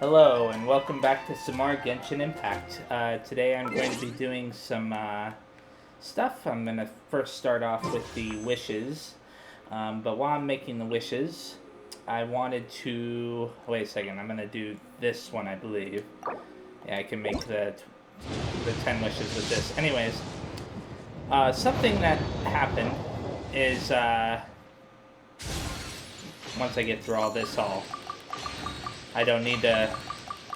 Hello and welcome back to some more Genshin Impact. Today I'm going to be doing some stuff. I'm going to first start off with the wishes. But while I'm making the wishes, I wanted to... Wait a second, I'm going to do this one, I believe. Yeah, I can make the 10 wishes with this. Anyways, something that happened is... once I get through all this, I don't need to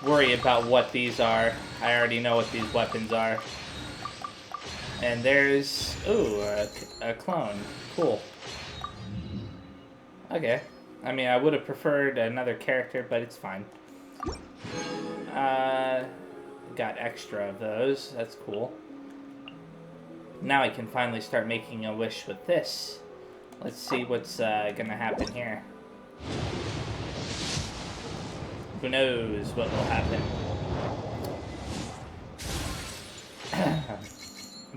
worry about what these are. I already know what these weapons are. And there's... Ooh, a clone. Cool. Okay. I mean, I would have preferred another character, but it's fine. Got extra of those. That's cool. Now I can finally start making a wish with this. Let's see what's gonna happen here. Who knows what will happen.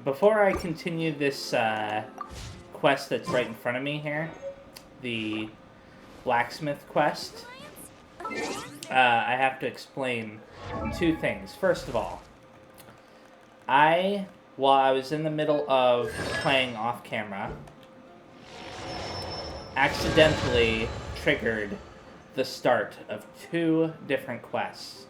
Before I continue this quest that's right in front of me here, the blacksmith quest, I have to explain two things. First of all, while I was in the middle of playing off camera, accidentally triggered the start of two different quests.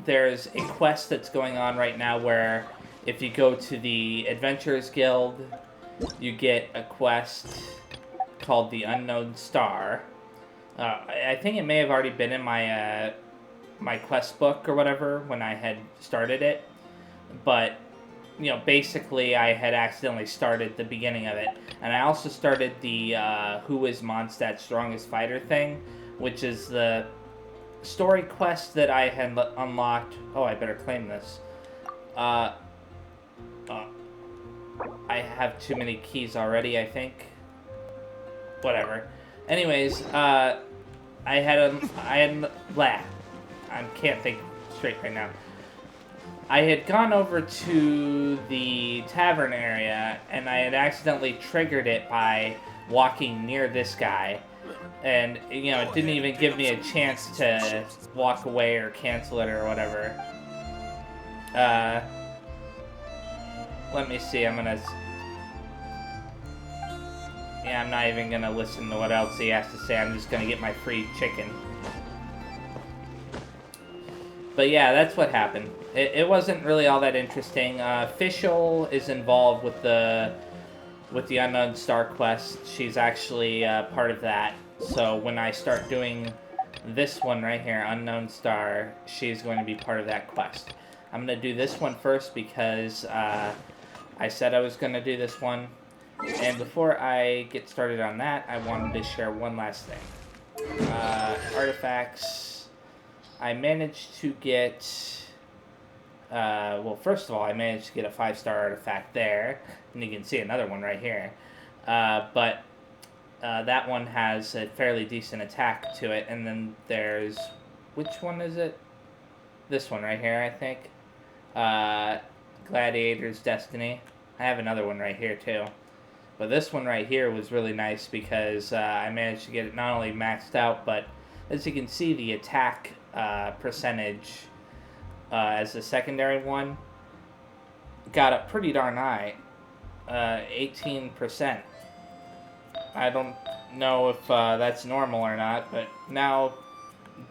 There's a quest that's going on right now where if you go to the Adventurers Guild, you get a quest called the Unknown Star. I think it may have already been in my my quest book or whatever when I had started it, but you know, basically I had accidentally started the beginning of it. And I also started the Who is Mondstadt's Strongest Fighter thing, which is the story quest that I had unlocked. Oh, I better claim this. I have too many keys already, I think. Whatever. Anyways, I can't think straight right now. I had gone over to the tavern area, and I had accidentally triggered it by walking near this guy. And, you know, it didn't even give me a chance to walk away or cancel it or whatever. Let me see, I'm not even gonna listen to what else he has to say. I'm just gonna get my free chicken. But yeah, that's what happened. It wasn't really all that interesting. Fischl is involved with the Unknown Star quest. She's actually part of that. So when I start doing this one right here, Unknown Star, she's going to be part of that quest. I'm going to do this one first because I said I was going to do this one. And before I get started on that, I wanted to share one last thing. Artifacts. I managed to get... well, first of all, I managed to get a 5-star artifact there, and you can see another one right here. But that one has a fairly decent attack to it, and then there's... Which one is it? This one right here, I think. Gladiator's Destiny. I have another one right here, too. But this one right here was really nice because I managed to get it not only maxed out, but as you can see, the attack percentage... as the secondary one, got up pretty darn high, 18%. I don't know if that's normal or not, but now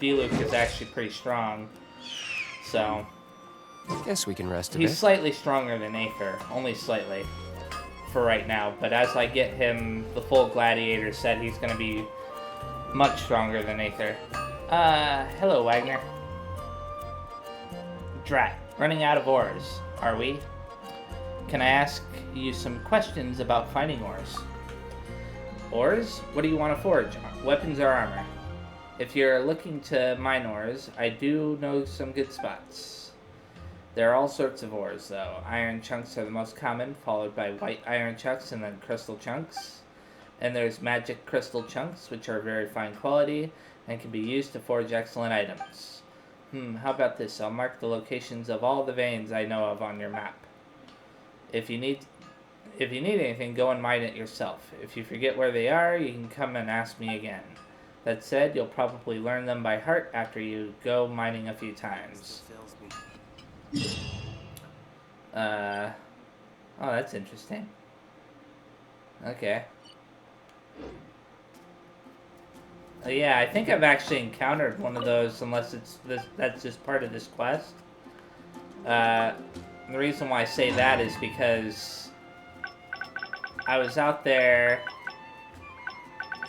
Diluc is actually pretty strong, so... Guess we can rest a bit. He's slightly stronger than Aether, only slightly, for right now, but as I get him the full Gladiator set, he's going to be much stronger than Aether. Hello, Wagner. Drat, running out of ores, are we? Can I ask you some questions about finding ores? Ores? What do you want to forge? Weapons or armor? If you're looking to mine ores, I do know some good spots. There are all sorts of ores, though. Iron chunks are the most common, followed by white iron chunks and then crystal chunks. And there's magic crystal chunks, which are very fine quality and can be used to forge excellent items. How about this? I'll mark the locations of all the veins I know of on your map. If you need anything, go and mine it yourself. If you forget where they are, you can come and ask me again. That said, you'll probably learn them by heart after you go mining a few times. Oh, that's interesting. Okay. Yeah, I think I've actually encountered one of those, unless it's that's just part of this quest. The reason why I say that is because I was out there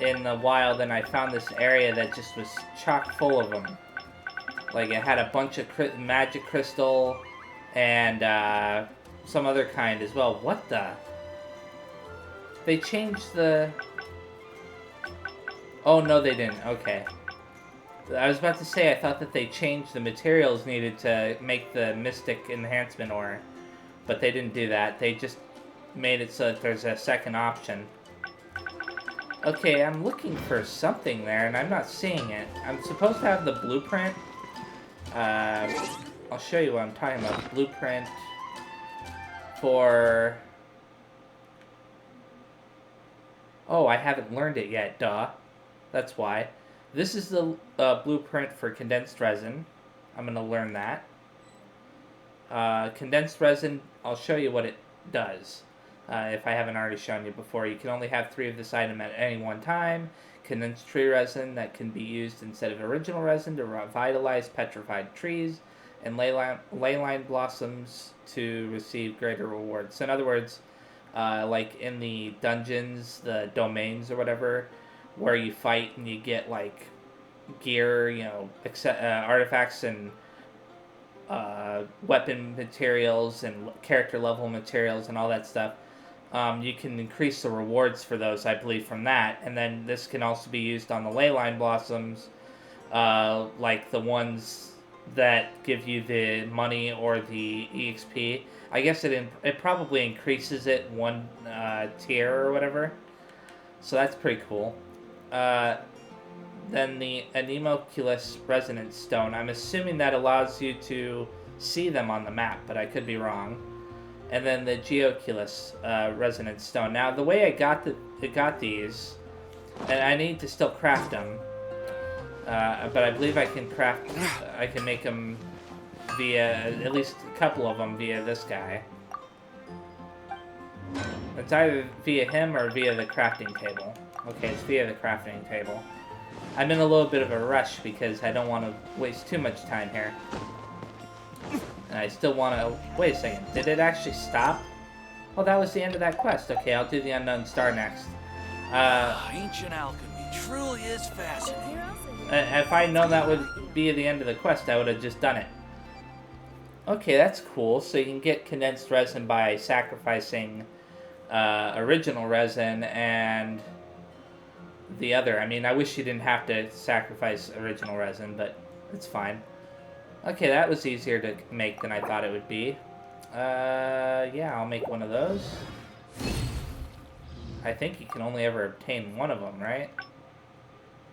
in the wild and I found this area that just was chock full of them. Like, it had a bunch of magic crystal and some other kind as well. What the? They changed the... Oh, no, they didn't. Okay. I was about to say, I thought that they changed the materials needed to make the Mystic Enhancement Ore. But they didn't do that. They just made it so that there's a second option. Okay, I'm looking for something there, and I'm not seeing it. I'm supposed to have the blueprint. I'll show you what I'm talking about. Blueprint for... Oh, I haven't learned it yet, duh. That's why. This is the blueprint for condensed resin. I'm going to learn that. Condensed resin, I'll show you what it does. If I haven't already shown you before. You can only have 3 of this item at any one time. Condensed tree resin that can be used instead of original resin to revitalize petrified trees. And leyline blossoms to receive greater rewards. So in other words, like in the dungeons, the domains or whatever, where you fight and you get like gear, you know, artifacts and weapon materials and character level materials and all that stuff. You can increase the rewards for those, I believe, from that. And then this can also be used on the leyline blossoms, like the ones that give you the money or the EXP. I guess it probably increases it 1 tier or whatever. So that's pretty cool. Then the Anemoculus Resonance Stone. I'm assuming that allows you to see them on the map, but I could be wrong. And then the Geoculus Resonance Stone. Now, the way I got these, and I need to still craft them, but I believe I can make them via, at least a couple of them via this guy. It's either via him or via the crafting table. Okay, it's via the crafting table. I'm in a little bit of a rush because I don't want to waste too much time here. And I still want to... Wait a second. Did it actually stop? Oh, that was the end of that quest. Okay, I'll do the Unknown Star next. Ancient alchemy truly is fascinating. If I'd known that would be the end of the quest, I would have just done it. Okay, that's cool. So you can get condensed resin by sacrificing original resin and the other. I mean, I wish you didn't have to sacrifice original resin, but it's fine. Okay, that was easier to make than I thought it would be. Yeah, I'll make one of those. I think you can only ever obtain one of them, right?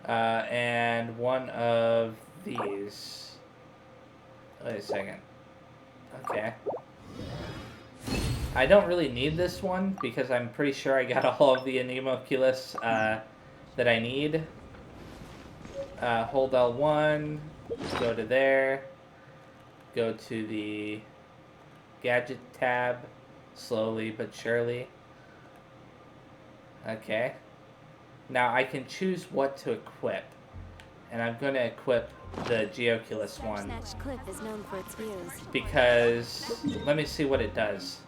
And one of these. Wait a second. Okay. I don't really need this one because I'm pretty sure I got all of the Anemoculus that I need. Hold L1, go to there, go to the gadget tab, slowly but surely. Okay. Now I can choose what to equip, and I'm going to equip the Geoculus one Cliff is known for its views. because let me see what it does.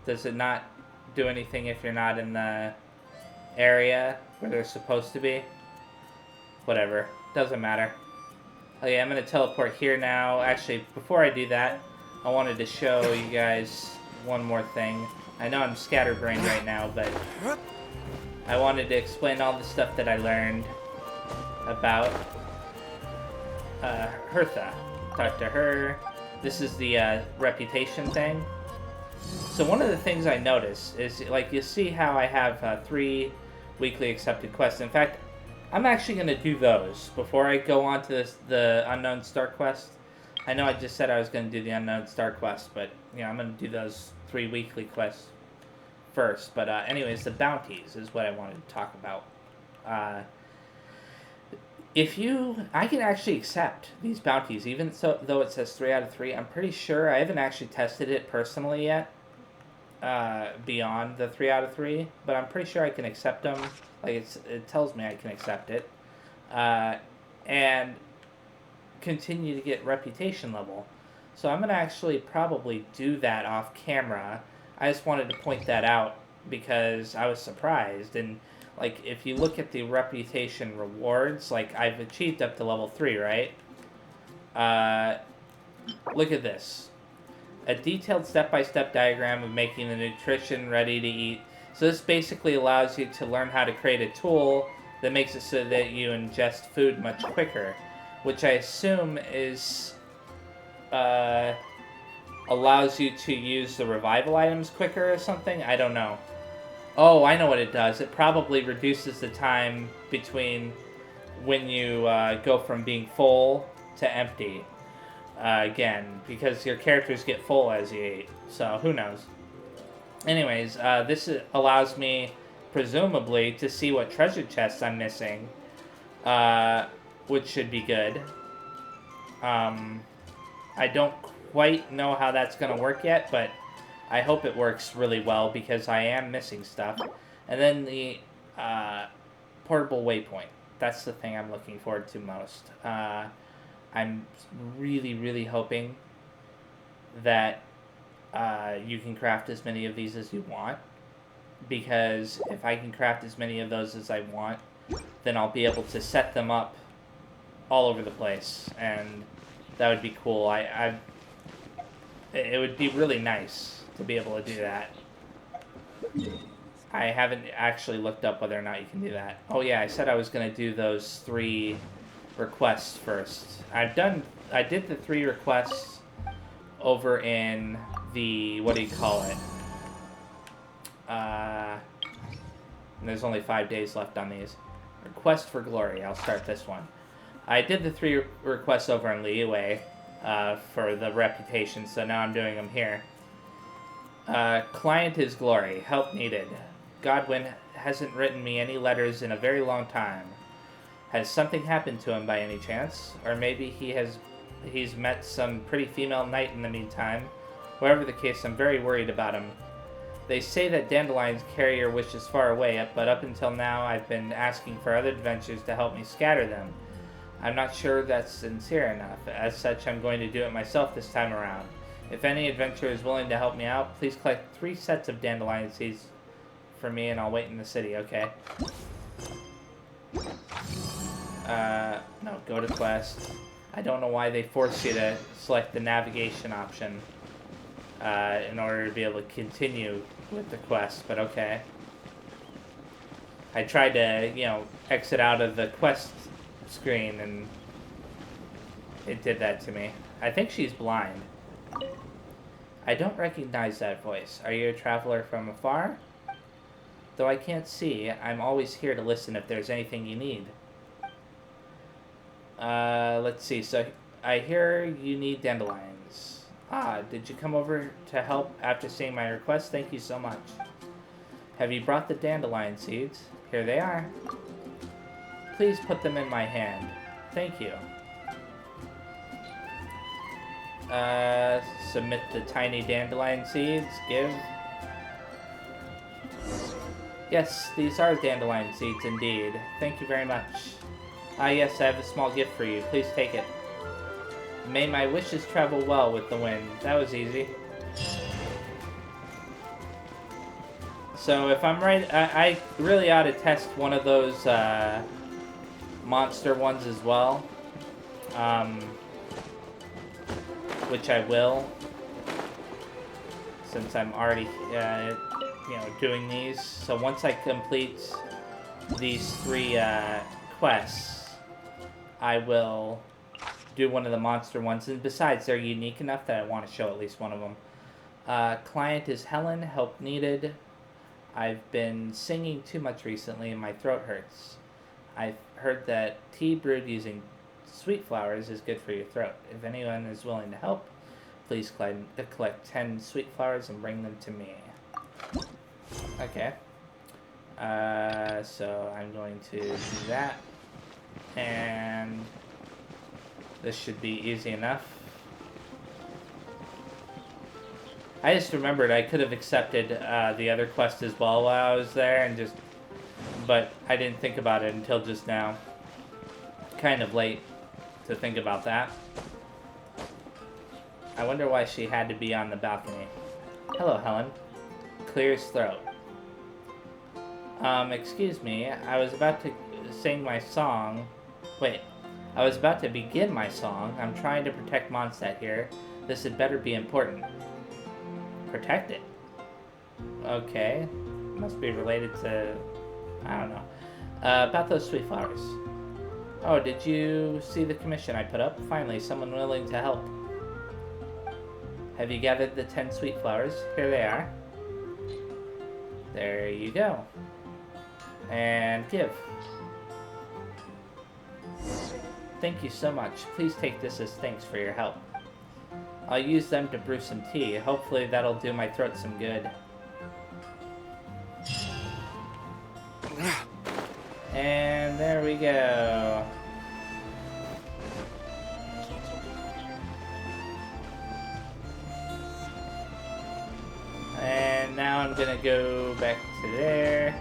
Does it not do anything if you're not in the area where they're supposed to be? Whatever. Doesn't matter. Okay, I'm going to teleport here now. Actually, before I do that, I wanted to show you guys one more thing. I know I'm scatterbrained right now, but I wanted to explain all the stuff that I learned about Hertha. Talk to her. This is the reputation thing. So one of the things I noticed is, like, you see how I have 3 weekly accepted quests. In fact, I'm actually going to do those before I go on to the Unknown Star quest. I know I just said I was going to do the Unknown Star quest, but, you know, I'm going to do those 3 weekly quests first. But anyways, the bounties is what I wanted to talk about. I can actually accept these bounties, even though it says 3 out of 3. I'm pretty sure I haven't actually tested it personally yet, beyond the 3 out of 3, but I'm pretty sure I can accept them. Like it tells me I can accept it, and continue to get reputation level. So I'm gonna actually probably do that off camera. I just wanted to point that out because I was surprised. And like, if you look at the reputation rewards, like I've achieved up to level 3, right? Look at this. A detailed step-by-step diagram of making the nutrition ready to eat. So this basically allows you to learn how to create a tool that makes it so that you ingest food much quicker, which I assume is allows you to use the revival items quicker or something. I don't know. Oh, I know what it does. It probably reduces the time between when you go from being full to empty again, because your characters get full as you eat. So who knows? Anyways, this allows me, presumably, to see what treasure chests I'm missing, which should be good. I don't quite know how that's going to work yet, but I hope it works really well because I am missing stuff. And then the portable waypoint. That's the thing I'm looking forward to most. I'm really, really hoping that you can craft as many of these as you want, because if I can craft as many of those as I want, then I'll be able to set them up all over the place, and that would be cool. It would be really nice to be able to do that. I haven't actually looked up whether or not you can do that. Oh yeah, I said I was going to do those 3 requests first. I did the 3 requests over in the, what do you call it? And there's only 5 days left on these. Request for Glory. I'll start this one. I did the 3 requests over in Liyue for the reputation, so now I'm doing them here. Client is Glory. Help needed. Godwin hasn't written me any letters in a very long time. Has something happened to him by any chance? Or maybe he's met some pretty female knight in the meantime. Whatever the case, I'm very worried about him. They say that Dandelion's carrier wishes far away, but up until now I've been asking for other adventures to help me scatter them. I'm not sure that's sincere enough. As such, I'm going to do it myself this time around. If any adventurer is willing to help me out, please collect 3 sets of dandelion seeds for me, and I'll wait in the city, okay? No, go to quest. I don't know why they force you to select the navigation option in order to be able to continue with the quest, but okay. I tried to, exit out of the quest screen, and it did that to me. I think she's blind. I don't recognize that voice. Are you a traveler from afar? Though I can't see, I'm always here to listen if there's anything you need. Let's see. So, I hear you need dandelions. Ah, did you come over to help after seeing my request? Thank you so much. Have you brought the dandelion seeds? Here they are. Please put them in my hand. Thank you. Submit the tiny dandelion seeds. Give. Yes, these are dandelion seeds indeed. Thank you very much. Ah yes, I have a small gift for you. Please take it. May my wishes travel well with the wind. That was easy. So if I'm right, I really ought to test one of those monster ones as well. Which I will. Since I'm already, doing these. So once I complete these 3 quests, I will do one of the monster ones. And besides, they're unique enough that I want to show at least one of them. Client is Helen. Help needed. I've been singing too much recently and my throat hurts. I've heard that tea brewed using sweet flowers is good for your throat. If anyone is willing to help, please collect 10 sweet flowers and bring them to me. Okay. So I'm going to do that. And this should be easy enough. I just remembered I could have accepted the other quest as well while I was there and just... But I didn't think about it until just now. Kind of late to think about that. I wonder why she had to be on the balcony. Hello, Helen. Clear his throat. Excuse me, I was about to sing my song. Wait, I was about to begin my song. I'm trying to protect Mondstadt here. This had better be important. Protect it? Okay. Must be related to... I don't know. About those sweet flowers. Oh, did you see the commission I put up? Finally, someone willing to help. Have you gathered the 10 sweet flowers? Here they are. There you go. And give. Thank you so much. Please take this as thanks for your help. I'll use them to brew some tea. Hopefully that'll do my throat some good. And there we go. And now I'm gonna go back to there.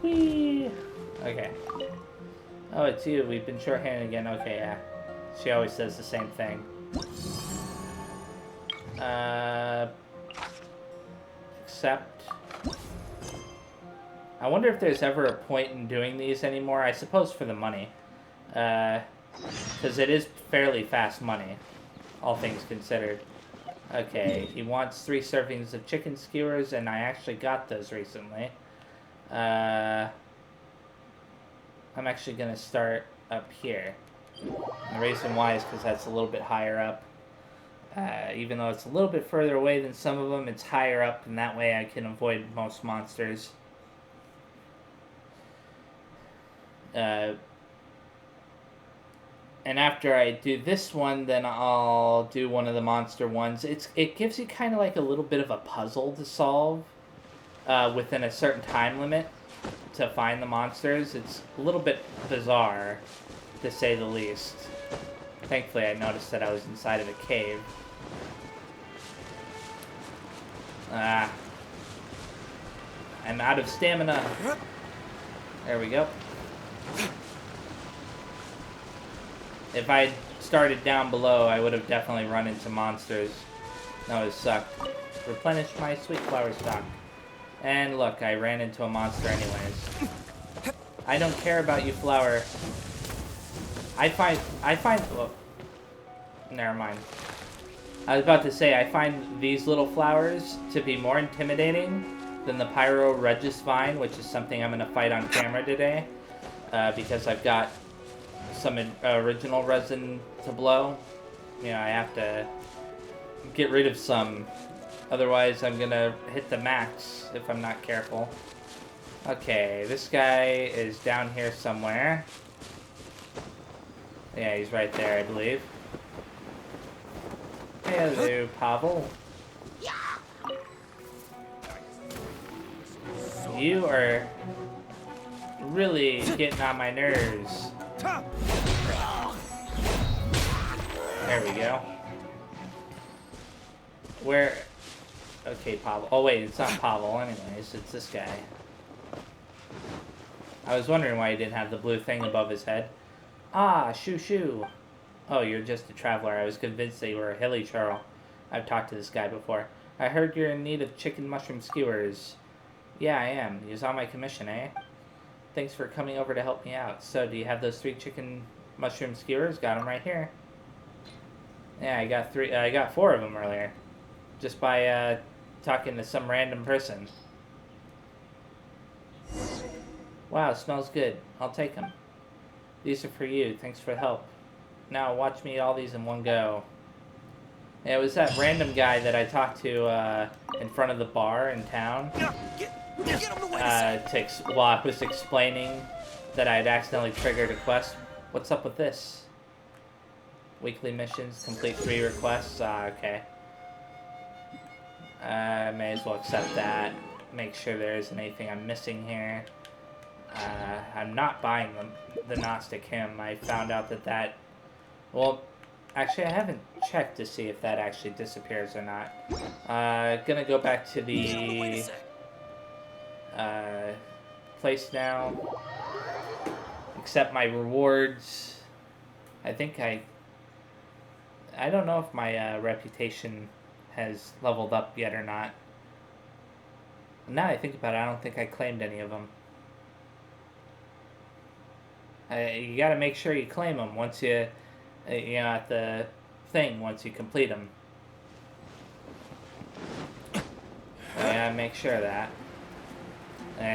Whee! Okay. Oh, it's you. We've been shorthanded again. Okay, yeah. She always says the same thing. Accept. I wonder if there's ever a point in doing these anymore. I suppose for the money. Because it is fairly fast money, all things considered. Okay, he wants 3 servings of chicken skewers, and I actually got those recently. I'm actually going to start up here. And the reason why is because that's a little bit higher up. Even though it's a little bit further away than some of them, it's higher up, and that way I can avoid most monsters. And after I do this one, then I'll do one of the monster ones. It gives you kind of like a little bit of a puzzle to solve within a certain time limit to find the monsters. It's a little bit bizarre, to say the least. Thankfully, I noticed that I was inside of a cave. I'm out of stamina. There we go. If I started down below, I would have definitely run into monsters. That would suck. Replenish my sweet flower stock. And look, I ran into a monster anyways. I don't care about you, flower. I find, oh, never mind. I was about to say, I find these little flowers to be more intimidating than the Pyro Regis Vine, which is something I'm going to fight on camera today. Because I've got some original resin to blow. You know, I have to get rid of some. Otherwise, I'm going to hit the max if I'm not careful. Okay, this guy is down here somewhere. Yeah, he's right there, I believe. Hello, Pavel. You are really getting on my nerves. There we go. Where... Okay, Pavel. Oh, wait, it's not Pavel anyways. It's this guy. I was wondering why he didn't have the blue thing above his head. Ah, shoo shoo. Oh, you're just a traveler. I was convinced that you were a hilly churl. I've talked to this guy before. I heard you're in need of chicken mushroom skewers. Yeah, I am. You're on my commission, eh? Thanks for coming over to help me out. So, do you have those 3 chicken mushroom skewers? Got them right here. Yeah, I got 3. I got 4 of them earlier, just by talking to some random person. Wow, smells good. I'll take them. These are for you. Thanks for the help. Now watch me eat all these in one go. Yeah, it was that random guy that I talked to in front of the bar in town. While I was explaining that I had accidentally triggered a quest. What's up with this? Weekly missions, complete 3 requests. Okay. I may as well accept that. make sure there isn't anything I'm missing here. I'm not buying the Gnostic Hymn. I found out that... Well, actually, I haven't checked to see if that actually disappears or not. Gonna go back to the place now. Accept my rewards. I think I don't know if my reputation has leveled up yet or not. Now I think about it, I don't think I claimed any of them. You gotta make sure you claim them once you know, at the thing, once you complete them. Yeah, make sure of that.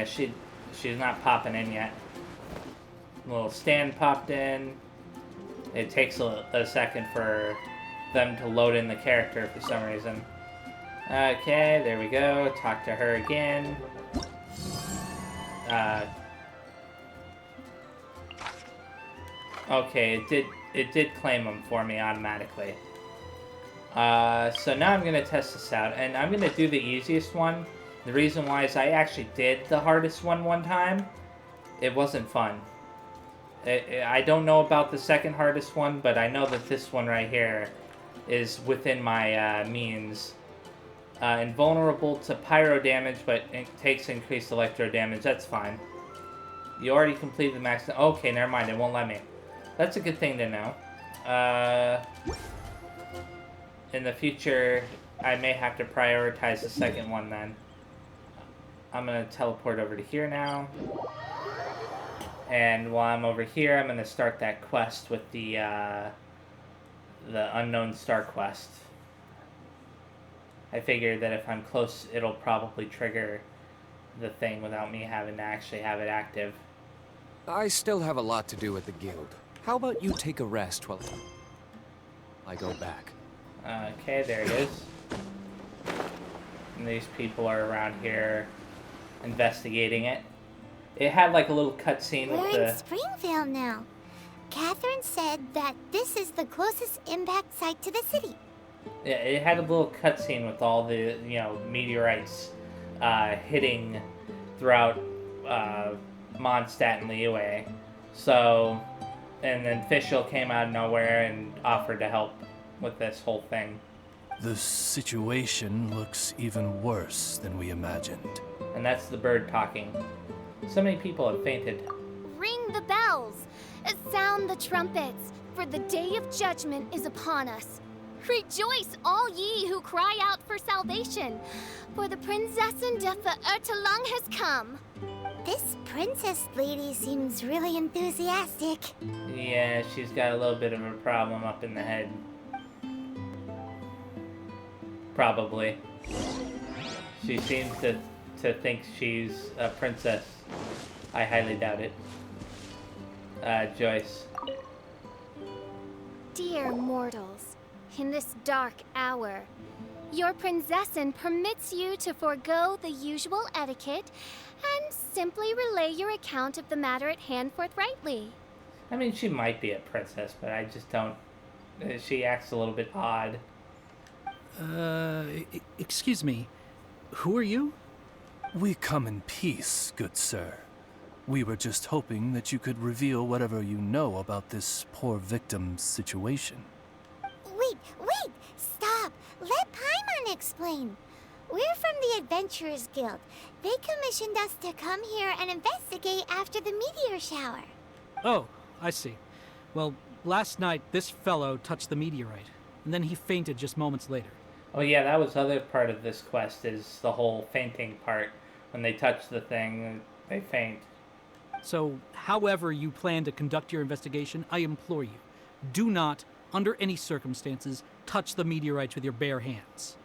She's not popping in yet. Little stand popped in. It takes a second for them to load in the character for some reason. Okay, there we go. Talk to her again. Okay, it did claim them for me automatically. So now I'm gonna test this out, and I'm gonna do the easiest one. The reason why is I actually did the hardest one time. It wasn't fun. I don't know about the second hardest one, but I know that this one right here is within my means. Invulnerable to pyro damage, but it takes increased electro damage. That's fine. You already completed the max. Okay, never mind. It won't let me. That's a good thing to know. In the future, I may have to prioritize the second one then. I'm going to teleport over to here now. And while I'm over here, I'm going to start that quest with the Unknown Star quest. I figured that if I'm close, it'll probably trigger the thing without me having to actually have it active. I still have a lot to do at the guild. How about you take a rest while I go back? Okay, there it is. And these people are around here investigating it. It had like a little cutscene with We're the... in Springvale now. Catherine said that this is the closest impact site to the city. Yeah, it had a little cutscene with all the, you know, meteorites hitting throughout Mondstadt and Liyue. So, and then Fischl came out of nowhere and offered to help with this whole thing. The situation looks even worse than we imagined. And that's the bird talking. So many people have fainted. Ring the bells! Sound the trumpets, for the day of judgment is upon us. Rejoice, all ye who cry out for salvation, for the Prinzessin de Ertelang has come. This princess lady seems really enthusiastic. Yeah, she's got a little bit of a problem up in the head. Probably. She seems to think she's a princess. I highly doubt it. Joyce. Dear mortals, in this dark hour, your Prinzessin permits you to forego the usual etiquette and simply relay your account of the matter at hand forthrightly. I mean, she might be a princess, but I just don't... She acts a little bit odd. Excuse me. Who are you? We come in peace, good sir. We were just hoping that you could reveal whatever you know about this poor victim's situation. Wait! Stop! Let Paimon explain. We're from the Adventurers Guild. They commissioned us to come here and investigate after the meteor shower. Oh, I see. Well, last night this fellow touched the meteorite, and then he fainted just moments later. Oh yeah, that was the other part of this quest, is the whole fainting part. When they touch the thing, they faint. So, however you plan to conduct your investigation, I implore you, do not, under any circumstances, touch the meteorites with your bare hands.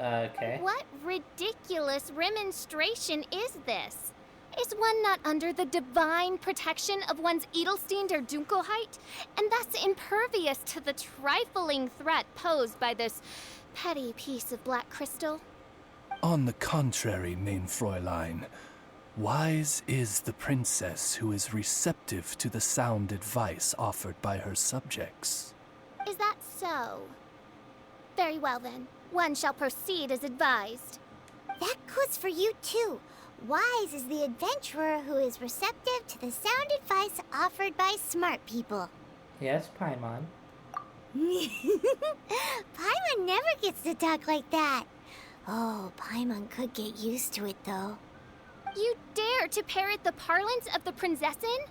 Okay. What ridiculous remonstration is this? Is one not under the divine protection of one's Edelstein der Dunkelheit, and thus impervious to the trifling threat posed by this petty piece of black crystal? On the contrary, mein Fräulein, wise is the princess who is receptive to the sound advice offered by her subjects. Is that so? Very well then. One shall proceed as advised. That goes for you too. Wise is the adventurer who is receptive to the sound advice offered by smart people. Yes, Paimon. Paimon never gets to talk like that. Oh, Paimon could get used to it though. You dare to parrot the parlance of the Prinzessin?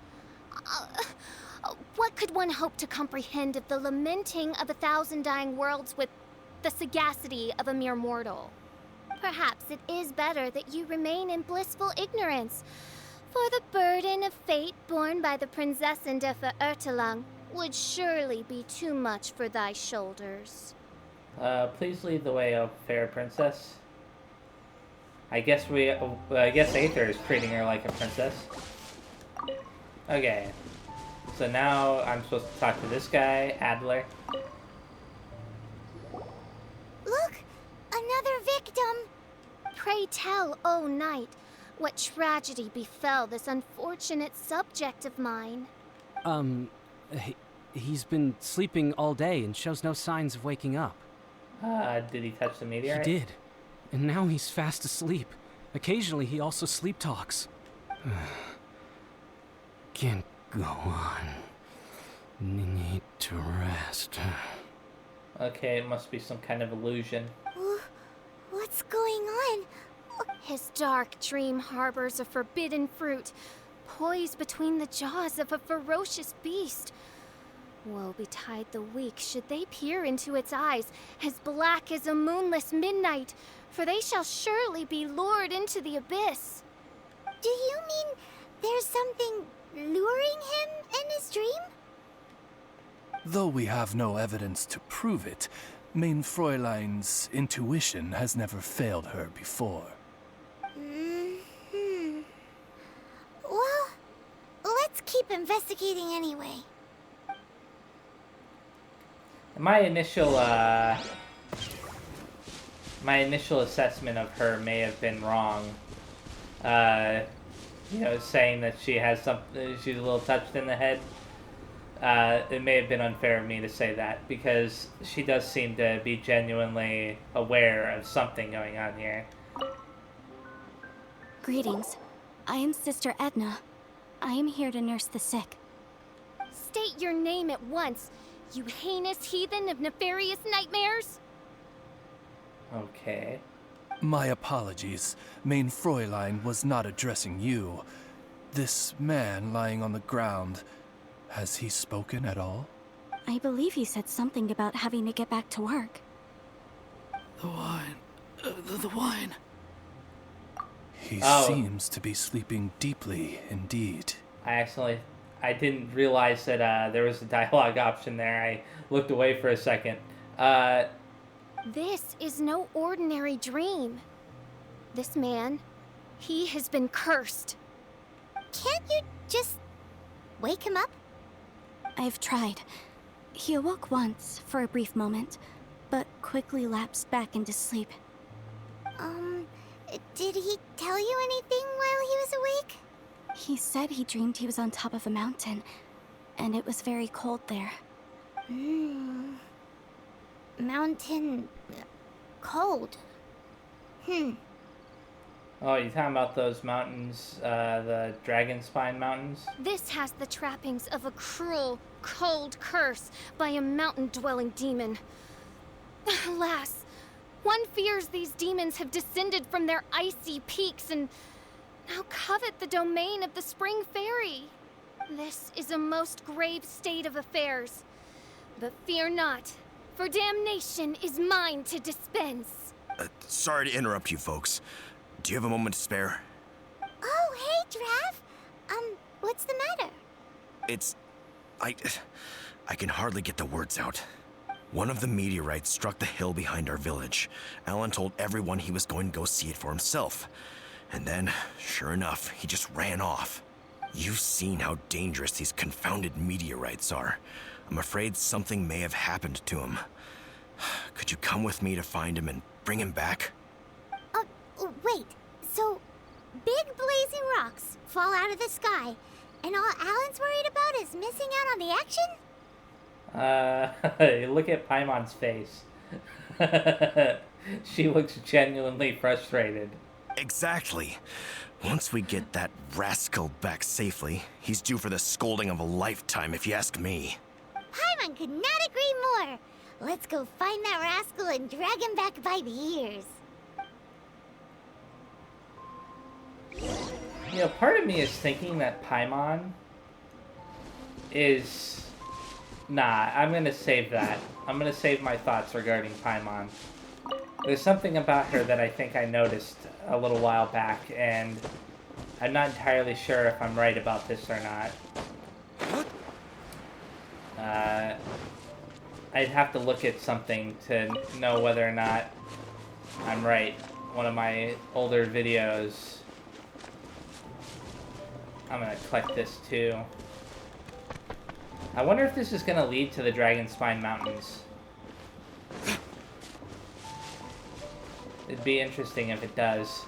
What could one hope to comprehend of the lamenting of 1,000 dying worlds with the sagacity of a mere mortal? Perhaps it is better that you remain in blissful ignorance, for the burden of fate borne by the Prinzessin de Verurtelang would surely be too much for thy shoulders. Please lead the way, oh fair princess. I guess Aether is treating her like a princess. Okay. So now I'm supposed to talk to this guy, Adler. Look! Another victim! Pray tell, O knight, what tragedy befell this unfortunate subject of mine? He's been sleeping all day and shows no signs of waking up. Did he touch the meteorite? He did. And now he's fast asleep. Occasionally he also sleep talks. Can't go on. Need to rest. Okay, it must be some kind of illusion. What's going on? His dark dream harbors a forbidden fruit, poised between the jaws of a ferocious beast. Woe betide the weak should they peer into its eyes, as black as a moonless midnight, for they shall surely be lured into the abyss. Do you mean there's something luring him in his dream? Though we have no evidence to prove it, Mein Fräulein's intuition has never failed her before. Well, let's keep investigating anyway. My initial assessment of her may have been wrong. Saying that she has something, she's a little touched in the head. It may have been unfair of me to say that, because she does seem to be genuinely aware of something going on here. Greetings. I am Sister Edna. I am here to nurse the sick. State your name at once, you heinous heathen of nefarious nightmares! Okay. My apologies. Mein Fräulein was not addressing you. This man lying on the ground, has he spoken at all? I believe he said something about having to get back to work. The wine. The wine. He seems to be sleeping deeply indeed. I didn't realize that there was a dialogue option there. I looked away for a second. This is no ordinary dream. This man, he has been cursed. Can't you just wake him up? I've tried. He awoke once for a brief moment, but quickly lapsed back into sleep. Did he tell you anything while he was awake? He said he dreamed he was on top of a mountain, and it was very cold there. Mountain... cold. Oh, you talking about those mountains, the Dragon Spine Mountains? This has the trappings of a cruel, cold curse by a mountain-dwelling demon. Alas, one fears these demons have descended from their icy peaks and now covet the domain of the Spring Fairy. This is a most grave state of affairs. But fear not, for damnation is mine to dispense. Sorry to interrupt you folks. Do you have a moment to spare? Oh, hey, Drav. What's the matter? I can hardly get the words out. One of the meteorites struck the hill behind our village. Alan told everyone he was going to go see it for himself. And then, sure enough, he just ran off. You've seen how dangerous these confounded meteorites are. I'm afraid something may have happened to him. Could you come with me to find him and bring him back? Wait. So, big blazing rocks fall out of the sky, and all Alan's worried about is missing out on the action? Look at Paimon's face. She looks genuinely frustrated. Exactly. Once we get that rascal back safely, he's due for the scolding of a lifetime, if you ask me. Paimon could not agree more. Let's go find that rascal and drag him back by the ears. You know, part of me is thinking that Paimon is... Nah, I'm gonna save that. I'm gonna save my thoughts regarding Paimon. There's something about her that I think I noticed a little while back, and I'm not entirely sure if I'm right about this or not. I'd have to look at something to know whether or not I'm right. One of my older videos. I'm gonna collect this too. I wonder if this is gonna lead to the Dragonspine Mountains. It'd be interesting if it does.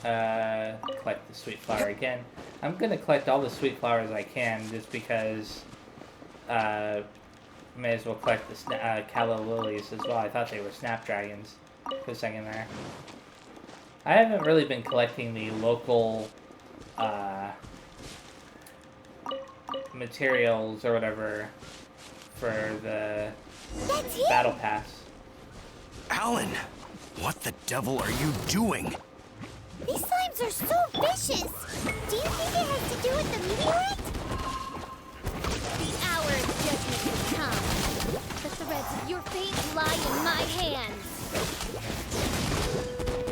Collect the sweet flower again. I'm gonna collect all the sweet flowers I can, just because may as well collect the calla lilies as well. I thought they were snapdragons for a second there. I haven't really been collecting the local materials or whatever for the battle pass. Alan, what the devil are you doing? These slimes are so vicious. Do you think it has to do with the meteorite? The hour of judgment has come. The threads of your fate lie in my hands.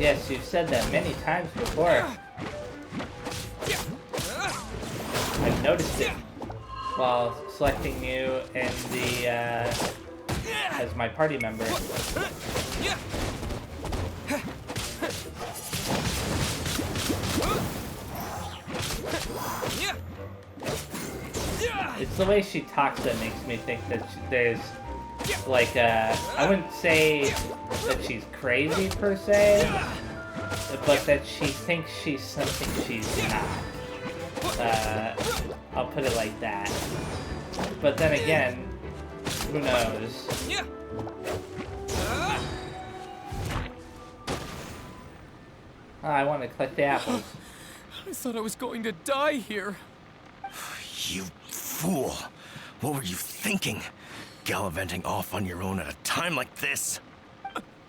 Yes, you've said that many times before. I've noticed it while selecting you in the as my party member. It's the way she talks that makes me think that there's like I wouldn't say that she's crazy per se, but that she thinks she's something she's not. I'll put it like that. But then again, who knows? Oh, I want to collect the apples. I thought I was going to die here. You fool! What were you thinking? Gallivanting off on your own at a time like this?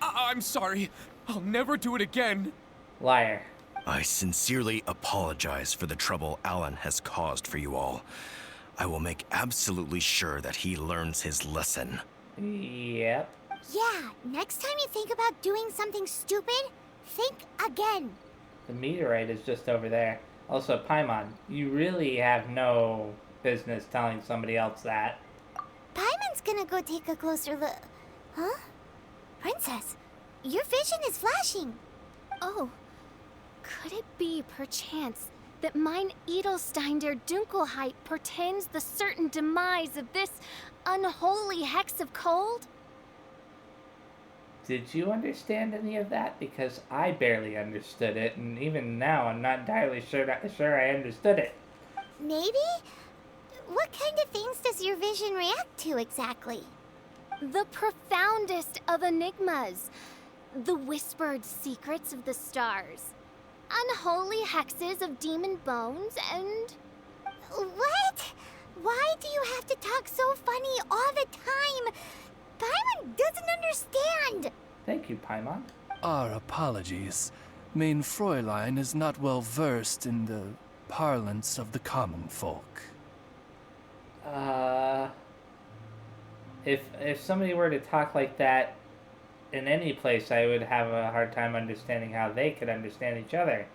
I'm sorry. I'll never do it again. Liar. I sincerely apologize for the trouble Alan has caused for you all. I will make absolutely sure that he learns his lesson. Yep. Yeah, next time you think about doing something stupid, think again. The meteorite is just over there. Also, Paimon, you really have no business telling somebody else that. Paimon's gonna go take a closer look. Huh? Princess, your vision is flashing. Oh, could it be, perchance, that mine Edelstein der Dunkelheit portends the certain demise of this unholy hex of cold? Did you understand any of that? Because I barely understood it, and even now I'm not entirely sure I understood it. Maybe? What kind of things does your vision react to exactly? The profoundest of enigmas. The whispered secrets of the stars. Unholy hexes of demon bones and... What? Why do you have to talk so funny all the time? Paimon doesn't understand! Thank you, Paimon. Our apologies. Mein Fräulein is not well versed in the parlance of the common folk. If somebody were to talk like that in any place, I would have a hard time understanding how they could understand each other.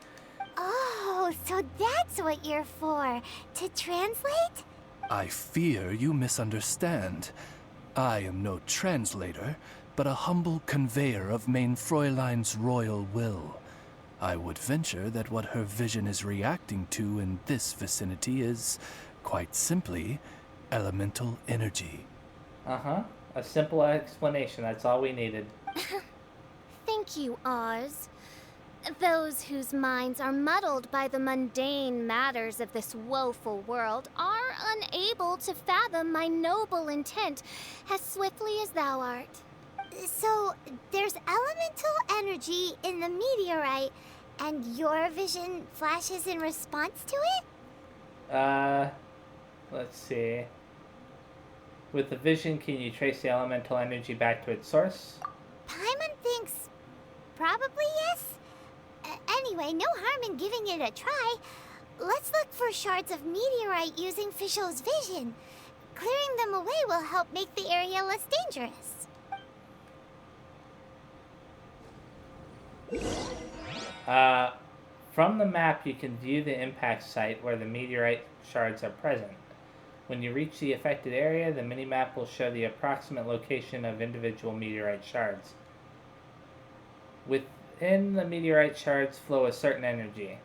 Oh, so that's what you're for. To translate? I fear you misunderstand. I am no translator, but a humble conveyor of Mein Fräulein's royal will. I would venture that what her vision is reacting to in this vicinity is, quite simply, elemental energy. Uh-huh. A simple explanation, that's all we needed. Thank you, Oz. Those whose minds are muddled by the mundane matters of this woeful world are unable to fathom my noble intent as swiftly as thou art. So, there's elemental energy in the meteorite, and your vision flashes in response to it? Let's see. With the vision, can you trace the elemental energy back to its source? Paimon thinks probably yes. Anyway, no harm in giving it a try. Let's look for shards of meteorite using Fischl's vision. Clearing them away will help make the area less dangerous. From the map, you can view the impact site where the meteorite shards are present. When you reach the affected area, the minimap will show the approximate location of individual meteorite shards. Within the meteorite shards flow a certain energy,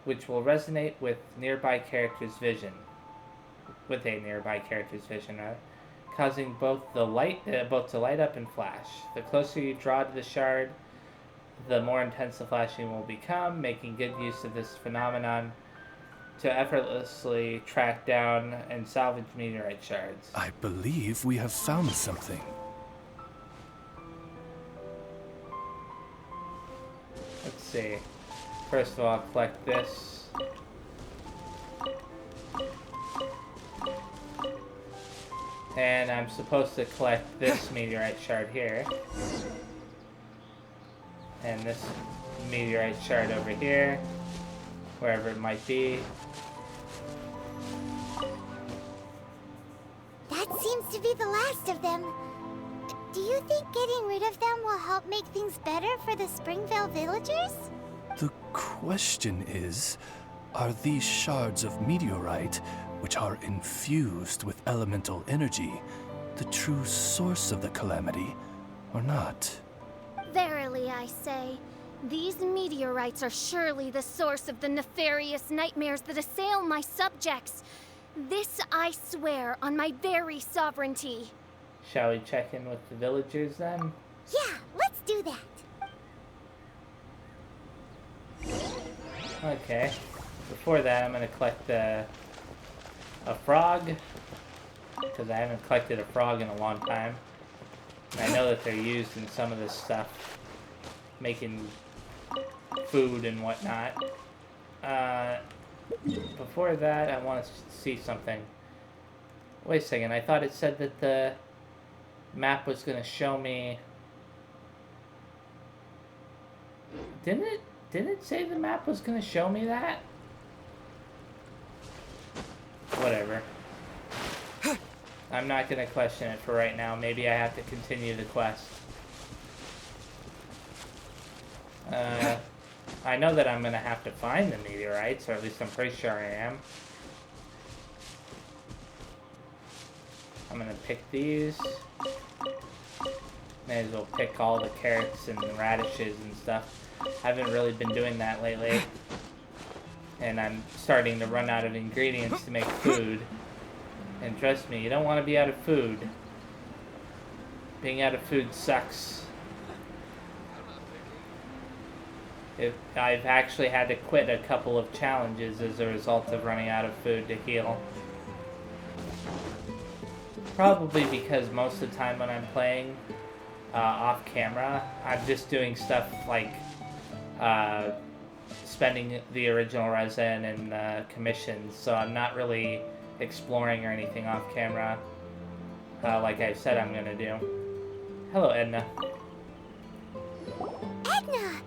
which will resonate with a nearby character's vision, causing both to light up and flash. The closer you draw to the shard, the more intense the flashing will become, making good use of this phenomenon to effortlessly track down and salvage meteorite shards. I believe we have found something. Let's see. First of all, collect this. And I'm supposed to collect this meteorite shard here. And this meteorite shard over here. Wherever it might be. That seems to be the last of them. Do you think getting rid of them will help make things better for the Springvale villagers? The question is, are these shards of meteorite, which are infused with elemental energy, the true source of the calamity, or not? Verily, I say, these meteorites are surely the source of the nefarious nightmares that assail my subjects. This I swear on my very sovereignty. Shall we check in with the villagers then? Yeah, let's do that. Okay. Before that, I'm going to collect a frog. Because I haven't collected a frog in a long time. And I know that they're used in some of this stuff. Making food and whatnot. Before that, I want to see something. Wait a second, I thought it said that the map was going to show me... Didn't it say the map was going to show me that? Whatever. I'm not going to question it for right now. Maybe I have to continue the quest. I know that I'm going to have to find the meteorites, or at least I'm pretty sure I am. I'm going to pick these. May as well pick all the carrots and radishes and stuff. I haven't really been doing that lately. And I'm starting to run out of ingredients to make food. And trust me, you don't want to be out of food. Being out of food sucks. I've actually had to quit a couple of challenges as a result of running out of food to heal. Probably because most of the time when I'm playing off camera, I'm just doing stuff like spending the original resin and commissions, so I'm not really exploring or anything off camera like I said I'm gonna do. Hello, Edna. Edna!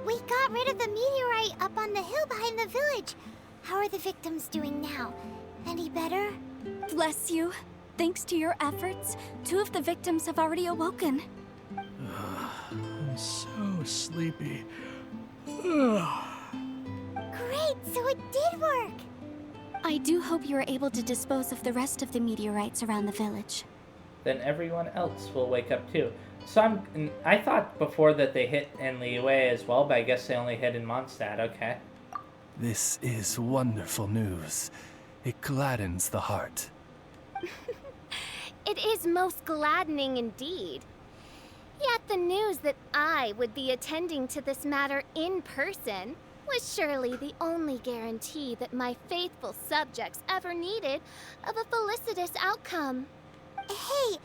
We got rid of the meteorite up on the hill behind the village. How are the victims doing now? Any better? Bless you. Thanks to your efforts, 2 of the victims have already awoken. I'm so sleepy. Great, so it did work. I do hope you are able to dispose of the rest of the meteorites around the village. Then everyone else will wake up too. So I thought before that they hit in Liyue as well, but I guess they only hit in Mondstadt. Okay. This is wonderful news. It gladdens the heart. It is most gladdening indeed. Yet the news that I would be attending to this matter in person was surely the only guarantee that my faithful subjects ever needed of a felicitous outcome. Hey,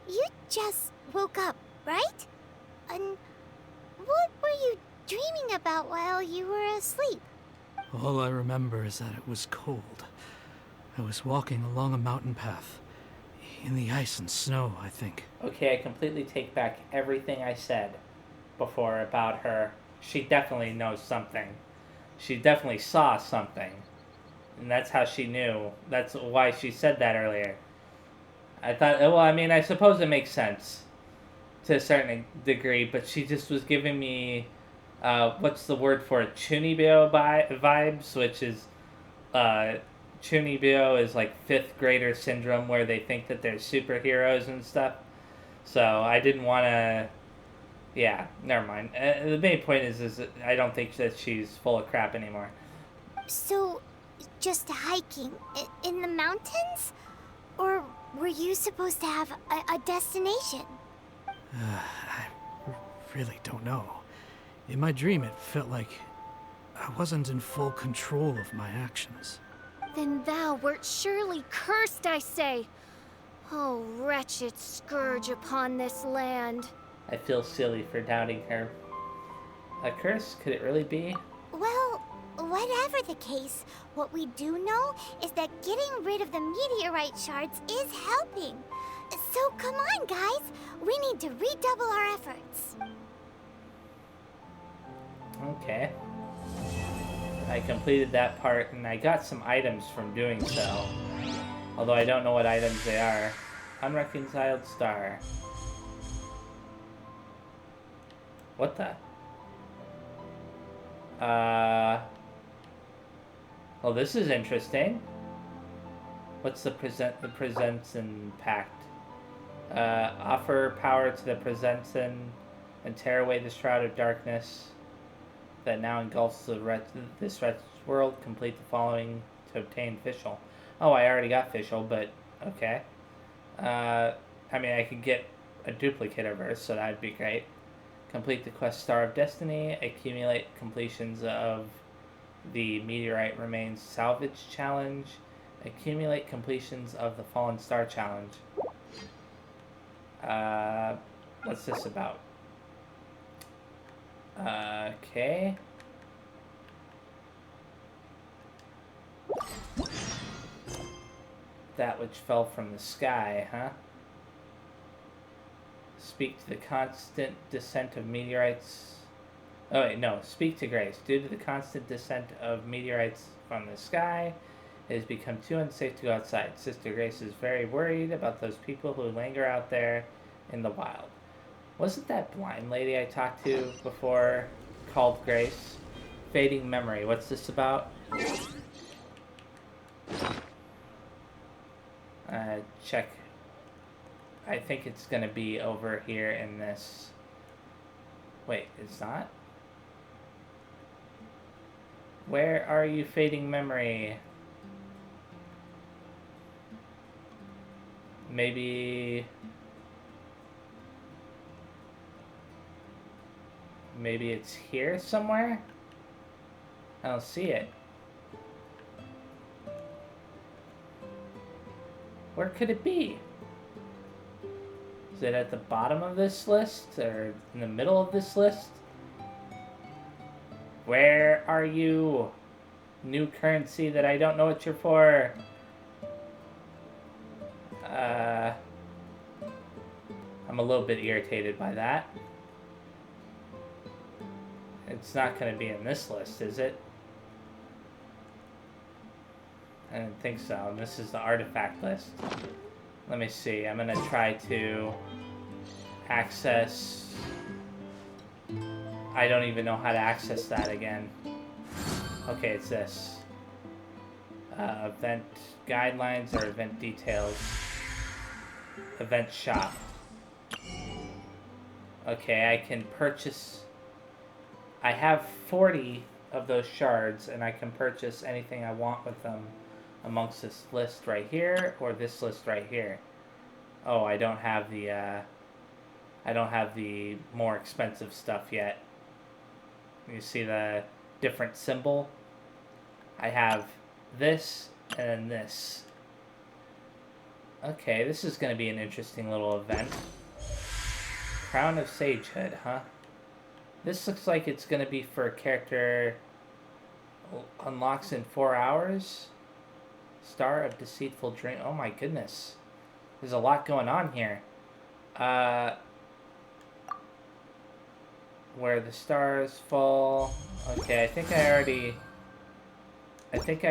you just woke up, right? And what were you dreaming about while you were asleep? All I remember is that it was cold. I was walking along a mountain path. In the ice and snow, I think. Okay, I completely take back everything I said before about her. She definitely knows something. She definitely saw something. And that's how she knew. That's why she said that earlier. I thought, well, I mean, I suppose it makes sense to a certain degree, but she just was giving me, what's the word for it? Chunibyo vibes, which is, Chunibyo is like 5th grader syndrome where they think that they're superheroes and stuff. So I didn't want to, yeah, never mind. The main point is that I don't think that she's full of crap anymore. So, just hiking in the mountains? Or were you supposed to have a destination? I really don't know. In my dream, it felt like I wasn't in full control of my actions. Then thou wert surely cursed, I say. Oh, wretched scourge upon this land. I feel silly for doubting her. A curse? Could it really be? Well, whatever the case, what we do know is that getting rid of the meteorite shards is helping. So come on, guys. We need to redouble our efforts. Okay. I completed that part, and I got some items from doing so. Although I don't know what items they are. Unreconciled star. What the? Well, this is interesting. What's the presence impact? Offer power to the Presensen and tear away the shroud of darkness that now engulfs this wretched world. Complete the following to obtain Fischl. Oh, I already got Fischl, but okay. I mean, I could get a duplicate of her, so that'd be great. Complete the quest Star of Destiny. Accumulate completions of the Meteorite Remains Salvage Challenge. Accumulate completions of the Fallen Star Challenge. What's this about? Okay. That which fell from the sky, huh? Speak to the constant descent of meteorites. Oh wait, no. Speak to Grace. Due to the constant descent of meteorites from the sky, it has become too unsafe to go outside. Sister Grace is very worried about those people who linger out there in the wild. Wasn't that blind lady I talked to before called Grace? Fading memory. What's this about? Check. I think it's gonna be over here in this. Wait, it's not? Where are you, fading memory? Maybe it's here somewhere? I don't see it. Where could it be? Is it at the bottom of this list or in the middle of this list? Where are you? New currency that I don't know what you're for. I'm a little bit irritated by that. It's not going to be in this list, is it? I didn't think so. And this is the artifact list. Let me see. I'm going to try to access... I don't even know how to access that again. Okay, it's this. Event guidelines or event details. Event shop. Okay, I can purchase... I have 40 of those shards, and I can purchase anything I want with them amongst this list right here, or this list right here. Oh, I don't have the more expensive stuff yet. You see the different symbol? I have this, and then this. Okay, this is going to be an interesting little event. Crown of Sagehood, huh? This looks like it's gonna be for a character unlocks in 4 hours. Star of Deceitful Dream. Oh my goodness. There's a lot going on here. Where the stars fall. Okay, I think I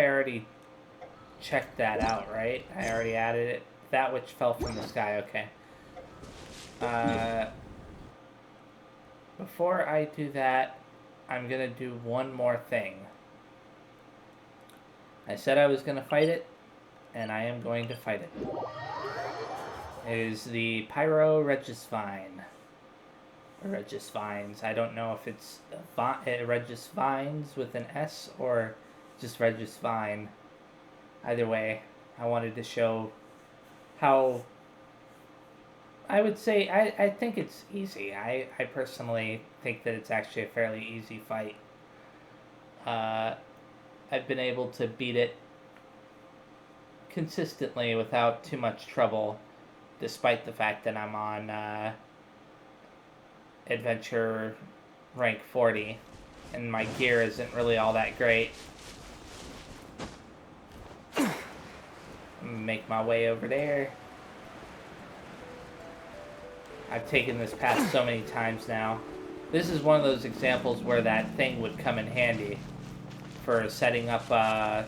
already checked that out, right? I already added it. That which fell from the sky, okay. Before I do that, I'm gonna do one more thing. I said I was gonna fight it, and I am going to fight it. It is the Pyro Regisvine. Or Regisvines. I don't know if it's Regisvines with an S or just Regisvine. Either way, I wanted to show how... I would say, I think it's easy. I personally think that it's actually a fairly easy fight. I've been able to beat it consistently without too much trouble, despite the fact that I'm on Adventure rank 40, and my gear isn't really all that great. I'm gonna make my way over there. I've taken this path so many times now. This is one of those examples where that thing would come in handy for setting up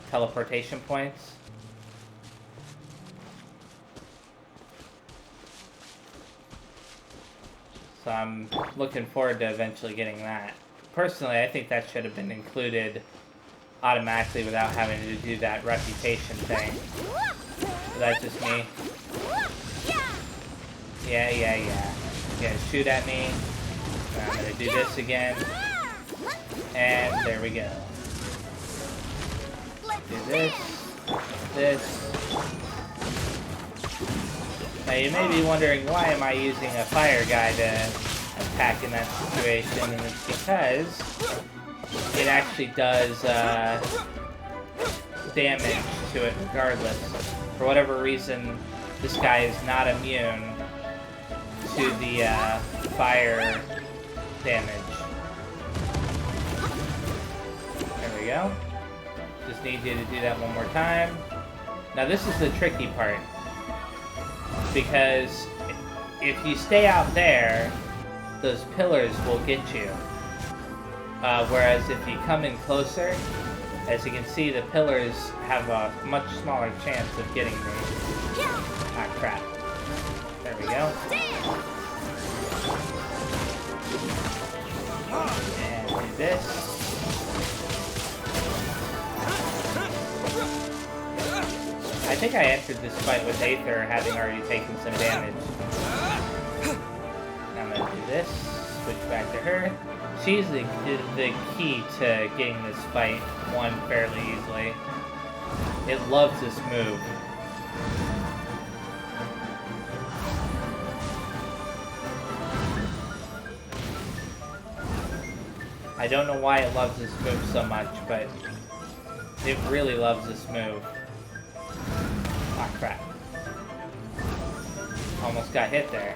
teleportation points. So I'm looking forward to eventually getting that. Personally, I think that should have been included automatically without having to do that reputation thing. Is that just me? Yeah. You're gonna shoot at me. I'm gonna do this again. And there we go. Do this. Now you may be wondering, why am I using a fire guy to attack in that situation? And it's because it actually does damage to it regardless. For whatever reason, this guy is not immune to the fire damage. There we go. Just need you to do that one more time. Now this is the tricky part, because if you stay out there, those pillars will get you. Whereas if you come in closer, as you can see, the pillars have a much smaller chance of getting me. Ah, crap. There we go. And do this. I think I entered this fight with Aether having already taken some damage. Now I'm gonna do this. Switch back to her. She's the key to getting this fight won fairly easily. It loves this move. I don't know why it loves this move so much, but it really loves this move. Ah, crap. Almost got hit there.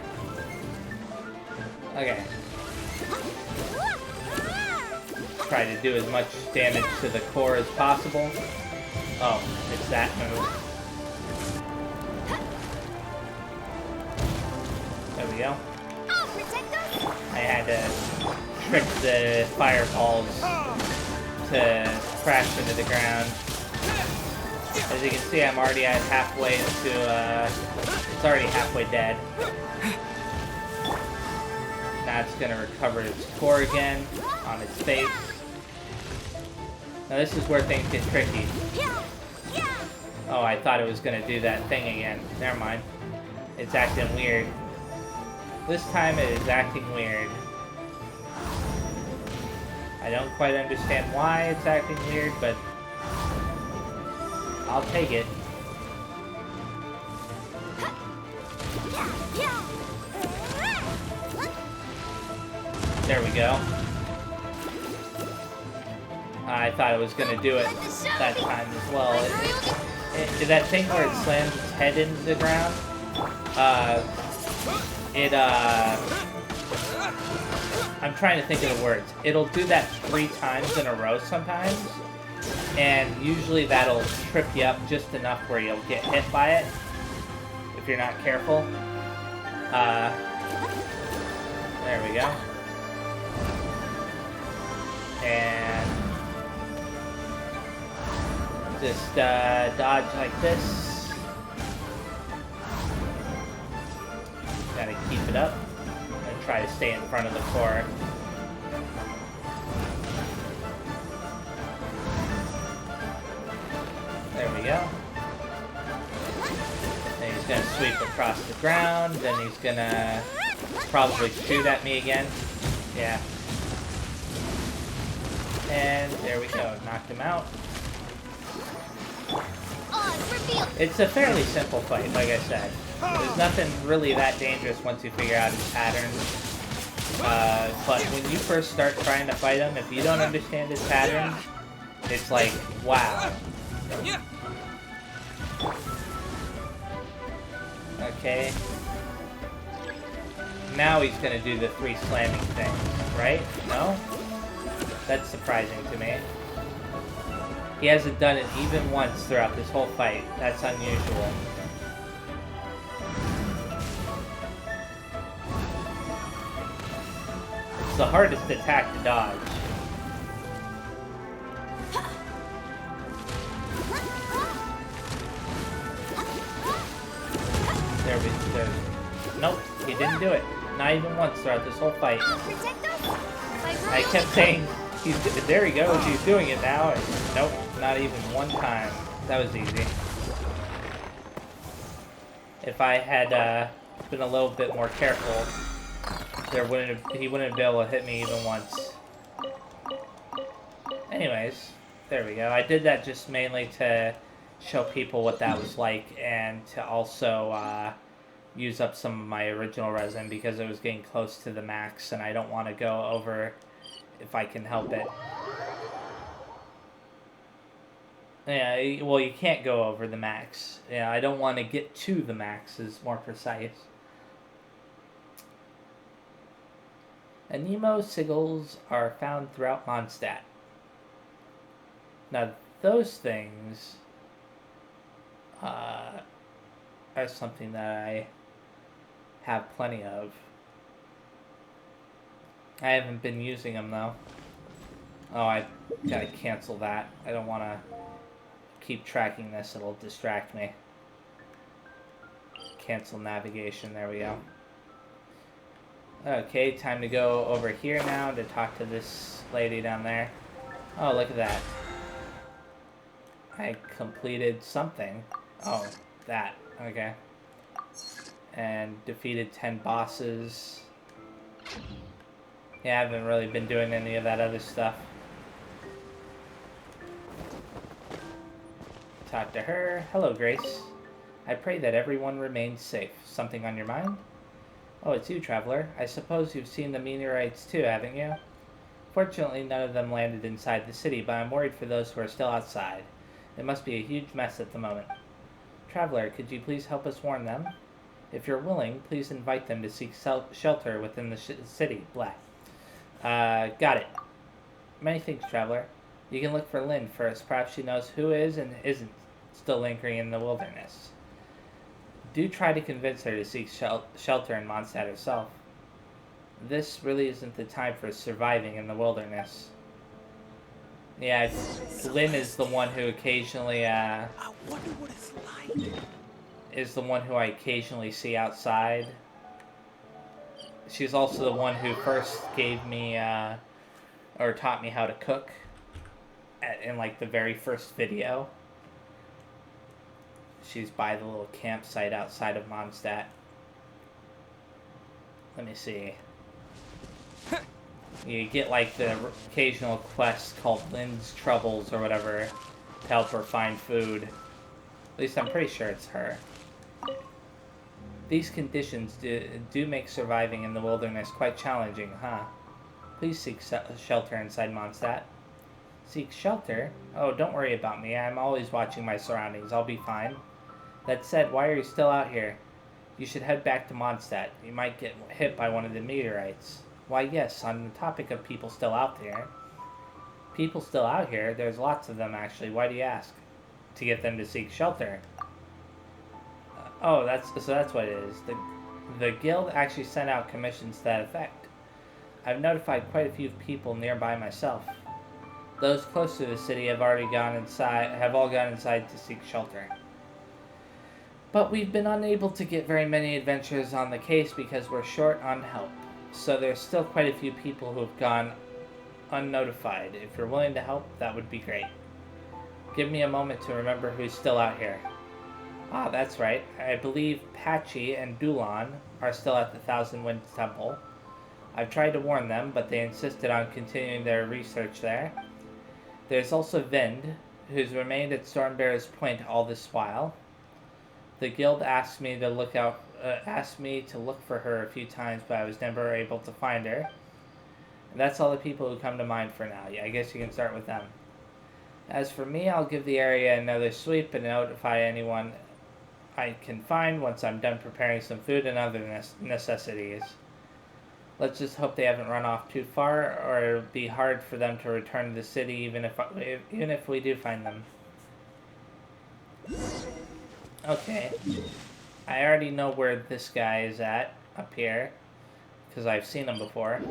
Okay. Try to do as much damage to the core as possible. Oh, it's that move. There we go. I had to trick the fireballs to crash into the ground. As you can see, I'm already at halfway into, it's already halfway dead. Now it's gonna recover its core again on its face. Now this is where things get tricky. Oh, I thought it was gonna do that thing again. Never mind. It's acting weird. This time it is acting weird. I don't quite understand why it's acting weird, but I'll take it. There we go. I thought it was gonna do it that time as well. Did that thing where it slams its head into the ground? I'm trying to think of the words. It'll do that 3 times in a row sometimes, and usually that'll trip you up just enough where you'll get hit by it if you're not careful. There we go. And just dodge like this. Gotta keep it up and try to stay in front of the core. There we go. Then he's gonna sweep across the ground, then he's gonna probably shoot at me again. Yeah. And there we go, knocked him out. It's a fairly simple fight, like I said. There's nothing really that dangerous once you figure out his patterns. But when you first start trying to fight him, if you don't understand his patterns, it's like, wow. Okay. Now he's gonna do the 3 slamming things, right? No? That's surprising to me. He hasn't done it even once throughout this whole fight. That's unusual. It's the hardest attack to dodge. Nope, he didn't do it. Not even once throughout this whole fight. I kept saying, there he goes, he's doing it now. And nope, not even one time. That was easy. If I had been a little bit more careful, he wouldn't be able to hit me even once. Anyways, there we go. I did that just mainly to show people what that was like, and to also use up some of my original resin because it was getting close to the max, and I don't want to go over if I can help it. Yeah, well, you can't go over the max. Yeah, I don't want to get to the max, is more precise. Anemo sigils are found throughout Mondstadt. Now, those things are something that I have plenty of. I haven't been using them, though. Oh, I gotta cancel that. I don't want to keep tracking this. It'll distract me. Cancel navigation. There we go. Okay, time to go over here now to talk to this lady down there. Oh, look at that. I completed something. Oh, that. Okay. And defeated 10 bosses. Yeah, I haven't really been doing any of that other stuff. Talk to her. Hello, Grace. I pray that everyone remains safe. Something on your mind? Oh, it's you, Traveler. I suppose you've seen the meteorites too, haven't you? Fortunately, none of them landed inside the city, but I'm worried for those who are still outside. It must be a huge mess at the moment. Traveler, could you please help us warn them? If you're willing, please invite them to seek shelter within the city. Blah. Got it. Many thanks, Traveler. You can look for Lynn first. Perhaps she knows who is and isn't still lingering in the wilderness. Do try to convince her to seek shelter in Mondstadt herself. This really isn't the time for surviving in the wilderness. Yeah, Lynn is the one who occasionally, I wonder what it's like. Is the one who I occasionally see outside. She's also the one who first gave me, or taught me how to cook in, like, the very first video. She's by the little campsite outside of Mondstadt. Let me see. You get, like, the occasional quest called Lynn's Troubles or whatever to help her find food. At least I'm pretty sure it's her. These conditions do make surviving in the wilderness quite challenging, huh? Please seek shelter inside Mondstadt. Seek shelter? Oh, don't worry about me. I'm always watching my surroundings. I'll be fine. That said, why are you still out here? You should head back to Mondstadt. You might get hit by one of the meteorites. Why, yes, on the topic of people still out there. People still out here, there's lots of them actually. Why do you ask? To get them to seek shelter. Oh, that's what it is. The guild actually sent out commissions to that effect. I've notified quite a few people nearby myself. Those close to the city have all gone inside to seek shelter. But we've been unable to get very many adventurers on the case because we're short on help. So there's still quite a few people who have gone unnotified. If you're willing to help, that would be great. Give me a moment to remember who's still out here. Ah, that's right. I believe Patchy and Dulon are still at the Thousand Winds Temple. I've tried to warn them, but they insisted on continuing their research there. There's also Vind, who's remained at Stormbearer's Point all this while. The guild asked me to look for her a few times, but I was never able to find her. And that's all the people who come to mind for now. Yeah, I guess you can start with them. As for me, I'll give the area another sweep and notify anyone I can find once I'm done preparing some food and other necessities. Let's just hope they haven't run off too far, or it'll be hard for them to return to the city even if we do find them. Okay. I already know where this guy is at, up here, because I've seen him before.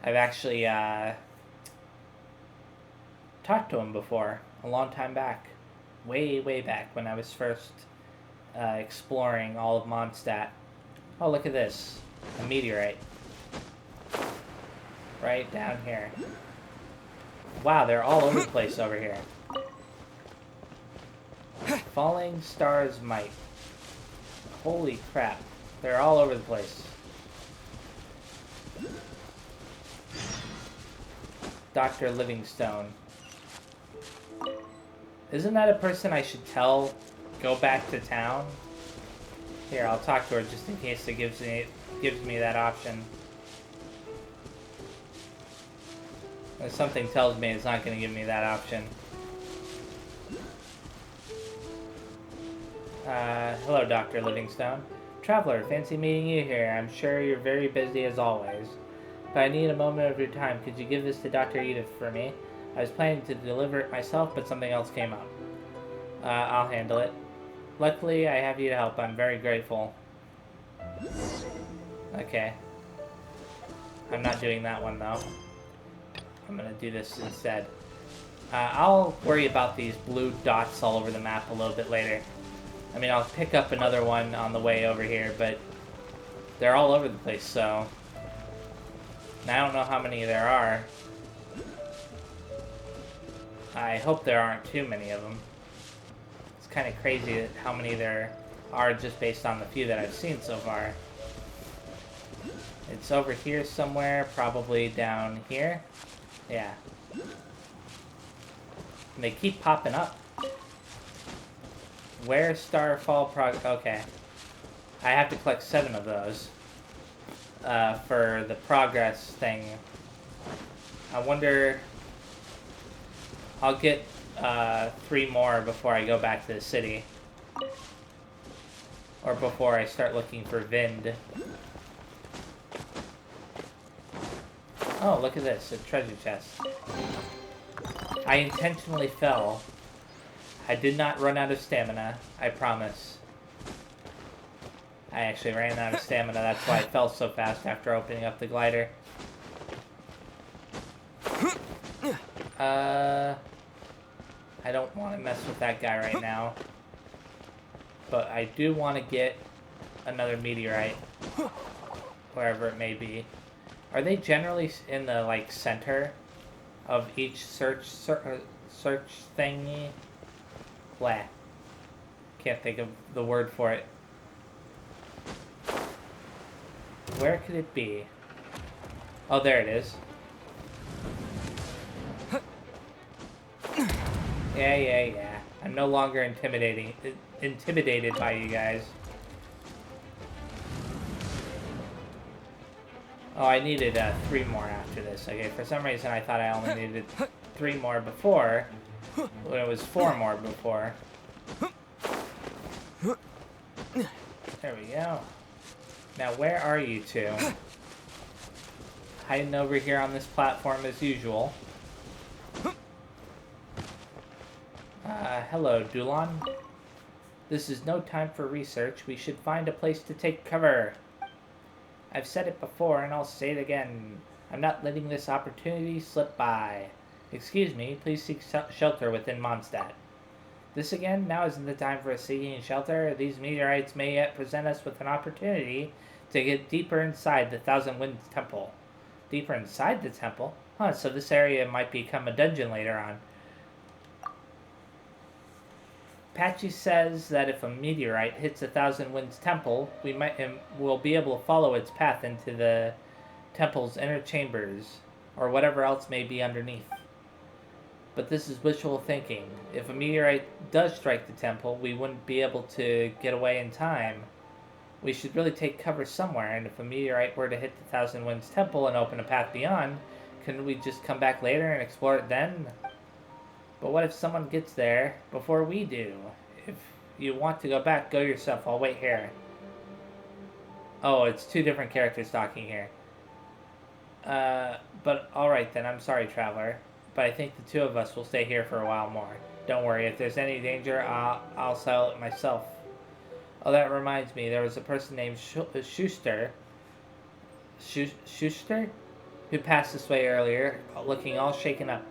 I've actually, talked to him before, a long time back. Way back, when I was first, exploring all of Mondstadt. Oh, look at this. A meteorite. Right down here. Wow, they're all over the place over here. Falling Stars Might. Holy crap. They're all over the place. Dr. Livingstone. Isn't that a person I should tell go back to town? Here, I'll talk to her just in case it gives me that option. If something tells me it's not going to give me that option. Hello, Dr. Livingstone. Traveler, fancy meeting you here. I'm sure you're very busy as always. But I need a moment of your time. Could you give this to Dr. Edith for me? I was planning to deliver it myself, but something else came up. I'll handle it. Luckily, I have you to help. I'm very grateful. Okay. I'm not doing that one, though. I'm gonna do this instead. I'll worry about these blue dots all over the map a little bit later. I mean, I'll pick up another one on the way over here, but they're all over the place, so... And I don't know how many there are. I hope there aren't too many of them. It's kind of crazy how many there are just based on the few that I've seen so far. It's over here somewhere, probably down here. Yeah. And they keep popping up. Where Starfall okay. I have to collect 7 of those. For the progress thing. I wonder... I'll get 3 more before I go back to the city. Or before I start looking for Vind. Oh, look at this. A treasure chest. I intentionally fell. I did not run out of stamina. I promise. I actually ran out of stamina. That's why I fell so fast after opening up the glider. I don't want to mess with that guy right now. But I do want to get another meteorite. Wherever it may be. Are they generally in the, like, center of each search thingy? Blah. Can't think of the word for it. Where could it be? Oh, there it is. Yeah. I'm no longer intimidated by you guys. Oh, I needed 3 more after this. Okay, for some reason I thought I only needed 3 more before. When it was 4 more before. There we go. Now, where are you two? Hiding over here on this platform as usual. Hello, Dulon. This is no time for research. We should find a place to take cover. I've said it before, and I'll say it again. I'm not letting this opportunity slip by. Excuse me, please seek shelter within Mondstadt. This again? Now isn't the time for seeking shelter. These meteorites may yet present us with an opportunity to get deeper inside the Thousand Winds Temple. Deeper inside the temple? Huh, so this area might become a dungeon later on. Patchy says that if a meteorite hits the Thousand Winds Temple, we'll be able to follow its path into the temple's inner chambers, or whatever else may be underneath. But this is wishful thinking. If a meteorite does strike the temple, we wouldn't be able to get away in time. We should really take cover somewhere, and if a meteorite were to hit the Thousand Winds Temple and open a path beyond, couldn't we just come back later and explore it then? But what if someone gets there before we do? If you want to go back, go yourself. I'll wait here. Oh, it's two different characters talking here. But alright then, I'm sorry, Traveler. But I think the two of us will stay here for a while more. Don't worry, if there's any danger, I'll settle it myself. Oh, that reminds me, there was a person named Schuster, who passed this way earlier, looking all shaken up.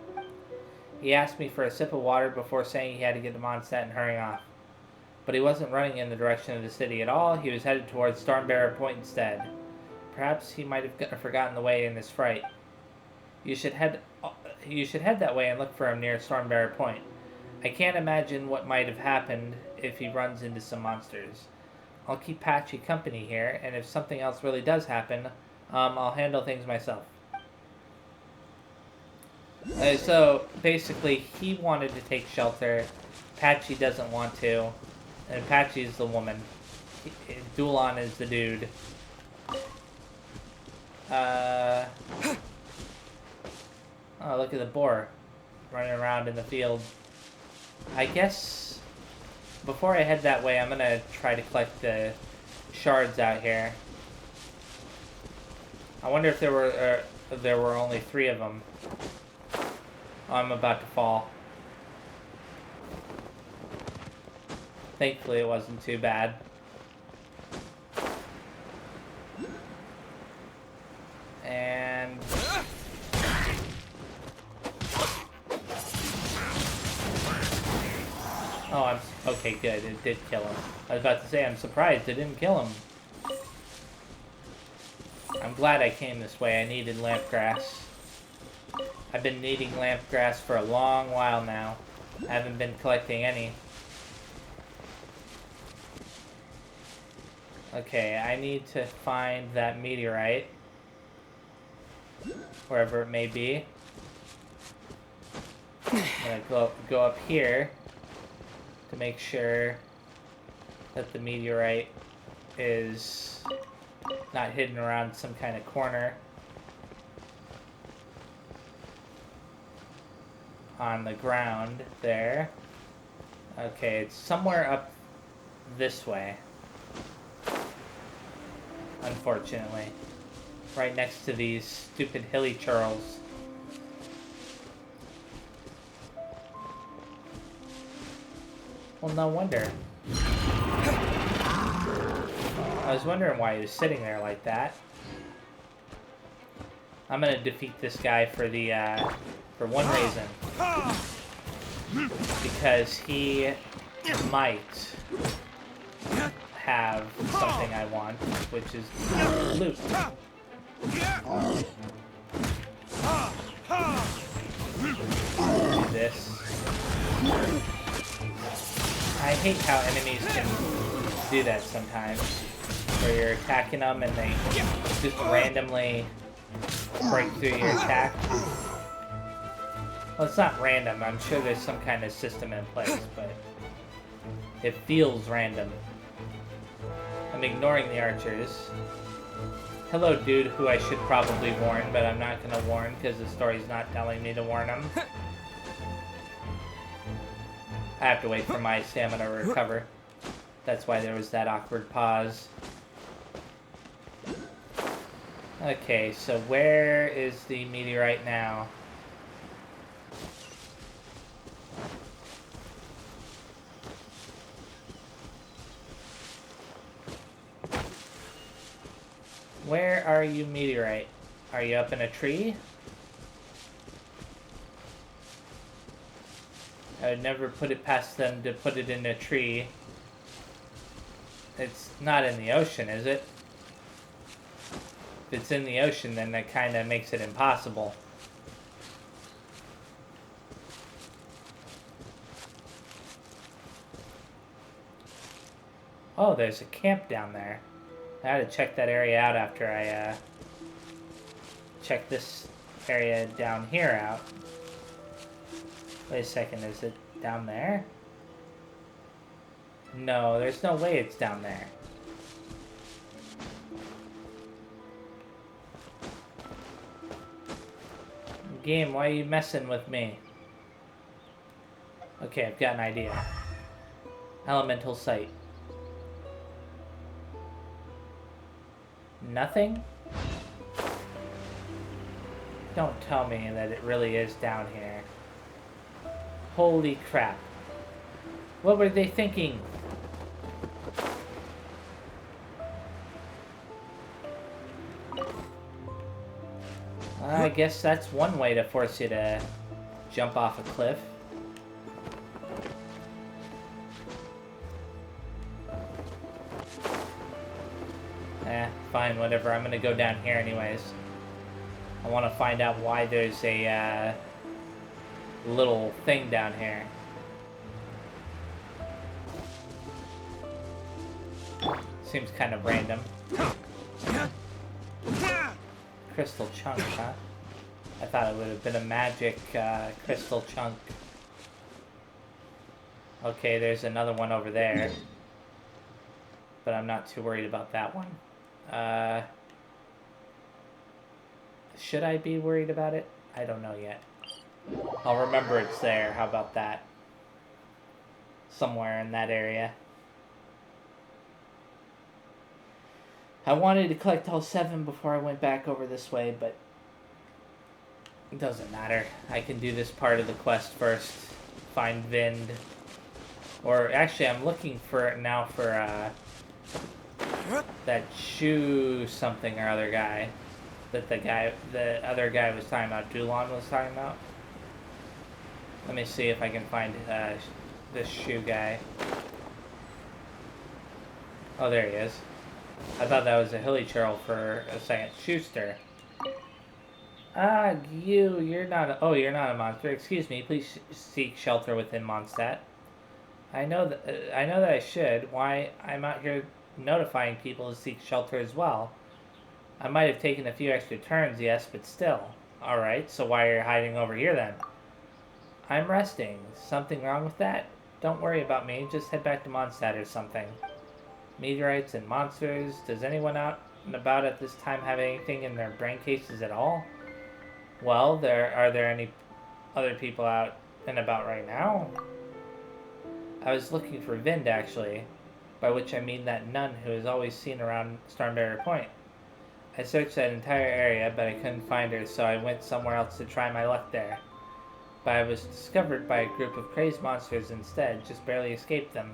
He asked me for a sip of water before saying he had to get to Mondstadt and hurrying off. But he wasn't running in the direction of the city at all. He was headed towards Stormbearer Point instead. Perhaps he might have forgotten the way in his fright. You should head that way and look for him near Stormbearer Point. I can't imagine what might have happened if he runs into some monsters. I'll keep Patchy company here, and if something else really does happen, I'll handle things myself. So, basically, he wanted to take shelter. Patchy doesn't want to. And Patchy is the woman. Dulon is the dude. Oh, look at the boar running around in the field. I guess before I head that way, I'm gonna try to collect the shards out here. I wonder if there were only 3 of them. Oh, I'm about to fall. Thankfully, it wasn't too bad. And oh, I'm okay. Good, it did kill him. I was about to say, I'm surprised it didn't kill him. I'm glad I came this way. I needed lamp grass. I've been needing lamp grass for a long while now. I haven't been collecting any. Okay, I need to find that meteorite. Wherever it may be. I'm gonna go up here to make sure that the meteorite is not hidden around some kind of corner on the ground there. Okay, it's somewhere up this way. Unfortunately. Right next to these stupid hilly churls. Well, no wonder. I was wondering why he was sitting there like that. I'm gonna defeat this guy for the, for one reason. Because he might have something I want, which is loot. Do this. I hate how enemies can do that sometimes, where you're attacking them and they just randomly break through your attack. Well, it's not random. I'm sure there's some kind of system in place, but it feels random. I'm ignoring the archers. Hello, dude, who I should probably warn, but I'm not gonna warn because the story's not telling me to warn him. I have to wait for my stamina to recover. That's why there was that awkward pause. Okay, so where is the meteorite now? Where are you, meteorite? Are you up in a tree? I would never put it past them to put it in a tree. It's not in the ocean, is it? If it's in the ocean, then that kind of makes it impossible. Oh, there's a camp down there. I had to check that area out after I check this area down here out. Wait a second, is it down there? No, there's no way it's down there. Game, why are you messing with me? Okay, I've got an idea. Elemental sight. Nothing? Don't tell me that it really is down here. Holy crap. What were they thinking? I guess that's one way to force you to jump off a cliff. Fine, whatever. I'm gonna go down here anyways. I want to find out why there's a little thing down here. Seems kind of random. Crystal chunk, huh? I thought it would have been a magic crystal chunk. Okay, there's another one over there. But I'm not too worried about that one. Should I be worried about it? I don't know yet. I'll remember it's there. How about that? Somewhere in that area. I wanted to collect all 7 before I went back over this way, but it doesn't matter. I can do this part of the quest first. Find Vind. Or actually, I'm looking for it now for that shoe something or other guy that the other guy was talking about. Dulon was talking about. Let me see if I can find this shoe guy. Oh, there he is. I thought that was a hilly churl for a second. Schuster. Ah, you're not a, oh, you're not a monster. Excuse me, please seek shelter within Mondstadt. I know that I should. Why, I'm out here notifying people to seek shelter as well. I might have taken a few extra turns, yes, but still. Alright, so why are you hiding over here then? I'm resting. Something wrong with that? Don't worry about me, just head back to Mondstadt or something. Meteorites and monsters. Does anyone out and about at this time have anything in their brain cases at all? Well, are there any other people out and about right now? I was looking for Vind, actually, by which I mean that nun who is always seen around Stormbarrier Point. I searched that entire area, but I couldn't find her, so I went somewhere else to try my luck there. But I was discovered by a group of crazed monsters instead, just barely escaped them.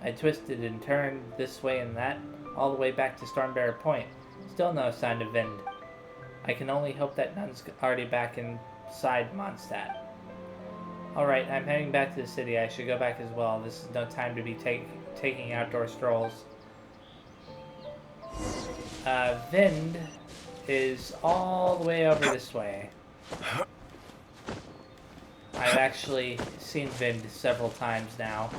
I twisted and turned this way and that, all the way back to Stormbarrier Point. Still no sign of Vind. I can only hope that nun's already back inside Mondstadt. Alright, I'm heading back to the city. I should go back as well. This is no time to be taking outdoor strolls. Vind is all the way over this way. I've actually seen Vind several times now.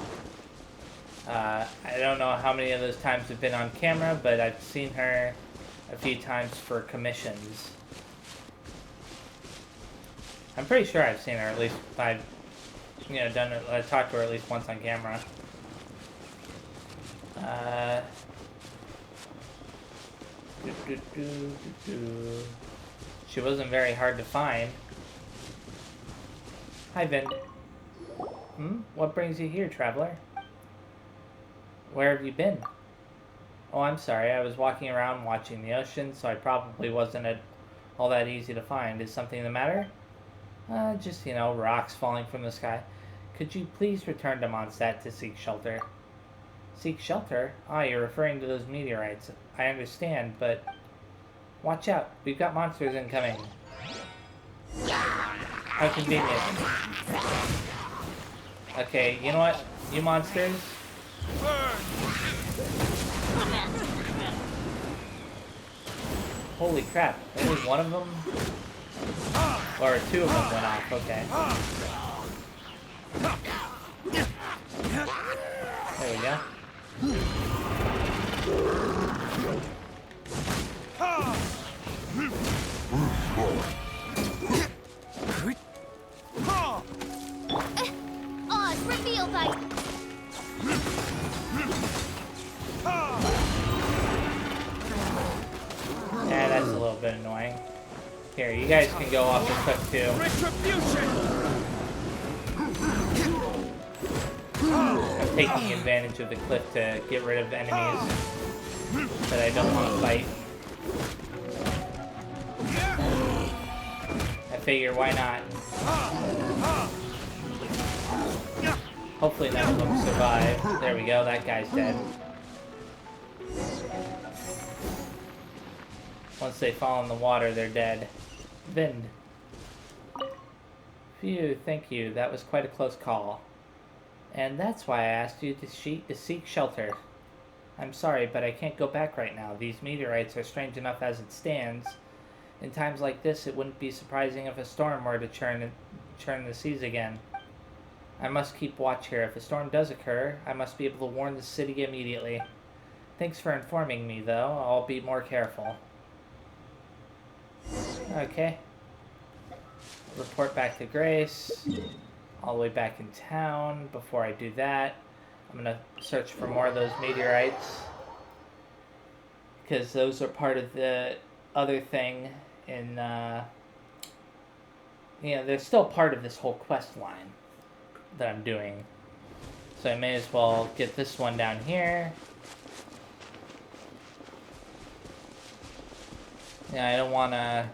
I don't know how many of those times have been on camera, but I've seen her a few times for commissions. I'm pretty sure I've seen her at least talked to her at least once on camera. She wasn't very hard to find. Hi, Vind. What brings you here, traveler? Where have you been? Oh, I'm sorry. I was walking around watching the ocean, so I probably wasn't all that easy to find. Is something the matter? Just, rocks falling from the sky. Could you please return to Mondstadt to seek shelter? Seek shelter? Ah, you're referring to those meteorites. I understand, but... Watch out. We've got monsters incoming. How convenient. Okay, you know what? You monsters... Holy crap, only one of them? Or two of them went off, okay. There we go. Oz, reveal thy... Yeah, that's a little bit annoying. Here, you guys can go off the cliff too. I'm taking advantage of the cliff to get rid of enemies that I don't want to fight. I figure, why not? Hopefully none of them survive. There we go, that guy's dead. Once they fall in the water, they're dead. Vind. Phew, thank you. That was quite a close call. And that's why I asked you to seek shelter. I'm sorry, but I can't go back right now. These meteorites are strange enough as it stands. In times like this, it wouldn't be surprising if a storm were to churn the seas again. I must keep watch here. If a storm does occur, I must be able to warn the city immediately. Thanks for informing me, though. I'll be more careful. Okay. Report back to Grace. All the way back in town. Before I do that, I'm gonna search for more of those meteorites, because those are part of the other thing in, they're still part of this whole quest line that I'm doing. So I may as well get this one down here. Yeah, I don't want to...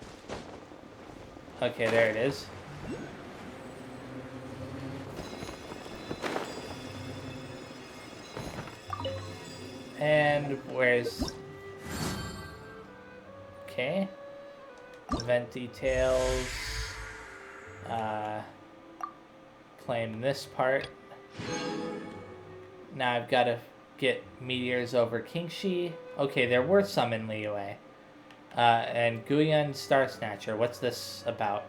Okay, there it is. And where's... Okay. Event details. Claim this part. Now I've got to get meteors over Kingshi. Okay, there were some in Liyue. And Guyan Star Snatcher. What's this about?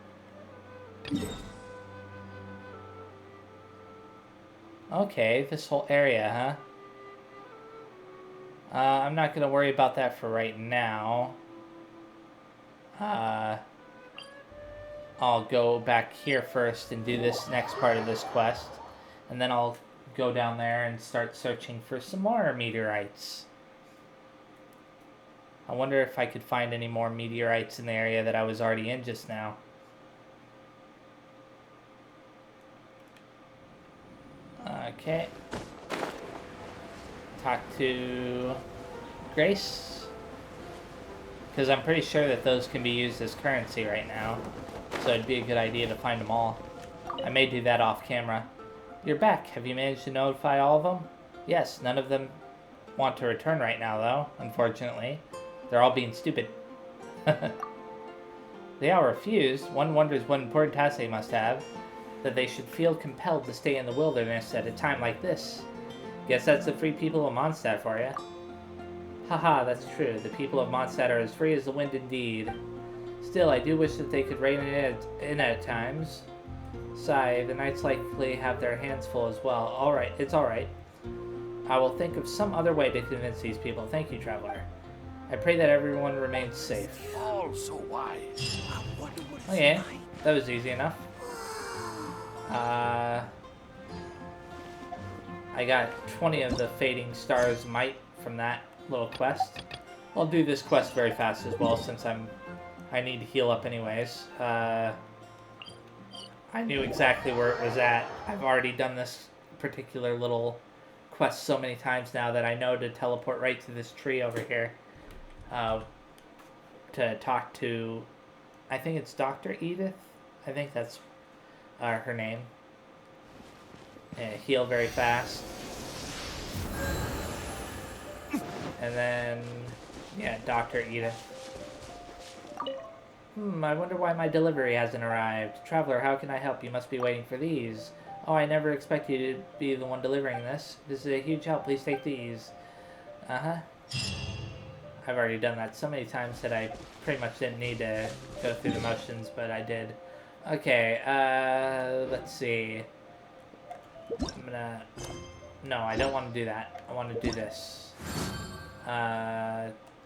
Okay, this whole area, huh? I'm not going to worry about that for right now. I'll go back here first and do this next part of this quest. And then I'll go down there and start searching for some more meteorites. I wonder if I could find any more meteorites in the area that I was already in just now. Okay. Talk to Grace. Because I'm pretty sure that those can be used as currency right now. So it'd be a good idea to find them all. I may do that off camera. You're back. Have you managed to notify all of them? Yes, none of them want to return right now, though, unfortunately. They're all being stupid. They all refused. One wonders what important task they must have, that they should feel compelled to stay in the wilderness at a time like this. Guess that's the free people of Mondstadt for you. Haha, that's true. The people of Mondstadt are as free as the wind indeed. Still, I do wish that they could rein it in at times. Sigh, the knights likely have their hands full as well. Alright, it's alright. I will think of some other way to convince these people. Thank you, traveler. I pray that everyone remains safe. Also wise. Oh yeah, that was easy enough. I got 20 of the Fading Stars Might from that little quest. I'll do this quest very fast as well, since I need to heal up anyways. I knew exactly where it was at. I've already done this particular little quest so many times now that I know to teleport right to this tree over here. To talk to, I think it's Dr. Edith. I think that's her name. Heal very fast. And then, yeah, Dr. Edith. I wonder why my delivery hasn't arrived. Traveler, how can I help? You must be waiting for these. Oh, I never expected you to be the one delivering this. This is a huge help. Please take these. Uh-huh. I've already done that so many times that I pretty much didn't need to go through the motions, but I did. Okay, let's see. I'm gonna... No, I don't want to do that. I want to do this.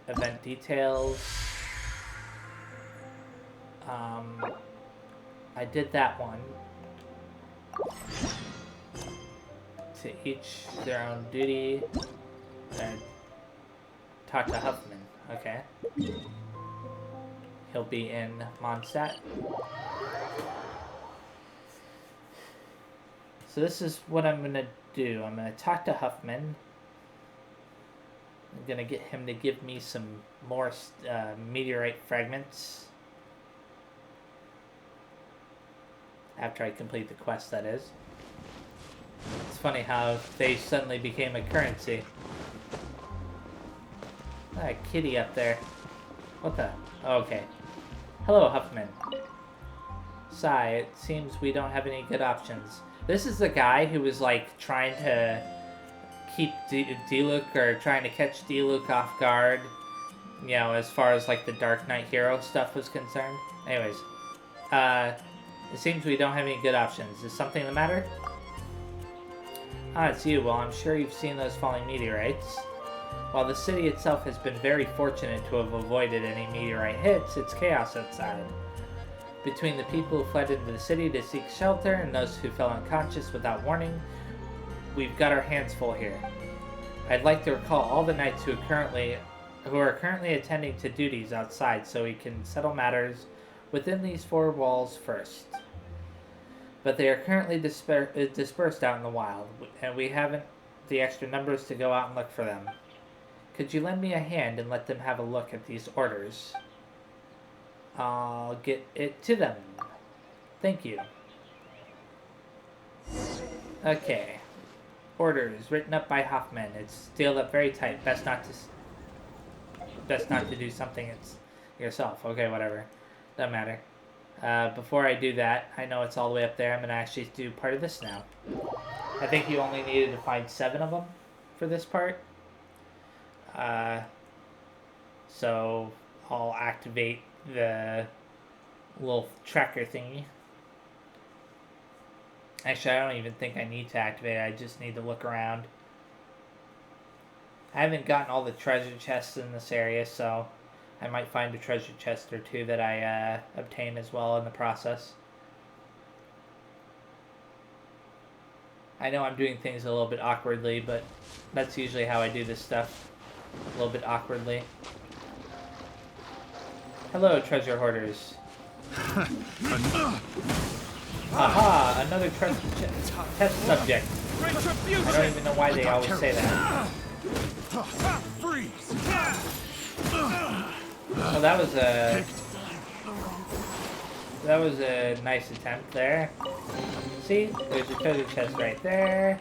Event details. I did that one. To each their own duty. And talk to Huffman. Okay. He'll be in Mondstadt. So this is what I'm gonna do. I'm gonna talk to Huffman. I'm gonna get him to give me some more meteorite fragments. After I complete the quest, that is. It's funny how they suddenly became a currency. Ah, kitty up there. What the? Oh, okay. Hello, Huffman. Sigh, it seems we don't have any good options. This is the guy who was, like, trying to keep D-Luke, or trying to catch D-Luke off guard, you know, as far as, like, the Dark Knight hero stuff was concerned. Anyways, it seems we don't have any good options. Is something the matter? Ah, it's you. Well, I'm sure you've seen those falling meteorites. While the city itself has been very fortunate to have avoided any meteorite hits, it's chaos outside. Between the people who fled into the city to seek shelter and those who fell unconscious without warning, we've got our hands full here. I'd like to recall all the knights who are currently attending to duties outside so we can settle matters within these four walls first. But they are currently dispersed out in the wild, and we haven't the extra numbers to go out and look for them. Could you lend me a hand and let them have a look at these orders? I'll get it to them. Thank you. Okay. Orders written up by Hoffman. It's sealed up very tight. Best not to do something it's yourself. Okay, whatever. Doesn't matter. Before I do that, I know it's all the way up there. I'm gonna actually do part of this now. I think you only needed to find 7 of them for this part. So I'll activate the little tracker thingy. Actually, I don't even think I need to activate it. I just need to look around. I haven't gotten all the treasure chests in this area, so I might find a treasure chest or 2 that I obtain as well in the process. I know I'm doing things a little bit awkwardly, but that's usually how I do this stuff. A little bit awkwardly. Hello, treasure hoarders. Aha! Another test subject. I don't even know why they always say that. Oh, that was a nice attempt there. See, there's a treasure chest right there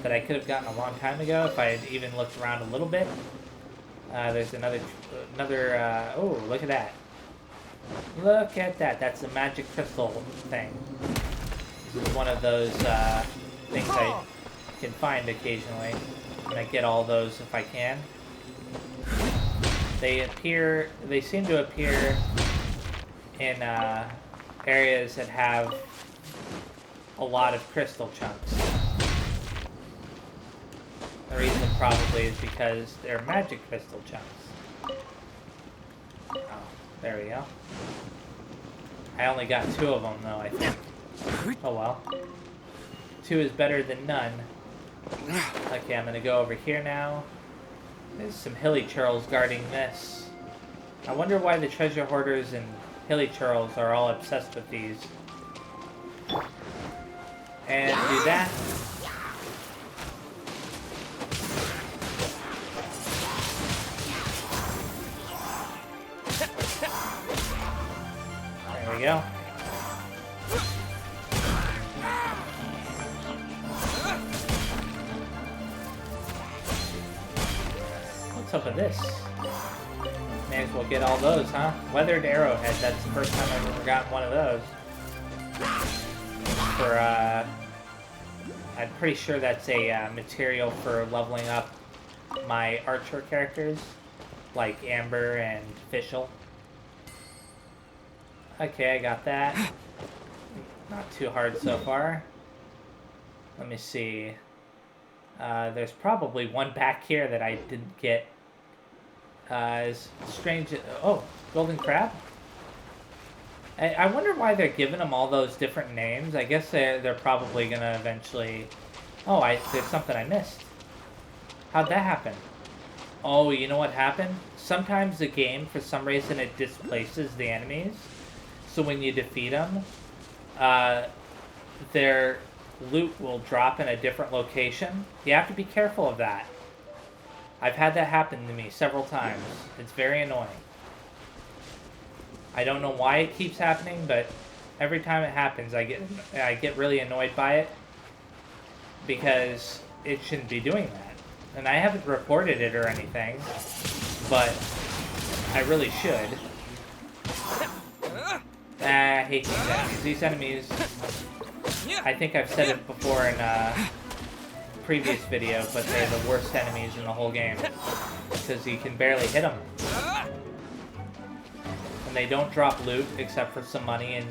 that I could have gotten a long time ago if I had even looked around a little bit. There's another. Oh, look at that! Look at that! That's the magic crystal thing. This is one of those things I can find occasionally, and I get all those if I can. They seem to appear in areas that have a lot of crystal chunks. The reason probably is because they're magic crystal chunks. Oh, there we go. I only got 2 of them though, I think. Oh well. 2 is better than none. Okay, I'm gonna go over here now. There's some hilly churls guarding this. I wonder why the treasure hoarders and hilly churls are all obsessed with these. And do that. go. What's up with this? May as well get all those, huh? Weathered arrowhead. That's the first time I've ever gotten one of those. For, I'm pretty sure that's a material for leveling up my archer characters, like Amber and Fischl. Okay, I got that. Not too hard so far. Let me see. There's probably one back here that I didn't get. Is strange. Oh, golden crab. I wonder why they're giving them all those different names. I guess they're probably gonna eventually. Oh, there's something I missed. How'd that happen? Oh, you know what happened? Sometimes the game, for some reason, it displaces the enemies. So when you defeat them, their loot will drop in a different location. You have to be careful of that. I've had that happen to me several times. It's very annoying. I don't know why it keeps happening, but every time it happens, I get really annoyed by it because it shouldn't be doing that. And I haven't reported it or anything, but I really should. I hate these enemies. These enemies, I think I've said it before in a previous video, but they're the worst enemies in the whole game because you can barely hit them. And they don't drop loot except for some money and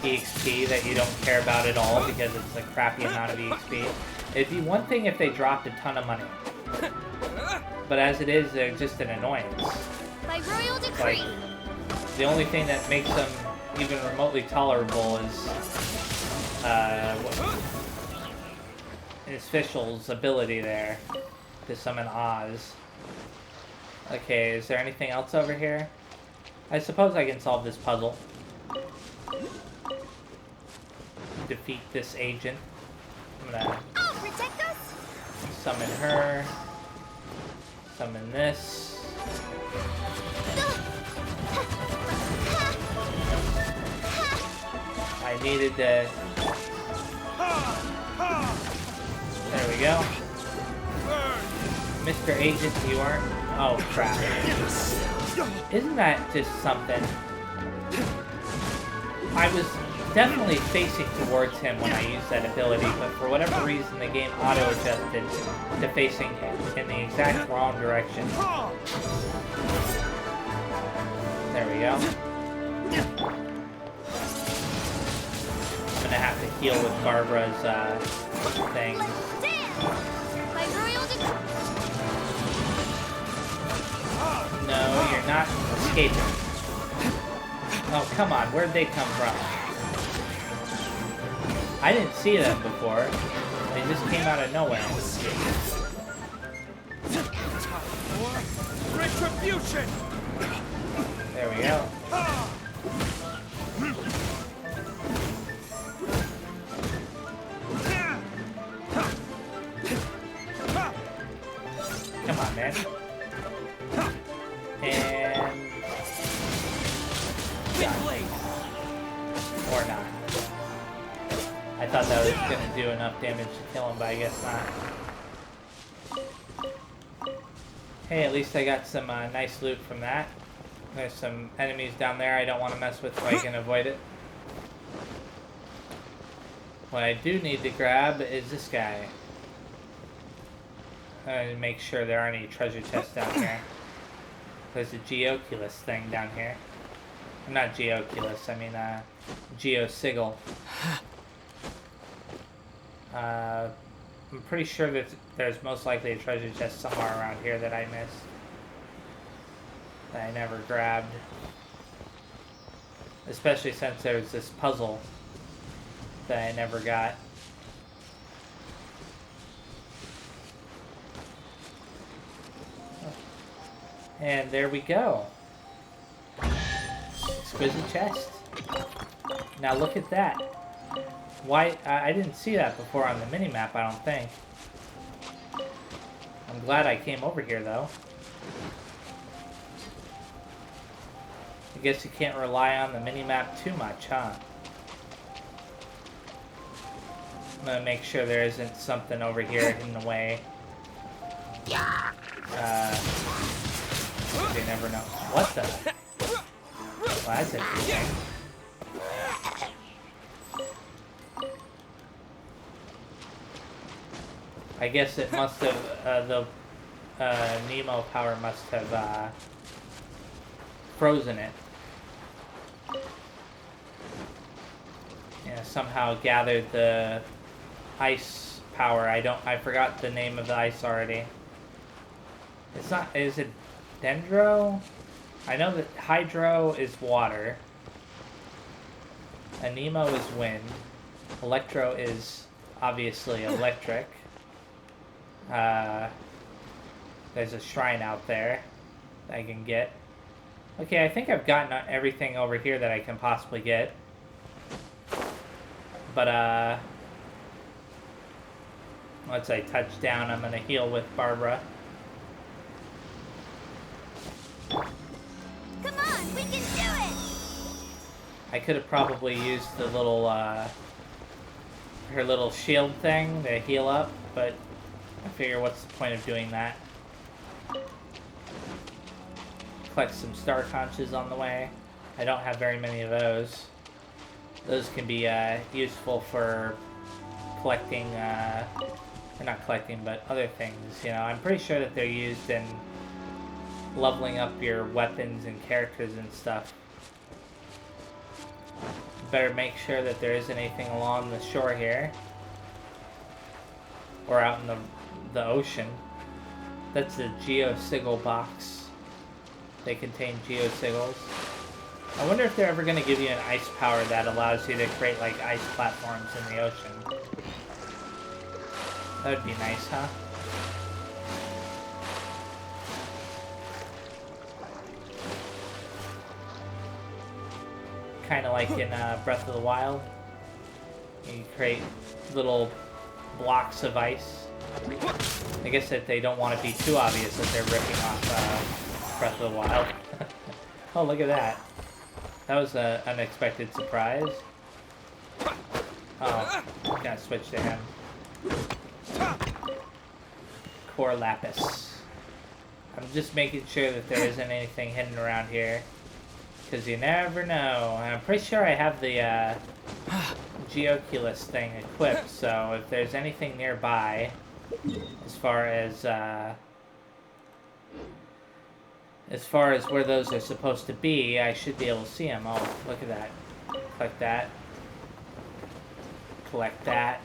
EXP that you don't care about at all because it's a crappy amount of EXP. It'd be one thing if they dropped a ton of money. But as it is, they're just an annoyance. By royal decree. Like, the only thing that makes them even remotely tolerable is Fischl's ability there to summon Oz. Okay, is there anything else over here? I suppose I can solve this puzzle. Defeat this agent. I'm gonna protect us. Summon her. Summon this. I needed to... There we go. Mr. Agent, you aren't... Oh, crap. Isn't that just something? I was definitely facing towards him when I used that ability, but for whatever reason the game auto-adjusted to facing him in the exact wrong direction. There we go. I'm gonna have to heal with Barbara's thing. No, you're not escaping. Oh, come on, where'd they come from? I didn't see them before. They just came out of nowhere. Retribution! There we go. Come on, man. And... Or not. I thought that was going to do enough damage to kill him, but I guess not. Hey, at least I got some nice loot from that. There's some enemies down there I don't want to mess with so I can avoid it. What I do need to grab is this guy. And make sure there aren't any treasure chests down here. There's a Geoculus thing down here. Not Geoculus, I mean Geosigil. I'm pretty sure that there's most likely a treasure chest somewhere around here that I missed. That I never grabbed. Especially since there's this puzzle that I never got. And there we go. Exquisite chest. Now look at that. Why? I didn't see that before on the minimap, I don't think. I'm glad I came over here, though. guess you can't rely on the minimap too much, huh? I'm gonna make sure there isn't something over here hidden away. You never know. What the? Well, that's interesting. I guess it must have, the Nemo power must have frozen it. Yeah, somehow gathered the ice power. I forgot the name of the ice already. It's not, is it Dendro? I know that Hydro is water. Anemo is wind. Electro is obviously electric. There's a shrine out there that I can get. Okay, I think I've gotten everything over here that I can possibly get. But, once I touch down, I'm gonna heal with Barbara. Come on, we can do it! I could have probably used the little, her little shield thing to heal up, but I figure what's the point of doing that? Collect some star conches on the way. I don't have very many of those. Those can be useful for collecting, or not collecting, but other things. You know, I'm pretty sure that they're used in leveling up your weapons and characters and stuff. Better make sure that there isn't anything along the shore here. Or out in the ocean. That's the geosigil box. They contain geosigils. I wonder if they're ever going to give you an ice power that allows you to create like ice platforms in the ocean. That would be nice, huh? Kind of like in Breath of the Wild. You create little blocks of ice. I guess that they don't want to be too obvious that they're ripping off Breath of the Wild. Oh, look at that. That was an unexpected surprise. Oh, gotta switch to him. Core Lapis. I'm just making sure that there isn't anything hidden around here. Because you never know. I'm pretty sure I have the Geoculus thing equipped, so if there's anything nearby, as far as where those are supposed to be, I should be able to see them. Oh, look at that. Collect that. Collect that.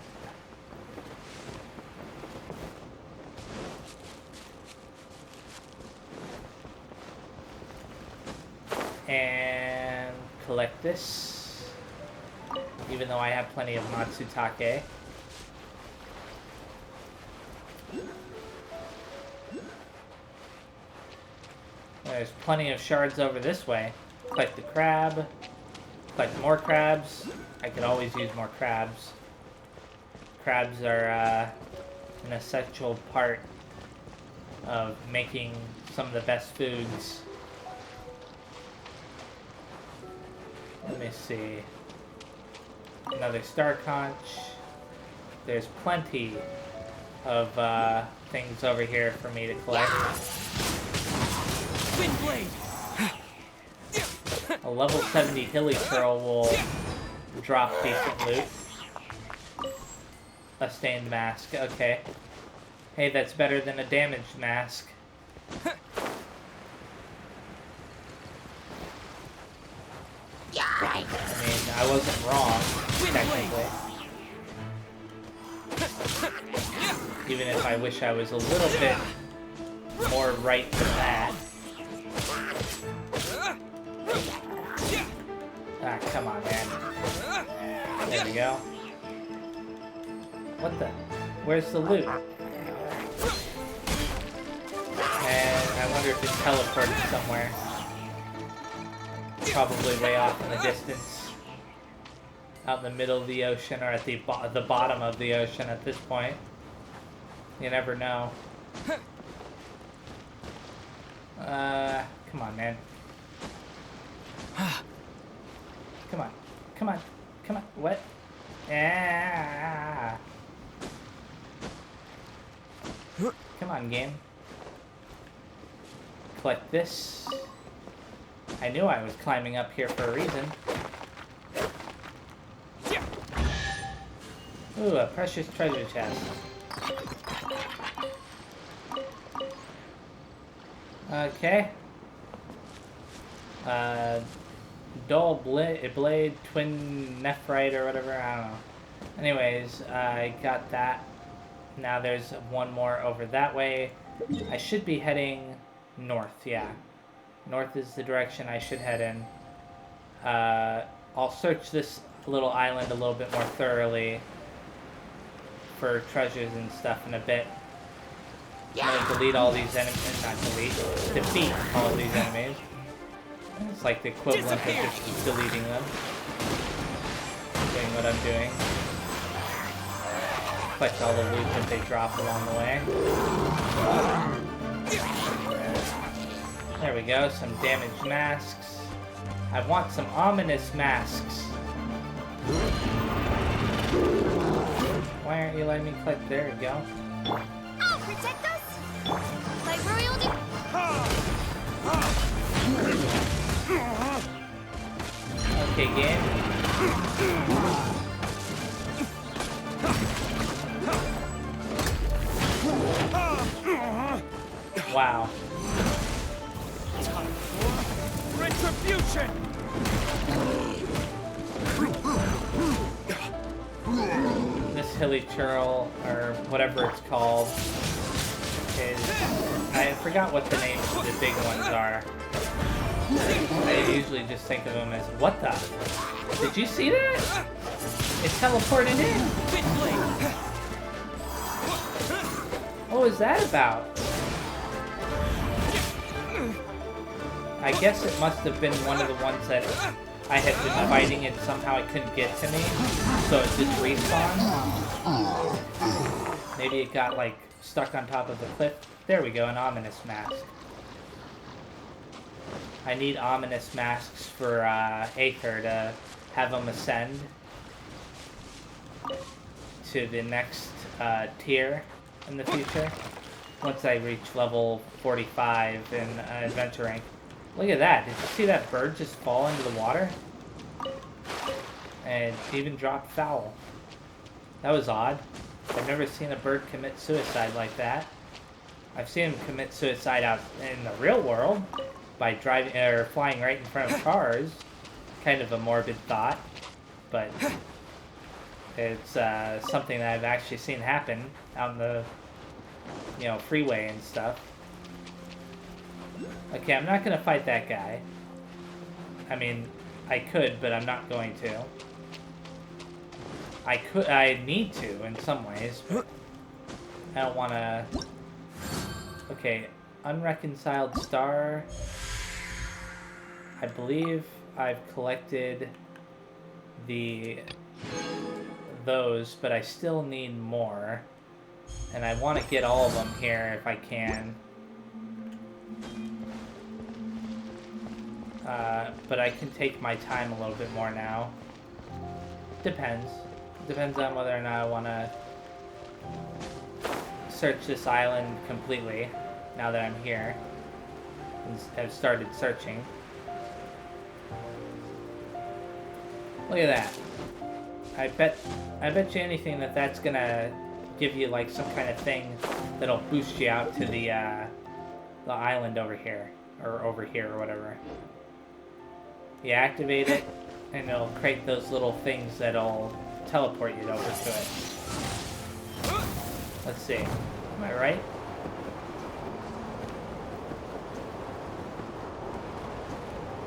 And collect this. Even though I have plenty of Matsutake. There's plenty of shards over this way. Collect the crab. Collect more crabs. I could always use more crabs. Crabs are an essential part of making some of the best foods. Let me see. Another star conch. There's plenty of things over here for me to collect. A level 70 hilly curl will drop decent loot. A stained mask, okay. Hey, that's better than a damaged mask. I mean, I wasn't wrong, technically. Even if I wish I was a little bit more right than that. Ah, come on, man. There we go. What the? Where's the loot? And I wonder if it's teleported somewhere. Probably way off in the distance. Out in the middle of the ocean, or at the bottom of the ocean at this point. You never know. Come on, man. Come on. Come on. Come on. What? Ah. Come on, game. Collect this. I knew I was climbing up here for a reason. Ooh, a precious treasure chest. Okay. Dull blade, twin nephrite or whatever, I don't know. Anyways, I got that. Now there's one more over that way. I should be heading north, yeah. North is the direction I should head in. I'll search this little island a little bit more thoroughly for treasures and stuff in a bit. I'm gonna delete all these enemies, not delete, defeat all these enemies. It's like the equivalent of just deleting them. Doing what I'm doing. Collect all the loot that they drop along the way. There we go, some damaged masks. I want some ominous masks. Why aren't you letting me collect? There we go. I'll protect us like royalty. Okay, game. Wow. Time for retribution! This hilly churl, or whatever it's called, is... I forgot what the names of the big ones are. I usually just think of them as... What the? Did you see that? It teleported in! What was that about? I guess it must have been one of the ones that I had been fighting and somehow it couldn't get to me, so it just respawned. Maybe it got, like, stuck on top of the cliff. There we go, an ominous mask. I need ominous masks for Aether to have them ascend to the next tier in the future. Once I reach level 45 in Adventure Rank. Look at that. Did you see that bird just fall into the water? And even dropped foul. That was odd. I've never seen a bird commit suicide like that. I've seen him commit suicide out in the real world by driving or flying right in front of cars. Kind of a morbid thought, but it's something that I've actually seen happen out in the, you know, freeway and stuff. Okay, I'm not gonna fight that guy. I mean, I could, but I'm not going to. I need to in some ways, but I don't want to. Okay, unreconciled star. I believe I've collected those, but I still need more, and I want to get all of them here if I can. But I can take my time a little bit more now. Depends. Depends on whether or not I want to search this island completely, now that I'm here. And have started searching. Look at that. I bet you anything that that's gonna give you like some kind of thing that'll boost you out to the island over here. Or over here, or whatever. You activate it, and it'll create those little things that'll teleport you over to it. Let's see. Am I right?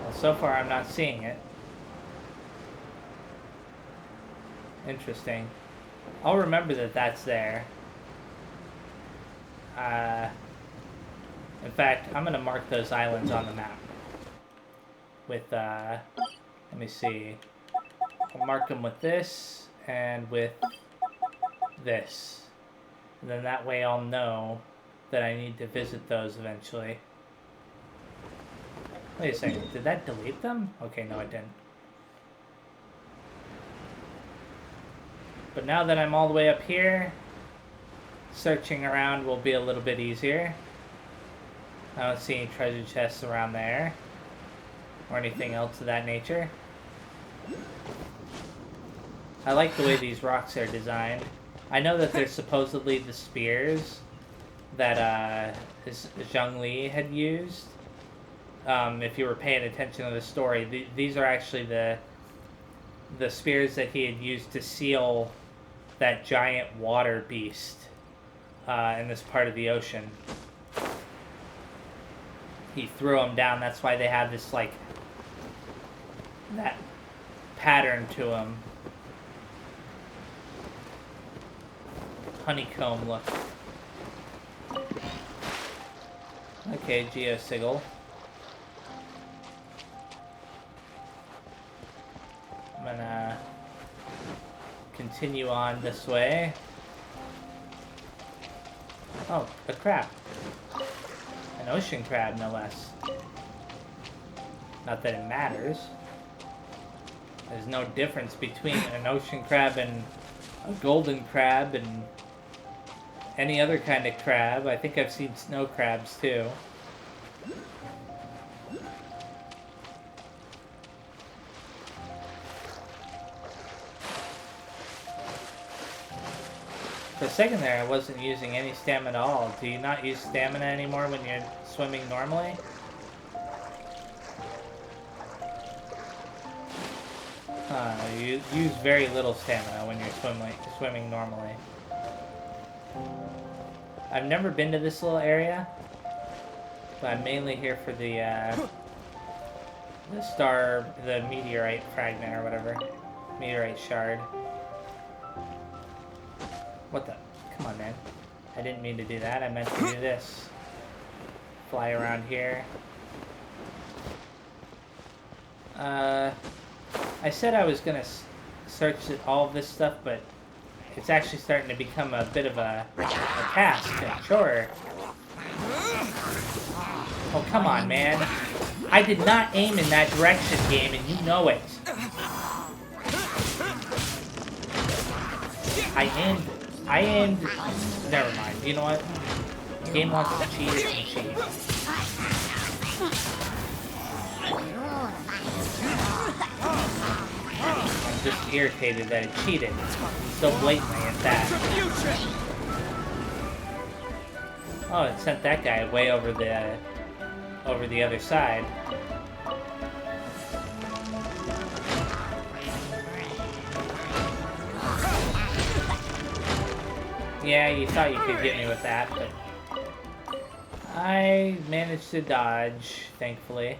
Well, so far I'm not seeing it. Interesting. I'll remember that that's there. In fact, I'm gonna mark those islands on the map. With, let me see. I'll mark them with this, and with this. And then that way I'll know that I need to visit those eventually. Wait a second, did that delete them? Okay, no it didn't. But now that I'm all the way up here, searching around will be a little bit easier. I don't see any treasure chests around there, or anything else of that nature. I like the way these rocks are designed. I know that they're supposedly the spears that Zhongli had used. If you were paying attention to the story, these are actually the spears that he had used to seal that giant water beast in this part of the ocean. He threw them down. That's why they have this, like, that pattern to them. Honeycomb look. Okay, Geosigil. I'm gonna continue on this way. Oh, a crab. An ocean crab, no less. Not that it matters. There's no difference between an ocean crab and a golden crab and any other kind of crab. I think I've seen snow crabs too. For a second there, I wasn't using any stamina at all. Do you not use stamina anymore when you're swimming normally? You use very little stamina when you're swimming normally. I've never been to this little area, but I'm mainly here for the meteorite fragment or whatever. Meteorite shard. What the? Come on, man. I didn't mean to do that. I meant to do this. Fly around here. I said I was gonna search all of this stuff, but it's actually starting to become a bit of a task, a chore. Oh, come on, man. I did not aim in that direction, game, and you know it. I aimed... Never mind. You know what? The game wants to cheat, it can cheat. I'm just irritated that it cheated so blatantly at that. Oh, it sent that guy way over the other side. Yeah, you thought you could get me with that, but I managed to dodge, thankfully.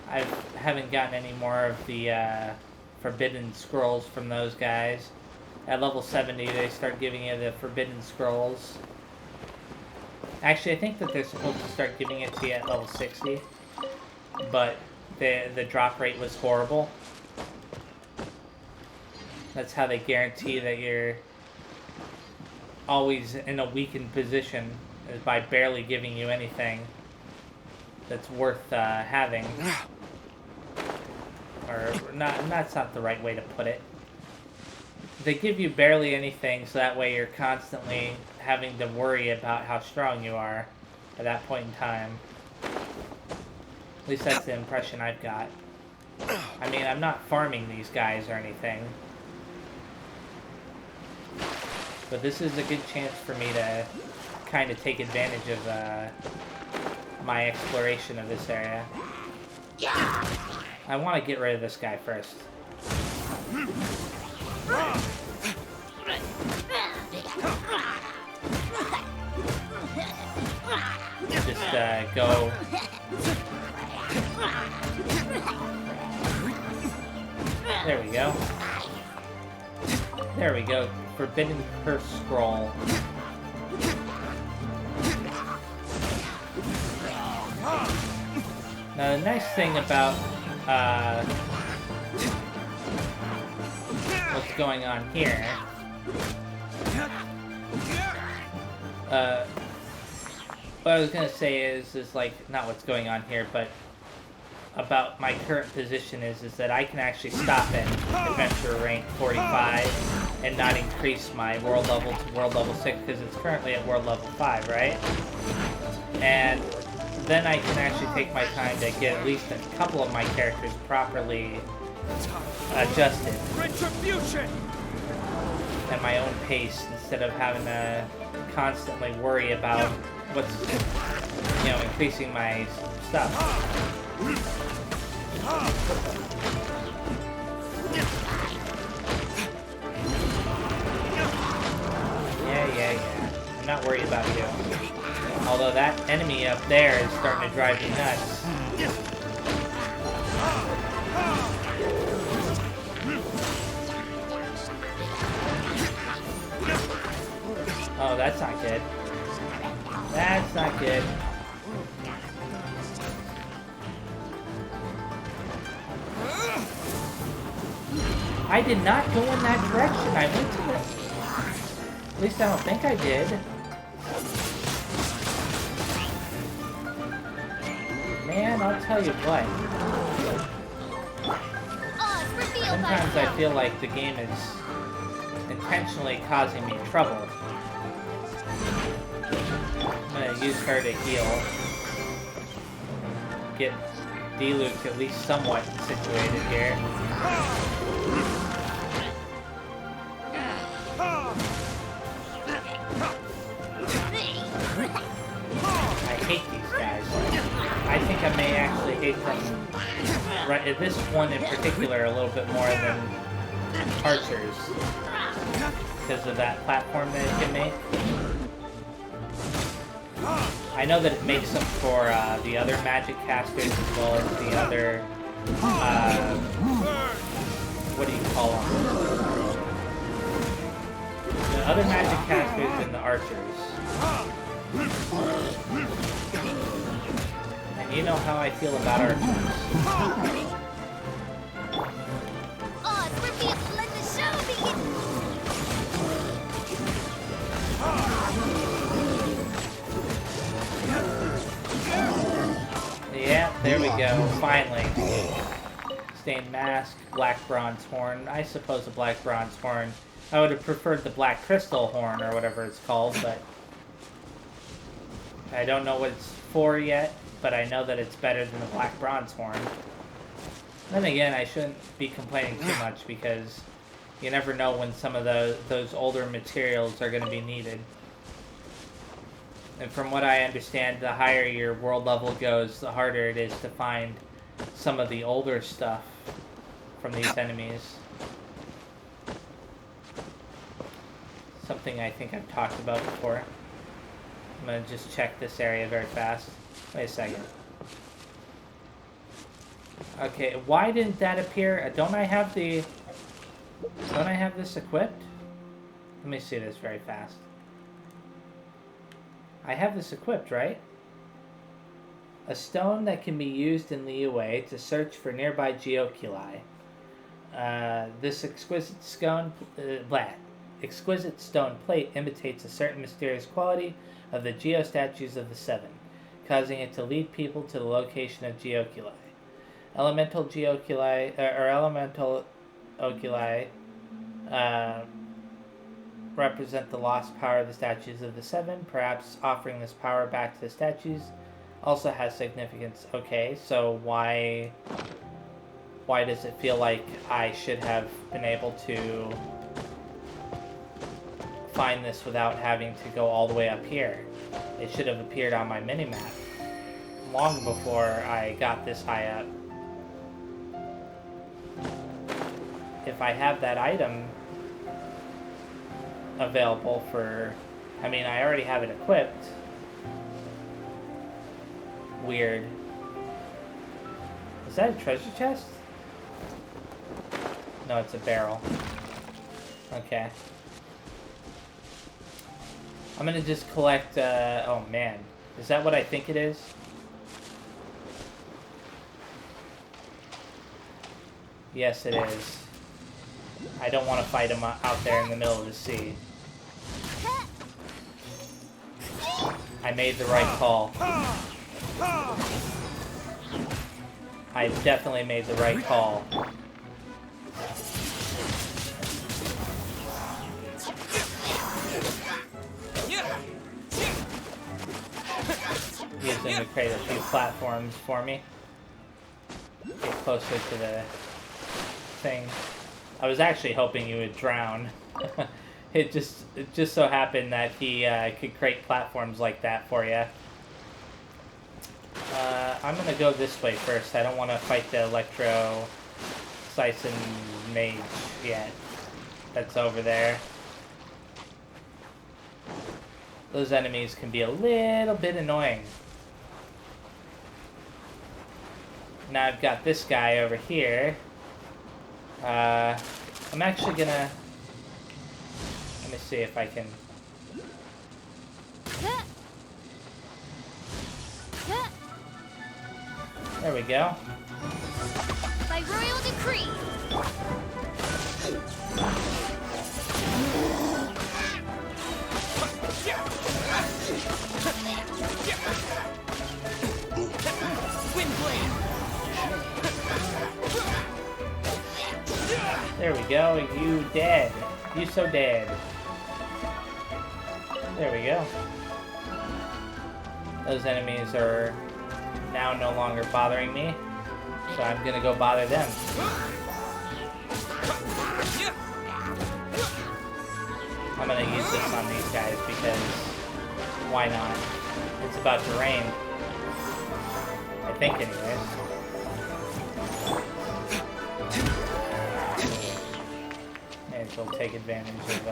I haven't gotten any more of the forbidden scrolls from those guys. At level 70, they start giving you the forbidden scrolls. Actually, I think that they're supposed to start giving it to you at level 60, but the drop rate was horrible. That's how they guarantee that you're always in a weakened position, is by barely giving you anything that's worth having. Or not, that's not the right way to put it. They give you barely anything, so that way you're constantly having to worry about how strong you are at that point in time. At least that's the impression I've got. I mean, I'm not farming these guys or anything. But this is a good chance for me to kind of take advantage of my exploration of this area. I want to get rid of this guy first. Just go. There we go. There we go. Forbidden Curse Scroll. Now the nice thing about what's going on here, what I was gonna say is like, not what's going on here, but about my current position is that I can actually stop at adventure rank 45 and not increase my world level to world level 6 because it's currently at world level 5, right? And then I can actually take my time to get at least a couple of my characters properly adjusted Retribution! at my own pace instead of having to constantly worry about what's, you know, increasing my stuff. Yeah. I'm not worried about you. Although that enemy up there is starting to drive me nuts. Oh, that's not good. That's not good. I did not go in that direction. I went to the... At least I don't think I did. Man, I'll tell you what. Sometimes I feel like the game is intentionally causing me trouble. I'm gonna use her to heal. Get D-Luke at least somewhat situated here. I hate these guys. I think I may actually hate them, right, this one in particular, a little bit more than archers. Because of that platform that it can make. I know that it makes them for the other magic casters as well as the other, what do you call them? The other magic casters and the archers. And you know how I feel about archers. Let the show begin! Yeah, there we go, finally. Stained mask, black bronze horn. I suppose a black bronze horn. I would have preferred the black crystal horn or whatever it's called, but I don't know what it's for yet, but I know that it's better than the black bronze horn. Then again, I shouldn't be complaining too much because you never know when some of those older materials are going to be needed. And from what I understand, the higher your world level goes, the harder it is to find some of the older stuff from these enemies. Something I think I've talked about before. I'm going to just check this area very fast. Wait a second. Okay, why didn't that appear? Don't I have this equipped? Let me see this very fast. I have this equipped, right? A stone that can be used in Liyue to search for nearby geoculi. This exquisite stone plate imitates a certain mysterious quality of the geostatues of the Seven, causing it to lead people to the location of geoculi. Elemental geoculi, or elemental oculi, represent the lost power of the statues of the Seven. Perhaps offering this power back to the statues also has significance. Okay, so why does it feel like I should have been able to find this without having to go all the way up here? It should have appeared on my minimap long before I got this high up. If I have that item available for... I mean, I already have it equipped. Weird. Is that a treasure chest? No, it's a barrel. Okay. I'm gonna just collect, oh man. Is that what I think it is? Yes, it is. I don't want to fight him out there in the middle of the sea. I made the right call. I definitely made the right call. Using to create a few platforms for me. Get closer to the thing. I was actually hoping you would drown. It just so happened that he could create platforms like that for you. I'm gonna go this way first. I don't want to fight the Electro Sison Mage yet. That's over there. Those enemies can be a little bit annoying. Now I've got this guy over here. I'm actually gonna... Let me see if I can... There we go. By royal decree. There we go. You dead. You so dead. There we go. Those enemies are now no longer bothering me, so I'm gonna go bother them. I'm gonna use this on these guys because why not? It's about to rain. I think anyways. May as well take advantage of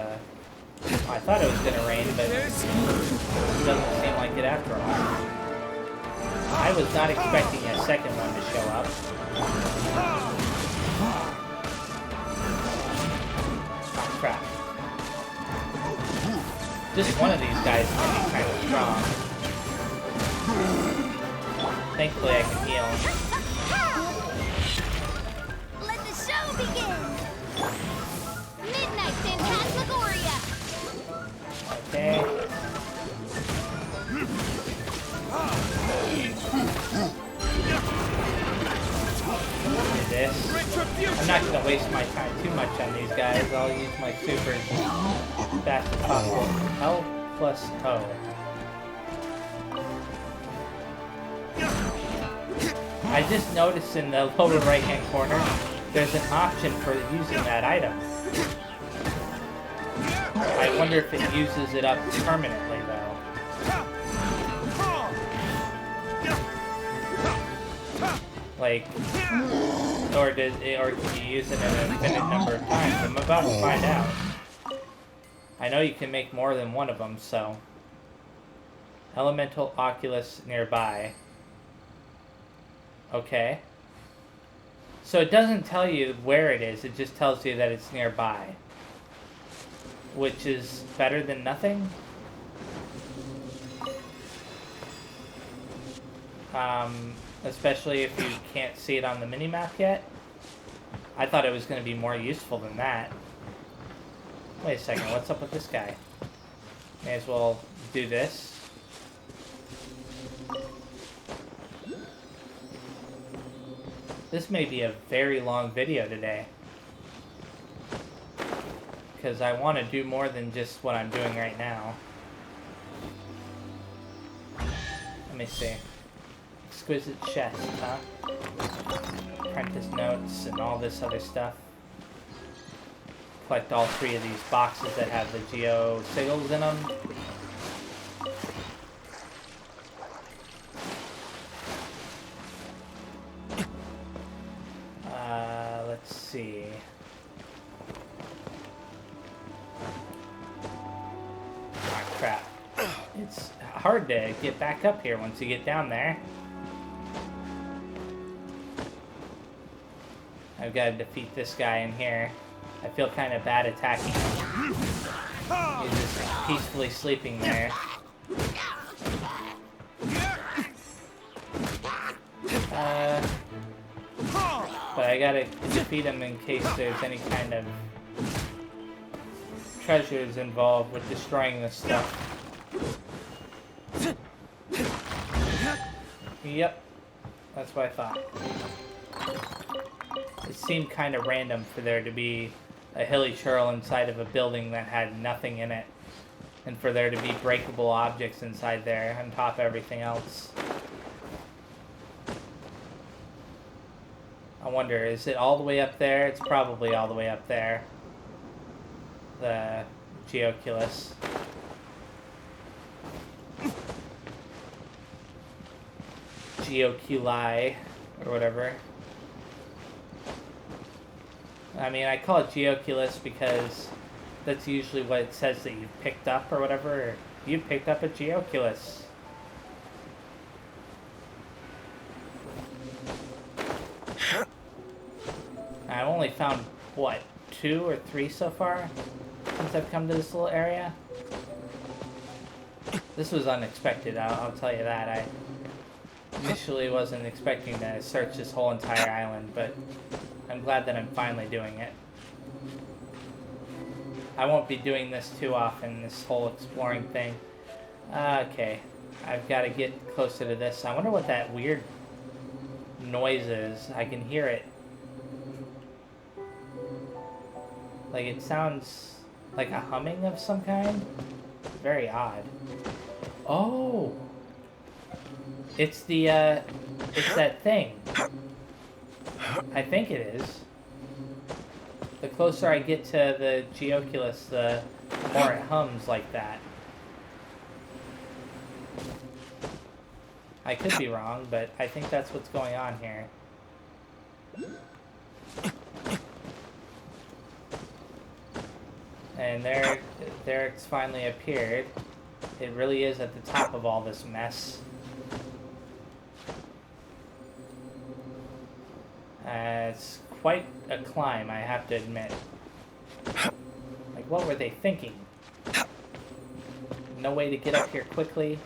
I thought it was gonna rain, but it doesn't seem like it after all. I was not expecting a second one to show up. Oh, crap. Just one of these guys can be kind of strong. Thankfully I can heal. Let the show begin! Midnight Phantasmagoria! Okay. Do this. I'm not going to waste my time too much on these guys. I'll use my supers as fast as possible. L plus O. I just noticed in the lower right hand corner there's an option for using that item. I wonder if it uses it up permanently though. Like, or can you use it an infinite number of times? I'm about to find out. I know you can make more than one of them, so. Elemental Oculus nearby. Okay. So it doesn't tell you where it is, it just tells you that it's nearby. Which is better than nothing. Especially if you can't see it on the minimap yet. I thought it was going to be more useful than that. Wait a second, what's up with this guy? May as well do this. This may be a very long video today. Because I want to do more than just what I'm doing right now. Let me see. Exquisite chest, huh? Apprentice notes and all this other stuff. Collect all 3 of these boxes that have the geo sigils in them. Let's see. Ah, crap. It's hard to get back up here once you get down there. I've got to defeat this guy in here. I feel kind of bad attacking him. He's just peacefully sleeping there. But I gotta defeat him in case there's any kind of treasures involved with destroying this stuff. Yep. That's what I thought. It seemed kind of random for there to be a hilly churl inside of a building that had nothing in it. And for there to be breakable objects inside there on top of everything else. I wonder, is it all the way up there? It's probably all the way up there. The Geoculus. Geoculi, or whatever. I mean, I call it Geoculus because that's usually what it says that you've picked up or whatever. You picked up a Geoculus. I've only found, what, 2 or 3 so far since I've come to this little area? This was unexpected, I'll tell you that. I initially wasn't expecting to search this whole entire island, but I'm glad that I'm finally doing it. I won't be doing this too often, this whole exploring thing. Okay, I've got to get closer to this. I wonder what that weird noise is. I can hear it. Like, it sounds like a humming of some kind. Very odd. Oh! It's the, it's that thing. I think it is. The closer I get to the Geoculus, the more it hums like that. I could be wrong, but I think that's what's going on here. And there it's finally appeared. It really is at the top of all this mess. It's quite a climb, I have to admit. Like, what were they thinking? No way to get up here quickly?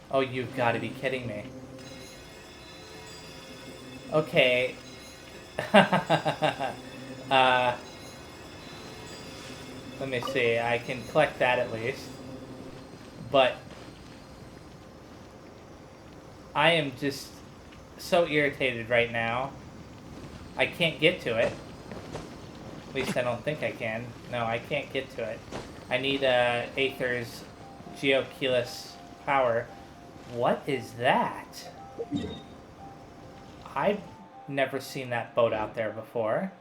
Oh, you've got to be kidding me. Okay. Let me see. I can collect that at least. But I am just so irritated right now. I can't get to it. At least I don't think I can. No, I can't get to it. I need Aether's Geoculus power. What is that? I've never seen that boat out there before.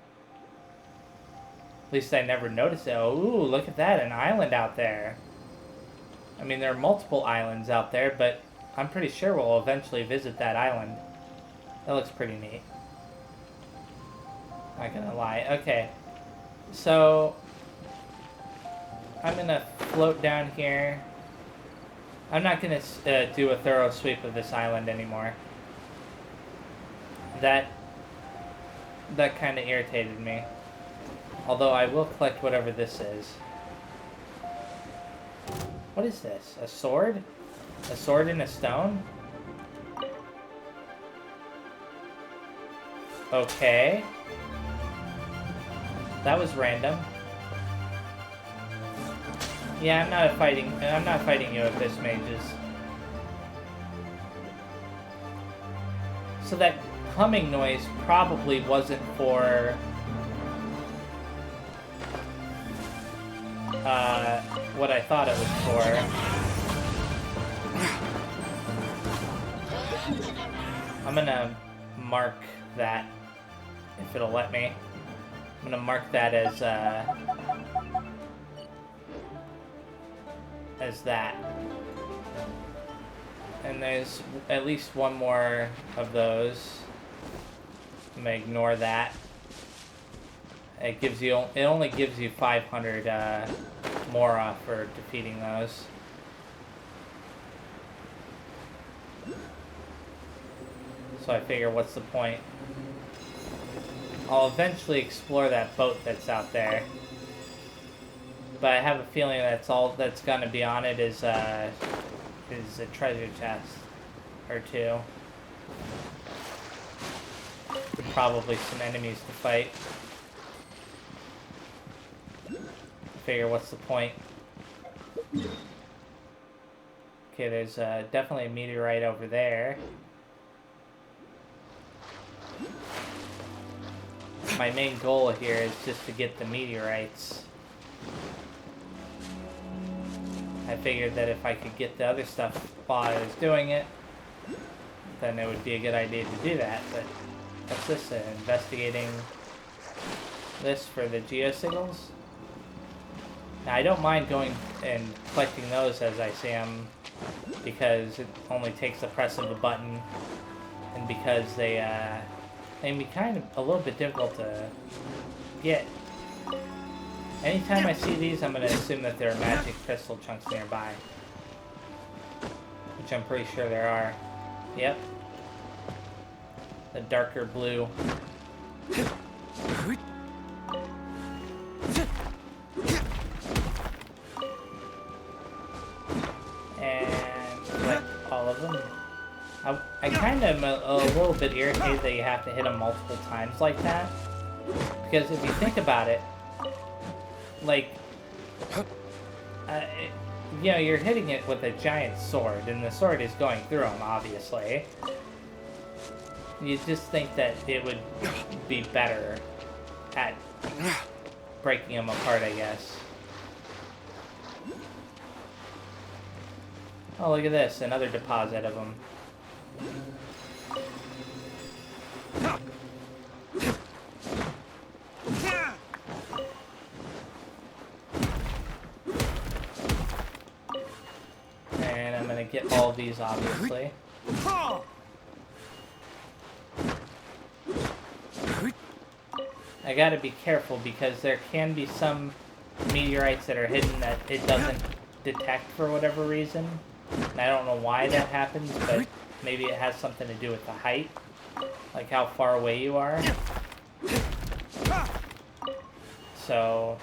At least I never noticed it. Oh, ooh, look at that, an island out there. I mean, there are multiple islands out there, but I'm pretty sure we'll eventually visit that island. That looks pretty neat. Not gonna lie. Okay. So, I'm gonna float down here. I'm not gonna do a thorough sweep of this island anymore. That kind of irritated me. Although I will collect whatever this is. What is this? A sword? A sword in a stone? Okay. That was random. Yeah, I'm not fighting you, Abyss Mages. So that humming noise probably wasn't for what I thought it was for. I'm gonna mark that, if it'll let me. I'm gonna mark that as that. And there's at least one more of those. I'm gonna ignore that. It gives you, it only gives you 500 Mora for defeating those. So I figure, what's the point? I'll eventually explore that boat that's out there. But I have a feeling that's all that's gonna be on it is a treasure chest or two. Probably some enemies to fight. Figure, what's the point? Okay, there's definitely a meteorite over there. My main goal here is just to get the meteorites. I figured that if I could get the other stuff while I was doing it, then it would be a good idea to do that. But what's this? Investigating this for the geosignals? Now, I don't mind going and collecting those as I see them, because it only takes the press of a button, and because they can be kind of a little bit difficult to get. Anytime I see these, I'm going to assume that there are magic crystal chunks nearby, which I'm pretty sure there are. Yep. The darker blue. And collect all of them. I kind of am a little bit irritated that you have to hit them multiple times like that. Because if you think about it, like, you know, you're hitting it with a giant sword, and the sword is going through them, obviously. You just think that it would be better at breaking them apart, I guess. Oh, look at this, another deposit of them. And I'm gonna get all of these, obviously. I gotta be careful because there can be some meteorites that are hidden that it doesn't detect for whatever reason. And I don't know why that happens, but maybe it has something to do with the height, like how far away you are. So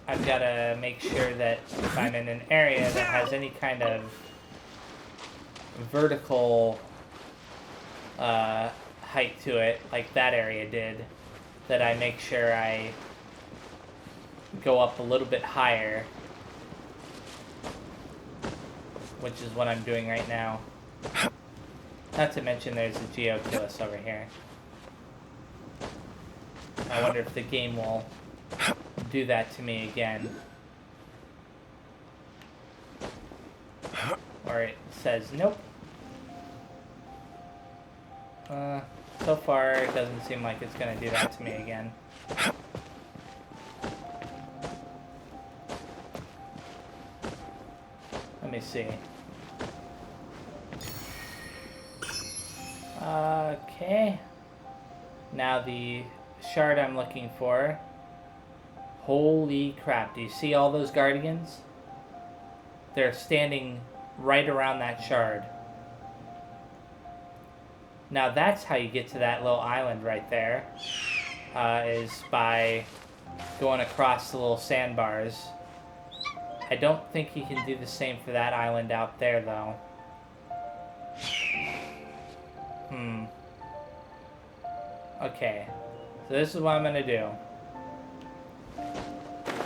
I've got to make sure that if I'm in an area that has any kind of vertical height to it, like that area did, that I make sure I go up a little bit higher, which is what I'm doing right now. Not to mention there's a Geoculus over here. I wonder if the game will do that to me again. Or it says nope. So far it doesn't seem like it's gonna do that to me again. Let me see. Okay. Now the shard I'm looking for. Holy crap, do you see all those guardians? They're standing right around that shard. Now that's how you get to that little island right there. Is by going across the little sandbars. I don't think you can do the same for that island out there, though. Okay. So this is what I'm going to do.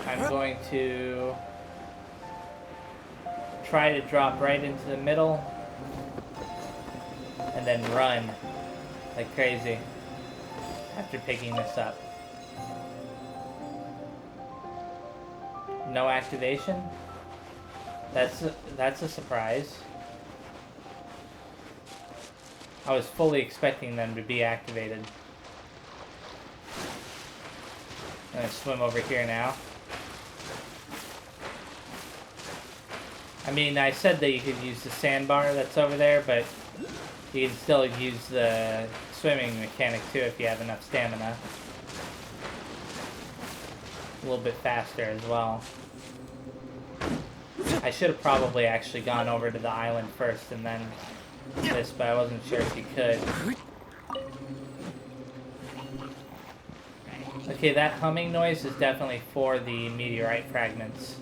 I'm going to try to drop right into the middle and then run like crazy after picking this up. No activation? That's a surprise. I was fully expecting them to be activated. I'm gonna swim over here now. I mean, I said that you could use the sandbar that's over there, but you can still use the swimming mechanic too if you have enough stamina. A little bit faster as well. I should have probably actually gone over to the island first and then this, but I wasn't sure if you could. Okay, that humming noise is definitely for the meteorite fragments.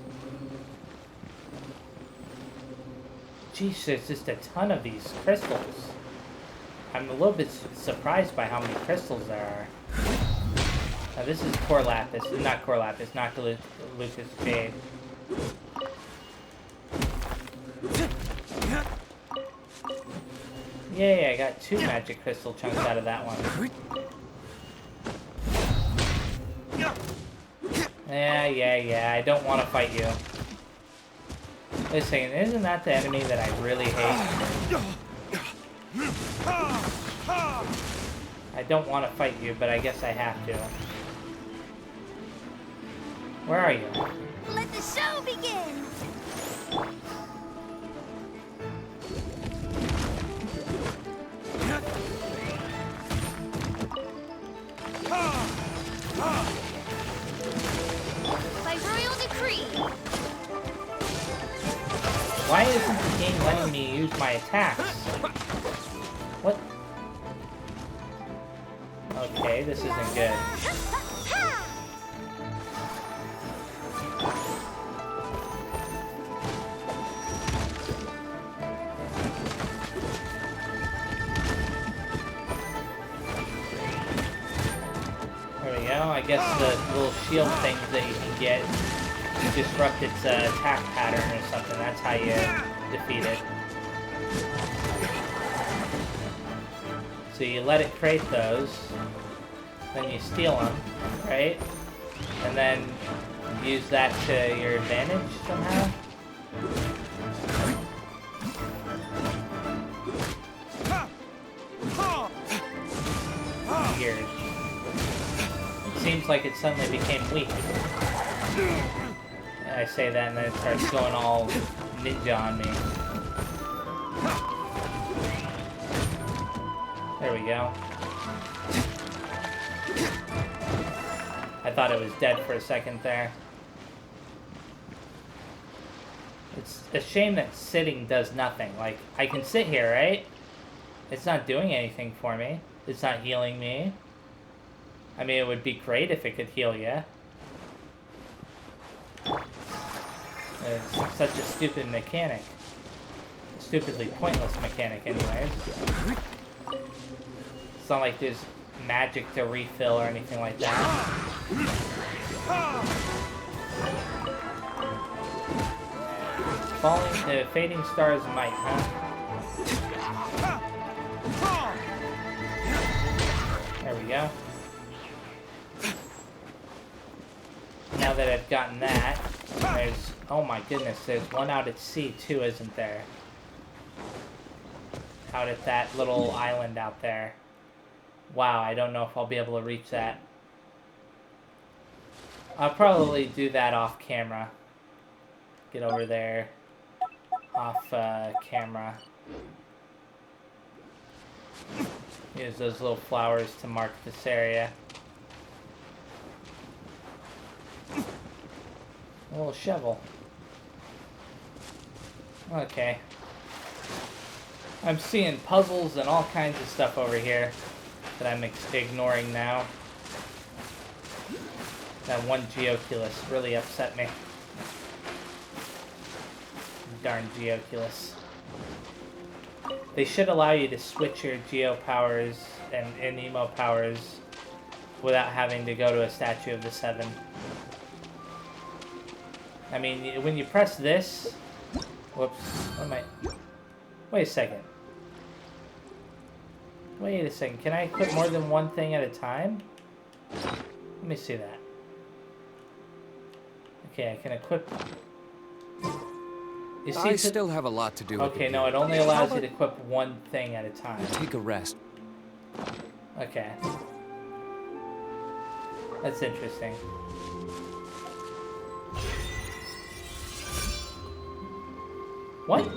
Jeez, there's just a ton of these crystals. I'm a little bit surprised by how many crystals there are. Now this is Core Lapis, not Core Lapis, not Lucas Jade. Yay, I got 2 magic crystal chunks out of that one. Yeah, I don't want to fight you. Wait a second, isn't that the enemy that I really hate? I don't want to fight you, but I guess I have to. Where are you? Let the show begin! By royal decree. Why isn't the game letting me use my attacks? What? Okay, this isn't good. There we go. I guess the little shield things that you can get disrupt its attack pattern or something. That's how you defeat it. So you let it create those, then you steal them, right? And then use that to your advantage somehow? Weird. It seems like it suddenly became weak. I say that and then it starts going all ninja on me. There we go. I thought it was dead for a second there. It's a shame that sitting does nothing. Like, I can sit here, right? It's not doing anything for me. It's not healing me. I mean, it would be great if it could heal you. It's such a stupid mechanic. Stupidly pointless mechanic, anyways. It's not like there's magic to refill or anything like that. Fading stars might, huh? There we go. Now that I've gotten that, there's... Oh my goodness, there's one out at sea too, isn't there? Out at that little island out there. Wow, I don't know if I'll be able to reach that. I'll probably do that off camera. Get over there. Off camera. Use those little flowers to mark this area. A little shovel. Okay. I'm seeing puzzles and all kinds of stuff over here that I'm ignoring now. That one Geoculus really upset me. Darn Geoculus. They should allow you to switch your Geo powers and Emo powers without having to go to a Statue of the Seven. I mean, when you press this... Whoops. What am I... Wait a second. Wait a second. Can I equip more than one thing at a time? Let me see that. Okay, I can equip... You see, I still have a lot to do with okay, no, it only allows you to equip one thing at a time. Take a rest. Okay. That's interesting. What?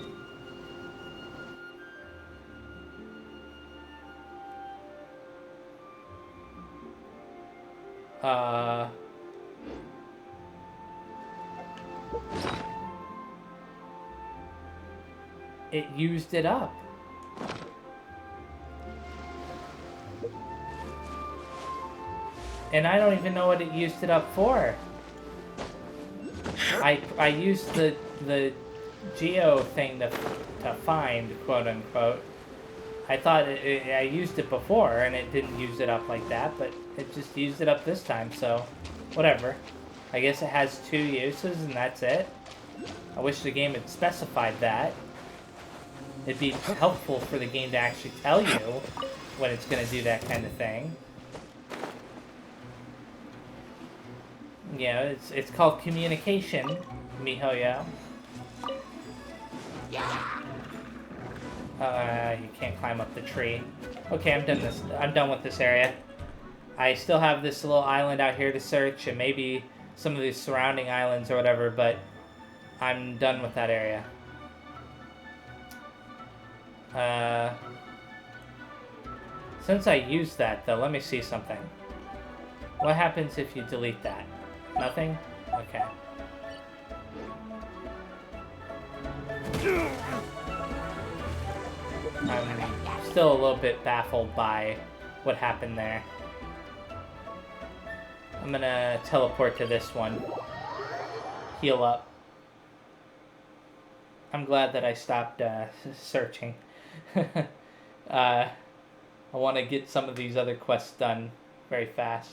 It used it up. And I don't even know what it used it up for. I used the Geo thing to find, quote unquote. I thought I used it before and it didn't use it up like that, but it just used it up this time, so whatever. I guess it has 2 uses and that's it. I wish the game had specified that. It'd be helpful for the game to actually tell you when it's going to do that kind of thing. Yeah, it's called communication, miHoYo. You can't climb up the tree. Okay, I'm done with this area. I still have this little island out here to search, and maybe some of these surrounding islands or whatever, but I'm done with that area. Since I used that, though, let me see something. What happens if you delete that? Nothing? Okay. I'm still a little bit baffled by what happened there. I'm gonna teleport to this one. Heal up. I'm glad that I stopped searching. I want to get some of these other quests done very fast.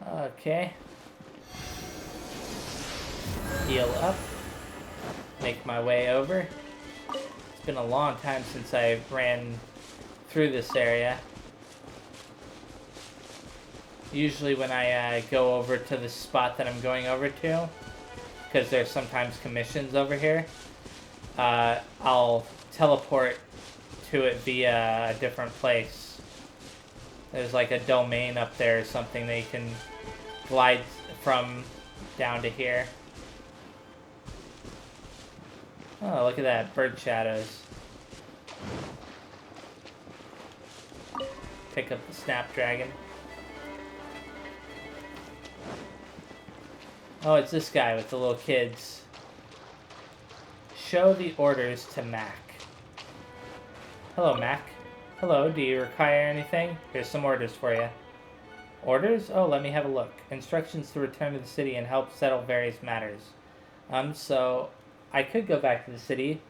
Okay. Heal up. Make my way over. It's been a long time since I ran through this area. Usually when I go over to the spot that I'm going over to, because there's sometimes commissions over here, I'll teleport to it via a different place. There's like a domain up there or something that you can glide from down to here. Oh, look at that. Bird shadows. Pick up the Snapdragon. Oh, it's this guy with the little kids. Show the orders to Mac. Hello, Mac. Hello, do you require anything? Here's some orders for you. Orders? Oh, let me have a look. Instructions to return to the city and help settle various matters. So I could go back to the city,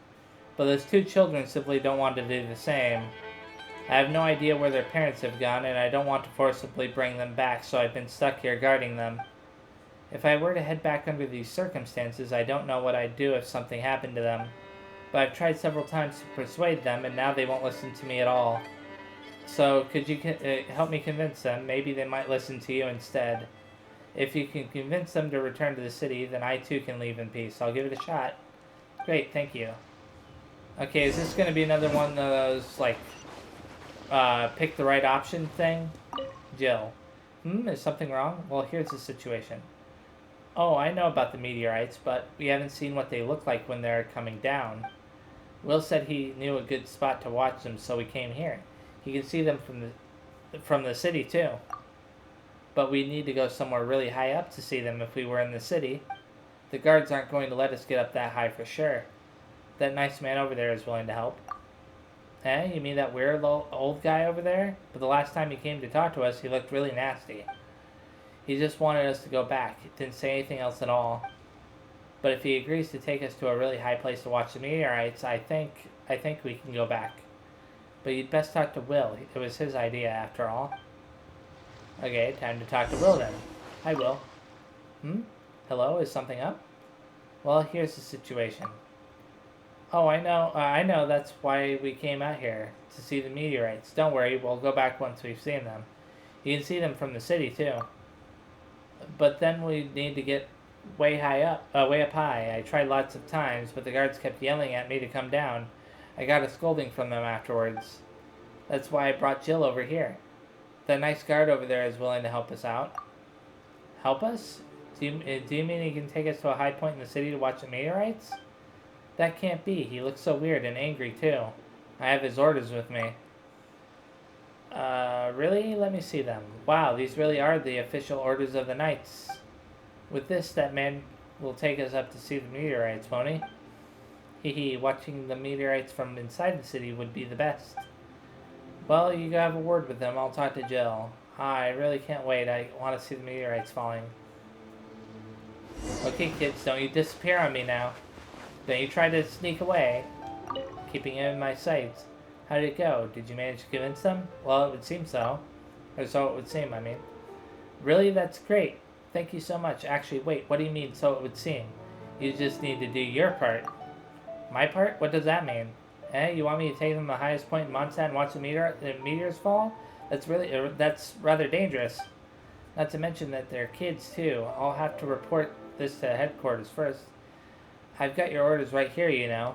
but those two children simply don't want to do the same. I have no idea where their parents have gone, and I don't want to forcibly bring them back, so I've been stuck here guarding them. If I were to head back under these circumstances, I don't know what I'd do if something happened to them. But I've tried several times to persuade them, and now they won't listen to me at all. So, could you help me convince them? Maybe they might listen to you instead. If you can convince them to return to the city, then I too can leave in peace. I'll give it a shot. Great, thank you. Okay, is this going to be another one of those, like, pick the right option thing? Jill. Is something wrong? Well, here's the situation. Oh, I know about the meteorites, but we haven't seen what they look like when they're coming down. Will said he knew a good spot to watch them, so we came here. He can see them from the city, too. But we need to go somewhere really high up to see them if we were in the city. The guards aren't going to let us get up that high for sure. That nice man over there is willing to help. Eh? You mean that weird old guy over there? But the last time he came to talk to us, he looked really nasty. He just wanted us to go back. He didn't say anything else at all. But if he agrees to take us to a really high place to watch the meteorites, I think we can go back. But you'd best talk to Will. It was his idea, after all. Okay, time to talk to Will then. Hi, Will. Hello, is something up? Well, here's the situation. Oh, I know, that's why we came out here, to see the meteorites. Don't worry, we'll go back once we've seen them. You can see them from the city, too. But then we need to get way up high. I tried lots of times, but the guards kept yelling at me to come down. I got a scolding from them afterwards. That's why I brought Jill over here. The nice guard over there is willing to help us out. Help us? Do you mean he can take us to a high point in the city to watch the meteorites? That can't be. He looks so weird and angry, too. I have his orders with me. Really? Let me see them. Wow, these really are the official orders of the Knights. With this, that man will take us up to see the meteorites, won't he? Hee, watching the meteorites from inside the city would be the best. Well, you have a word with them. I'll talk to Jill. I really can't wait. I want to see the meteorites falling. Okay, kids, don't you disappear on me now. Don't you try to sneak away. Keeping him in my sights. How did it go? Did you manage to convince them? Well, it would seem so. Or so it would seem, I mean. Really? That's great. Thank you so much. Actually, wait, what do you mean, so it would seem? You just need to do your part. My part? What does that mean? You want me to take them to the highest point in Mondstadt and watch the meteors fall? That's rather dangerous. Not to mention that they're kids, too. I'll have to report this to headquarters first. I've got your orders right here, you know.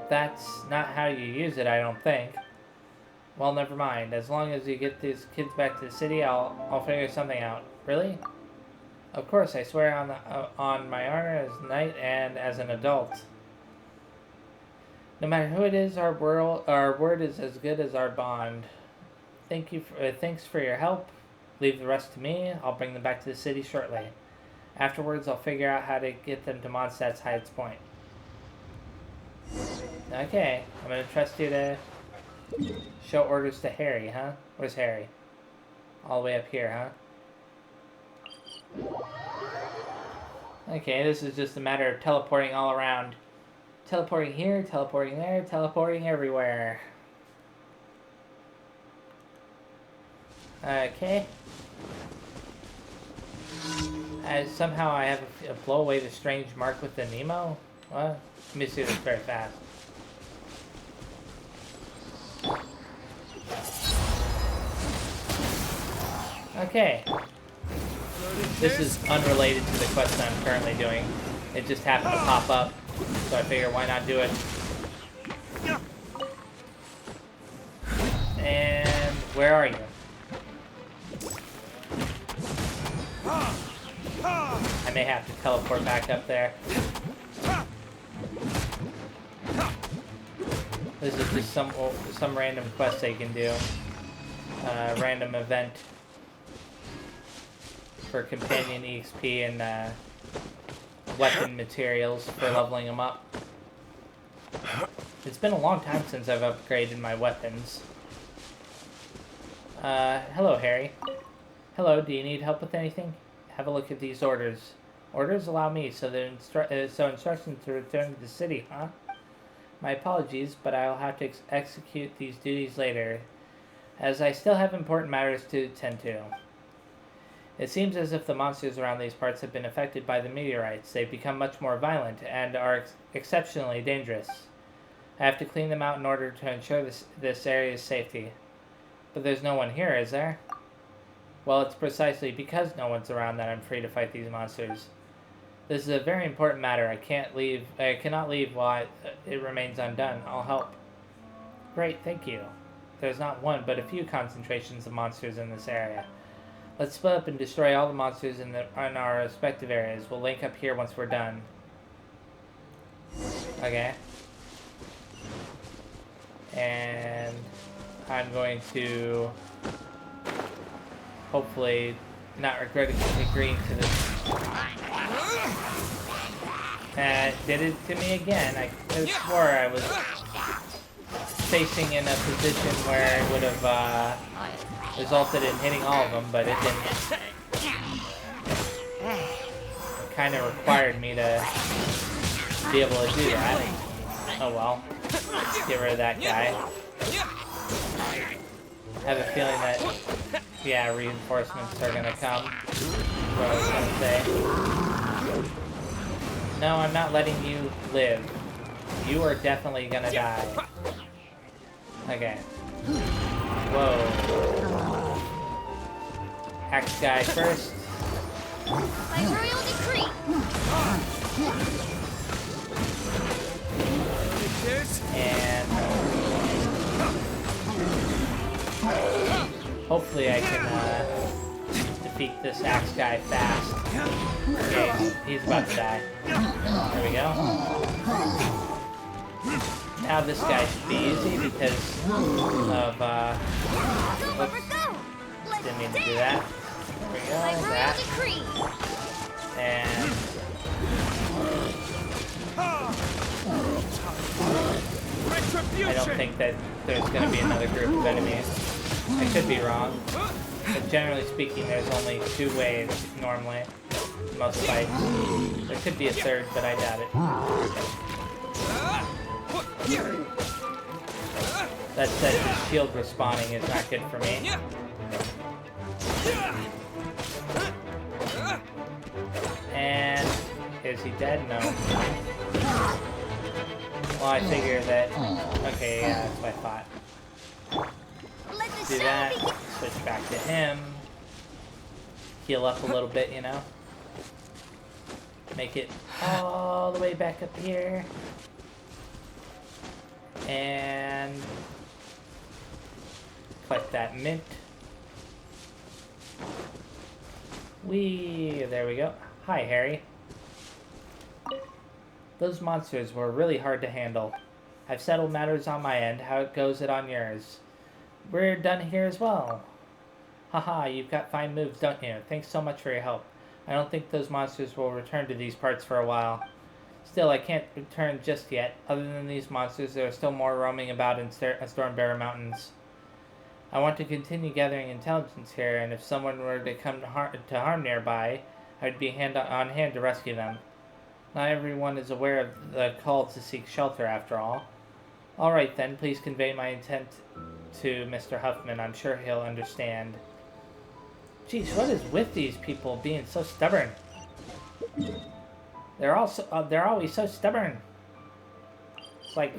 That's not how you use it, I don't think. Well, never mind. As long as you get these kids back to the city, I'll figure something out. Really? Of course, I swear on my honor as a knight and as an adult. No matter who it is, our word is as good as our bond. Thanks for your help. Leave the rest to me. I'll bring them back to the city shortly. Afterwards, I'll figure out how to get them to Mondstadt's highest point. Okay, I'm gonna trust you to show orders to Harry, huh? Where's Harry? All the way up here, huh? Okay, this is just a matter of teleporting all around. Teleporting here, teleporting there, teleporting everywhere. Okay. Somehow I have a blow away the strange mark with the Nemo. What? Let me see this very fast. Okay. This is unrelated to the quest I'm currently doing. It just happened to pop up, so I figure why not do it. And where are you? I may have to teleport back up there. This is just some random quest they can do. Random event for companion EXP and weapon materials for leveling them up. It's been a long time since I've upgraded my weapons. Hello, Harry. Hello, do you need help with anything? Have a look at these orders. Orders allow me, so instructions to return to the city, huh? My apologies, but I'll have to execute these duties later, as I still have important matters to attend to. It seems as if the monsters around these parts have been affected by the meteorites. They've become much more violent and are exceptionally dangerous. I have to clean them out in order to ensure this area's safety. But there's no one here, is there? Well, it's precisely because no one's around that I'm free to fight these monsters. This is a very important matter. I cannot leave while it remains undone. I'll help. Great, thank you. There's not one, but a few concentrations of monsters in this area. Let's split up and destroy all the monsters in our respective areas. We'll link up here once we're done. Okay. And I'm going to hopefully not regret agreeing to this. Did it to me again. I could have swore I was facing in a position where it would have resulted in hitting all of them, but it didn't. It kind of required me to be able to do that. Oh well. Let's get rid of that guy. I have a feeling that, yeah, reinforcements are gonna come. That's what I was gonna say. No, I'm not letting you live. You are definitely gonna die. Okay. Whoa. Axe guy first. By royal decree. And hopefully I can defeat this axe guy fast. Okay, he's about to die. There we go. Now this guy should be easy because of oops. Didn't mean to do that. There we go, that. And I don't think that there's going to be another group of enemies. I could be wrong, but generally speaking, there's only 2 waves normally, most fights. There could be a third, but I doubt it. That said, his shield respawning is not good for me. Is he dead? No. Well, I figure that... Okay, yeah, that's what I thought. Do that. Switch back to him. Heal up a little bit, you know? Make it all the way back up here. And... collect that mint. There we go. Hi, Harry. Those monsters were really hard to handle. I've settled matters on my end. How goes it on yours? We're done here as well. Haha, you've got fine moves, don't you? Thanks so much for your help. I don't think those monsters will return to these parts for a while. Still, I can't return just yet. Other than these monsters, there are still more roaming about in Stormbearer Mountains. I want to continue gathering intelligence here, and if someone were to come to harm nearby, I'd be on hand to rescue them. Not everyone is aware of the call to seek shelter, after all. Alright then, please convey my intent to Mr. Huffman. I'm sure he'll understand. Jeez, what is with these people being so stubborn? They're always so stubborn. It's like,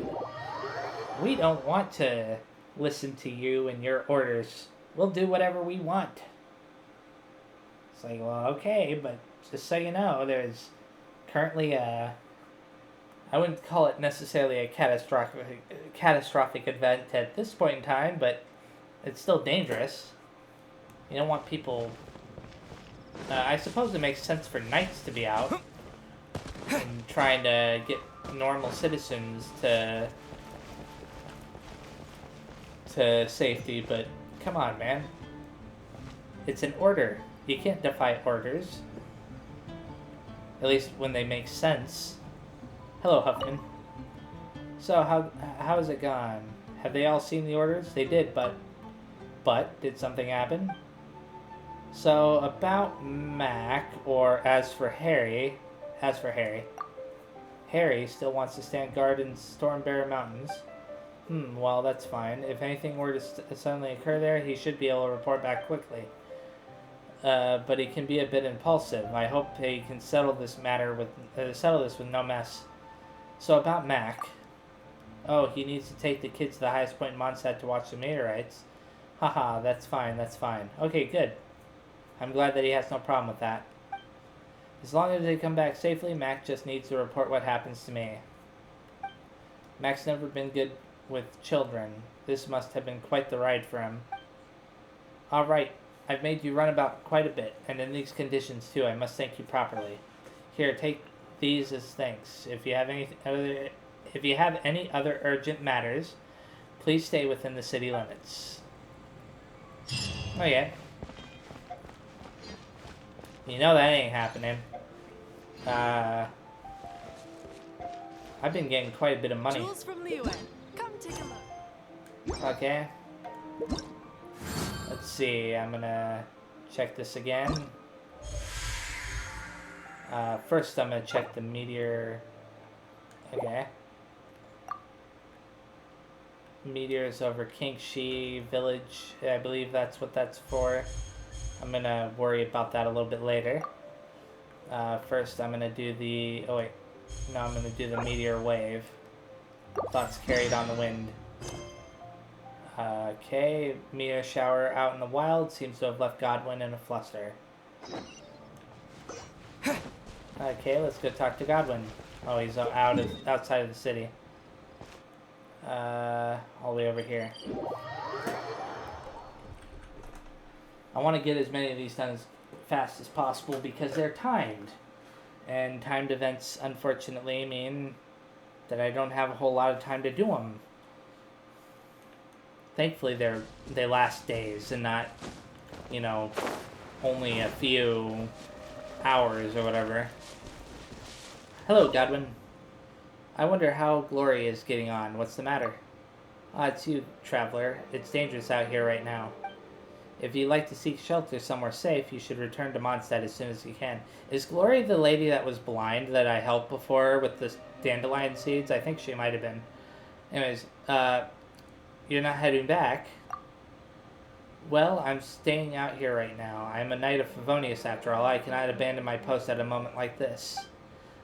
we don't want to listen to you and your orders. We'll do whatever we want. It's like, well, okay, but just so you know, there's currently a... I wouldn't call it necessarily a catastrophic event at this point in time, but it's still dangerous. You don't want people... I suppose it makes sense for knights to be out and trying to get normal citizens to safety, but come on, man. It's an order. You can't defy orders. At least when they make sense. Hello, Huffman. So, how's it gone? Have they all seen the orders? They did, but did something happen? So, about Mac, or as for Harry, Harry still wants to stand guard in Stormbearer Mountains. Well, that's fine. If anything were to suddenly occur there, he should be able to report back quickly. But he can be a bit impulsive. I hope he can settle this with no mess. So about Mac. Oh, he needs to take the kids to the highest point in Mondstadt to watch the meteorites. Haha, that's fine, that's fine. Okay, good. I'm glad that he has no problem with that. As long as they come back safely, Mac just needs to report what happens to me. Mac's never been good with children. This must have been quite the ride for him. Alright, I've made you run about quite a bit, and in these conditions too. I must thank you properly. Here, take these as thanks. If you have any other urgent matters, please stay within the city limits. Okay. You know that ain't happening. I've been getting quite a bit of money. Jules from the UN. Come take a look. Okay. Let's see. I'm gonna check this again. First, I'm gonna check the meteor. Okay. Meteors over Kingshi Village. I believe that's what that's for. I'm gonna worry about that a little bit later. First, I'm gonna do the... Oh, wait. No, I'm gonna do the meteor wave. Thoughts carried on the wind. Okay. Meteor shower out in the wild. Seems to have left Godwin in a fluster. Okay, let's go talk to Godwin. Oh, he's outside of the city. All the way over here. I want to get as many of these done as fast as possible because they're timed. And timed events, unfortunately, mean that I don't have a whole lot of time to do them. Thankfully, they last days and not, you know, only a few hours or whatever. Hello, Godwin. I wonder how Glory is getting on. What's the matter? It's you, traveler. It's dangerous out here right now. If you'd like to seek shelter somewhere safe, you should return to Mondstadt as soon as you can. Is Glory the lady that was blind that I helped before with the dandelion seeds? I think she might have been. Anyways, you're not heading back? Well, I'm staying out here right now. I'm a knight of Favonius after all. I cannot abandon my post at a moment like this.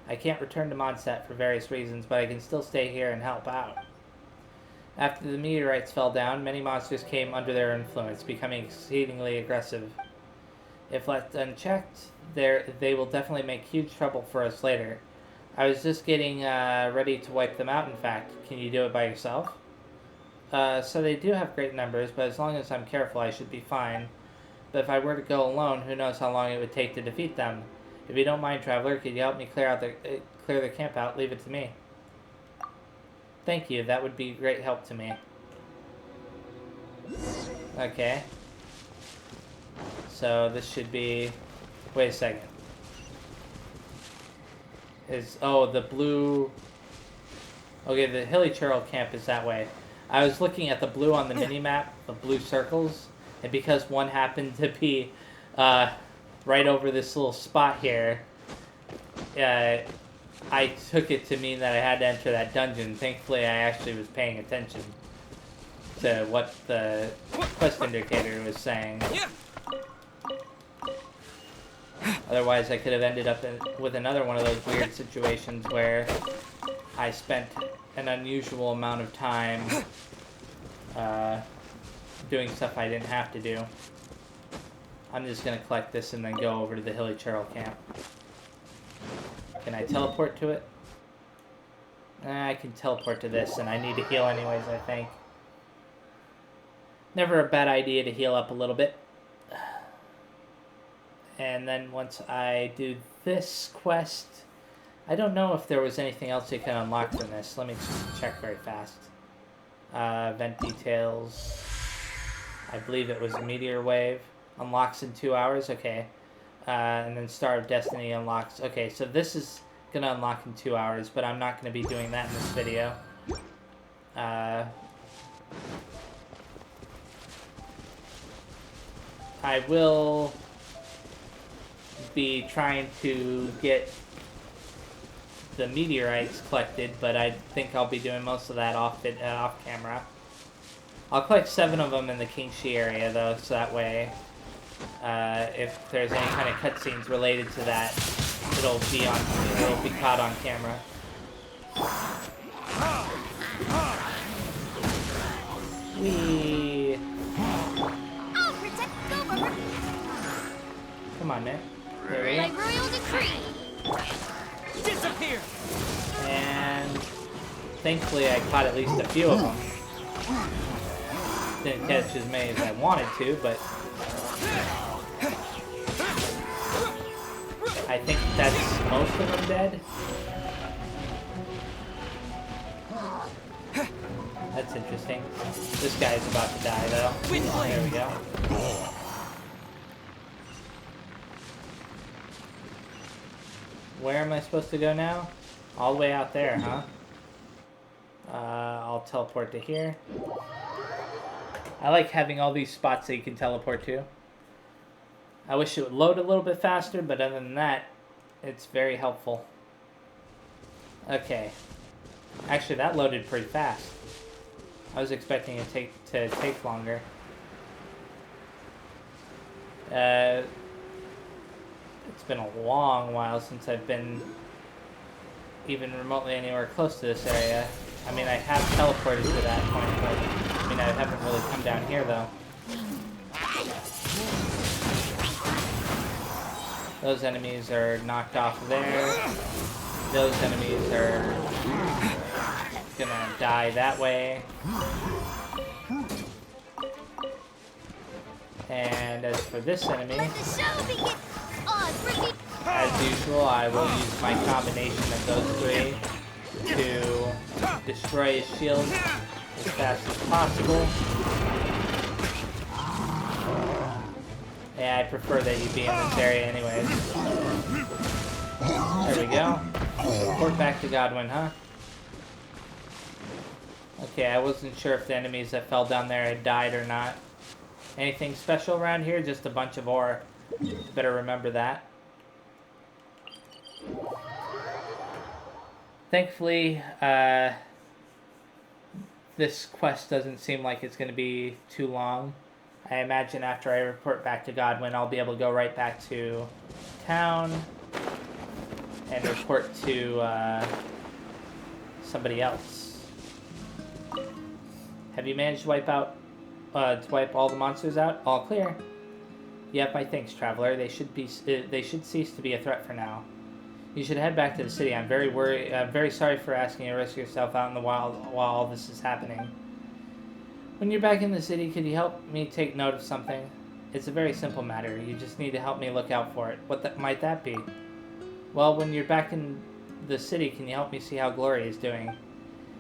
I can't return to Mondstadt for various reasons, but I can still stay here and help out. After the meteorites fell down, many monsters came under their influence, becoming exceedingly aggressive. If left unchecked, they will definitely make huge trouble for us later. I was just getting ready to wipe them out, in fact. Can you do it by yourself? So they do have great numbers, but as long as I'm careful, I should be fine. But if I were to go alone, who knows how long it would take to defeat them. If you don't mind, Traveler, could you help me clear the camp out? Leave it to me. Thank you, that would be great help to me. Okay. So this should be... Wait a second. Oh, the blue... Okay, the Hilly Churl camp is that way. I was looking at the blue on the mini-map, the blue circles, and because one happened to be right over this little spot here, I took it to mean that I had to enter that dungeon. Thankfully, I actually was paying attention to what the quest indicator was saying. Otherwise, I could have ended up with another one of those weird situations where I spent an unusual amount of time doing stuff I didn't have to do. I'm just going to collect this and then go over to the Hilly Churl camp. Can I teleport to it? I can teleport to this, and I need to heal anyways, I think. Never a bad idea to heal up a little bit. And then once I do this quest, I don't know if there was anything else you can unlock from this. Let me just check very fast. Event details. I believe it was a meteor wave. Unlocks in 2 hours. Okay. And then Star of Destiny unlocks. Okay, so this is going to unlock in 2 hours, but I'm not going to be doing that in this video. I will be trying to get the meteorites collected, but I think I'll be doing most of that off camera. I'll collect 7 of them in the Kingshi area, though, so that way, if there's any kind of cutscenes related to that, it'll be caught on camera. Whee! Come on, man. There we go. Royal decree. Disappear! And thankfully I caught at least a few of them. Didn't catch as many as I wanted to, but I think that's most of them dead. That's interesting. This guy's about to die, though. There we go. Where am I supposed to go now? All the way out there, huh? I'll teleport to here. I like having all these spots that you can teleport to. I wish it would load a little bit faster, but other than that, it's very helpful. Okay. Actually, that loaded pretty fast. I was expecting it to take longer. It's been a long while since I've been even remotely anywhere close to this area. I mean, I have teleported to that point, but I mean, I haven't really come down here, though. Those enemies are knocked off there. Those enemies are gonna die that way. And as for this enemy, as usual, I will use my combination of those three to destroy his shield as fast as possible. Yeah, I prefer that you be in this area anyways. There we go. Report back to Godwin, huh? Okay, I wasn't sure if the enemies that fell down there had died or not. Anything special around here? Just a bunch of ore. Better remember that. Thankfully, this quest doesn't seem like it's going to be too long. I imagine after I report back to Godwin, I'll be able to go right back to town and report to somebody else. Have you managed to wipe all the monsters out? All clear. You have my thanks, traveler. They should cease to be a threat for now. You should head back to the city. I'm very sorry for asking you to risk yourself out in the wild while all this is happening. When you're back in the city, could you help me take note of something? It's a very simple matter. You just need to help me look out for it. What might that be? Well, when you're back in the city, can you help me see how Glory is doing?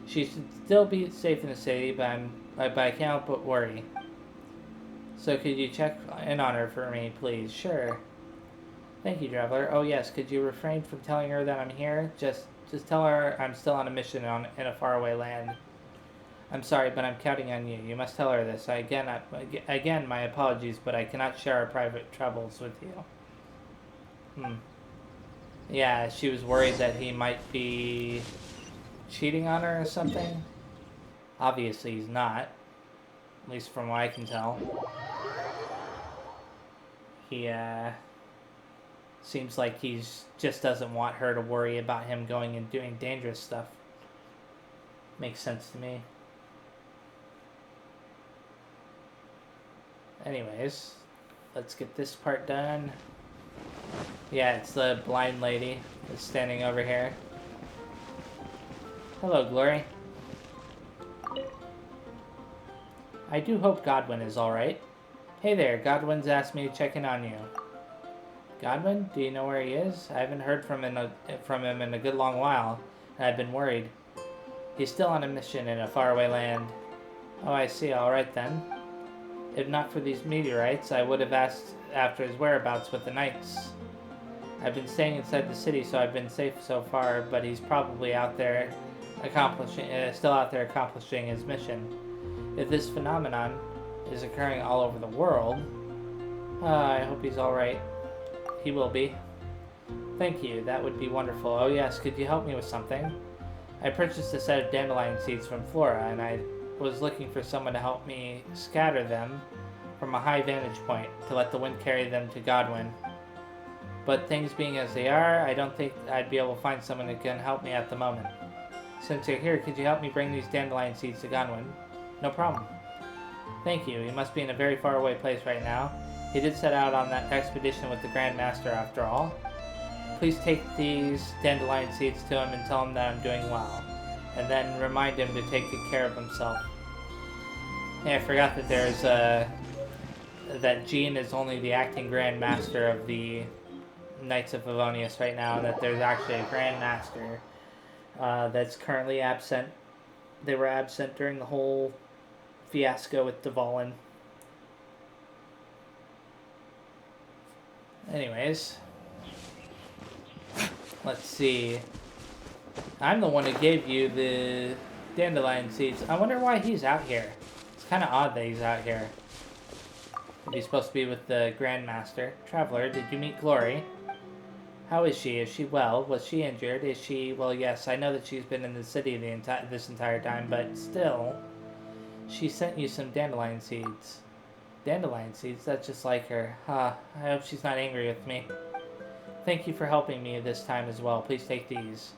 She should still be safe in the city, but I can't help but worry. So could you check in on her for me, please? Sure. Thank you, traveler. Oh yes, could you refrain from telling her that I'm here? Just tell her I'm still on a mission in a faraway land. I'm sorry, but I'm counting on you. You must tell her this. Again, my apologies, but I cannot share our private troubles with you. Yeah, she was worried that he might be cheating on her or something. Obviously, he's not. At least from what I can tell. He, seems like he's just doesn't want her to worry about him going and doing dangerous stuff. Makes sense to me. Anyways, let's get this part done. Yeah, it's the blind lady that's standing over here. Hello, Glory. I do hope Godwin is alright. Hey there, Godwin's asked me to check in on you. Godwin, do you know where he is? I haven't heard from him in a good long while, and I've been worried. He's still on a mission in a faraway land. Oh, I see. Alright then. If not for these meteorites, I would have asked after his whereabouts with the knights. I've been staying inside the city, so I've been safe so far, but he's probably out there still out there accomplishing his mission. If this phenomenon is occurring all over the world, I hope he's alright. He will be. Thank you, that would be wonderful. Oh yes, could you help me with something? I purchased a set of dandelion seeds from Flora, and I was looking for someone to help me scatter them from a high vantage point to let the wind carry them to Godwin. But things being as they are, I don't think I'd be able to find someone who can help me at the moment. Since you're here, could you help me bring these dandelion seeds to Godwin? No problem. Thank you. He must be in a very far away place right now. He did set out on that expedition with the Grand Master after all. Please take these dandelion seeds to him and tell him that I'm doing well. And then remind him to take good care of himself. Hey, I forgot that there's that Jean is only the acting Grand Master of the Knights of Favonius right now, and that there's actually a Grand Master that's currently absent. They were absent during the whole fiasco with Dvalin. Anyways, let's see. I'm the one who gave you the dandelion seeds. I wonder why he's out here. It's kind of odd that he's out here. If he's supposed to be with the Grand Master. Traveler, did you meet Glory? How is she? Is she well? Was she injured? Is she... Well, yes, I know that she's been in the city this entire time, but still, she sent you some dandelion seeds. Dandelion seeds? That's just like her. I hope she's not angry with me. Thank you for helping me this time as well. Please take these.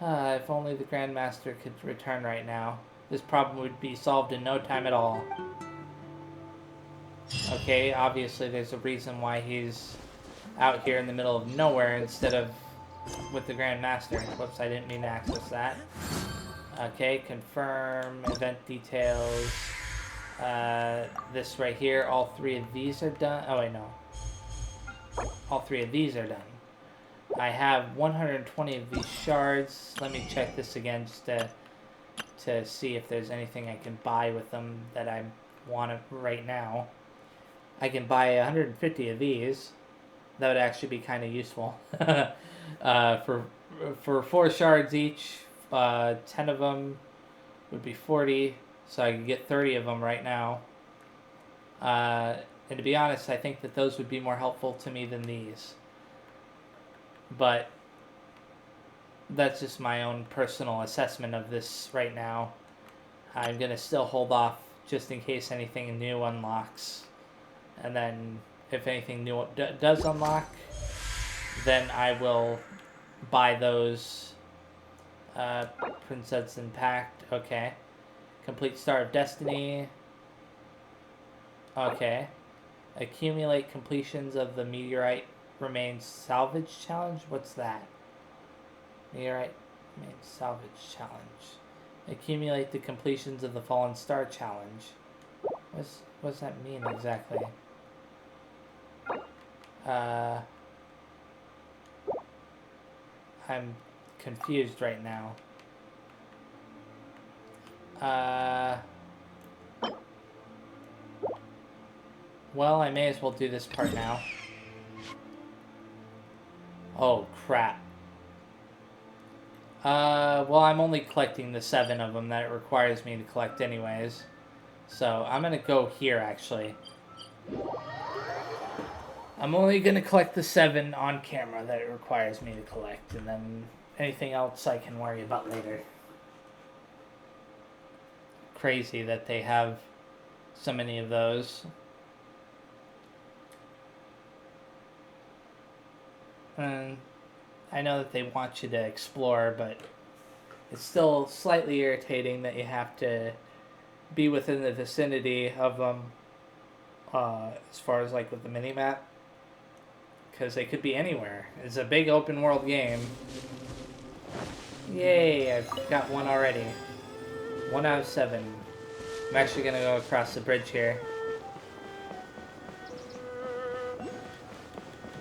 If only the Grand Master could return right now. This problem would be solved in no time at all. Okay, obviously there's a reason why he's out here in the middle of nowhere instead of with the Grand Master. Whoops, I didn't mean to access that. Okay, confirm event details. This right here, all three of these are done. Oh, wait, no. All three of these are done. I have 120 of these shards. Let me check this again just to see if there's anything I can buy with them that I want right now. I can buy 150 of these. That would actually be kind of useful. For 4 shards each, 10 of them would be 40, so I could get 30 of them right now. And to be honest, I think that those would be more helpful to me than these. But that's just my own personal assessment of this right now. I'm going to still hold off just in case anything new unlocks. And then if anything new does unlock, then I will buy those. Princess Impact. Okay. Complete Star of Destiny. Okay. Accumulate completions of the Meteorite Remains Salvage Challenge? What's that? Meteorite Remains Salvage Challenge. Accumulate the completions of the Fallen Star Challenge. What's that mean exactly? I'm confused right now. Well, I may as well do this part now. Oh, crap. Well, I'm only collecting the 7 of them that it requires me to collect anyways. So, I'm gonna go here, actually. I'm only gonna collect the 7 on camera that it requires me to collect, and then anything else I can worry about later. Crazy that they have so many of those. And I know that they want you to explore, but it's still slightly irritating that you have to be within the vicinity of them, as far as like with the mini-map, because they could be anywhere. It's a big open world game. Yay, I've got one already. 1 out of 7. I'm actually gonna go across the bridge here.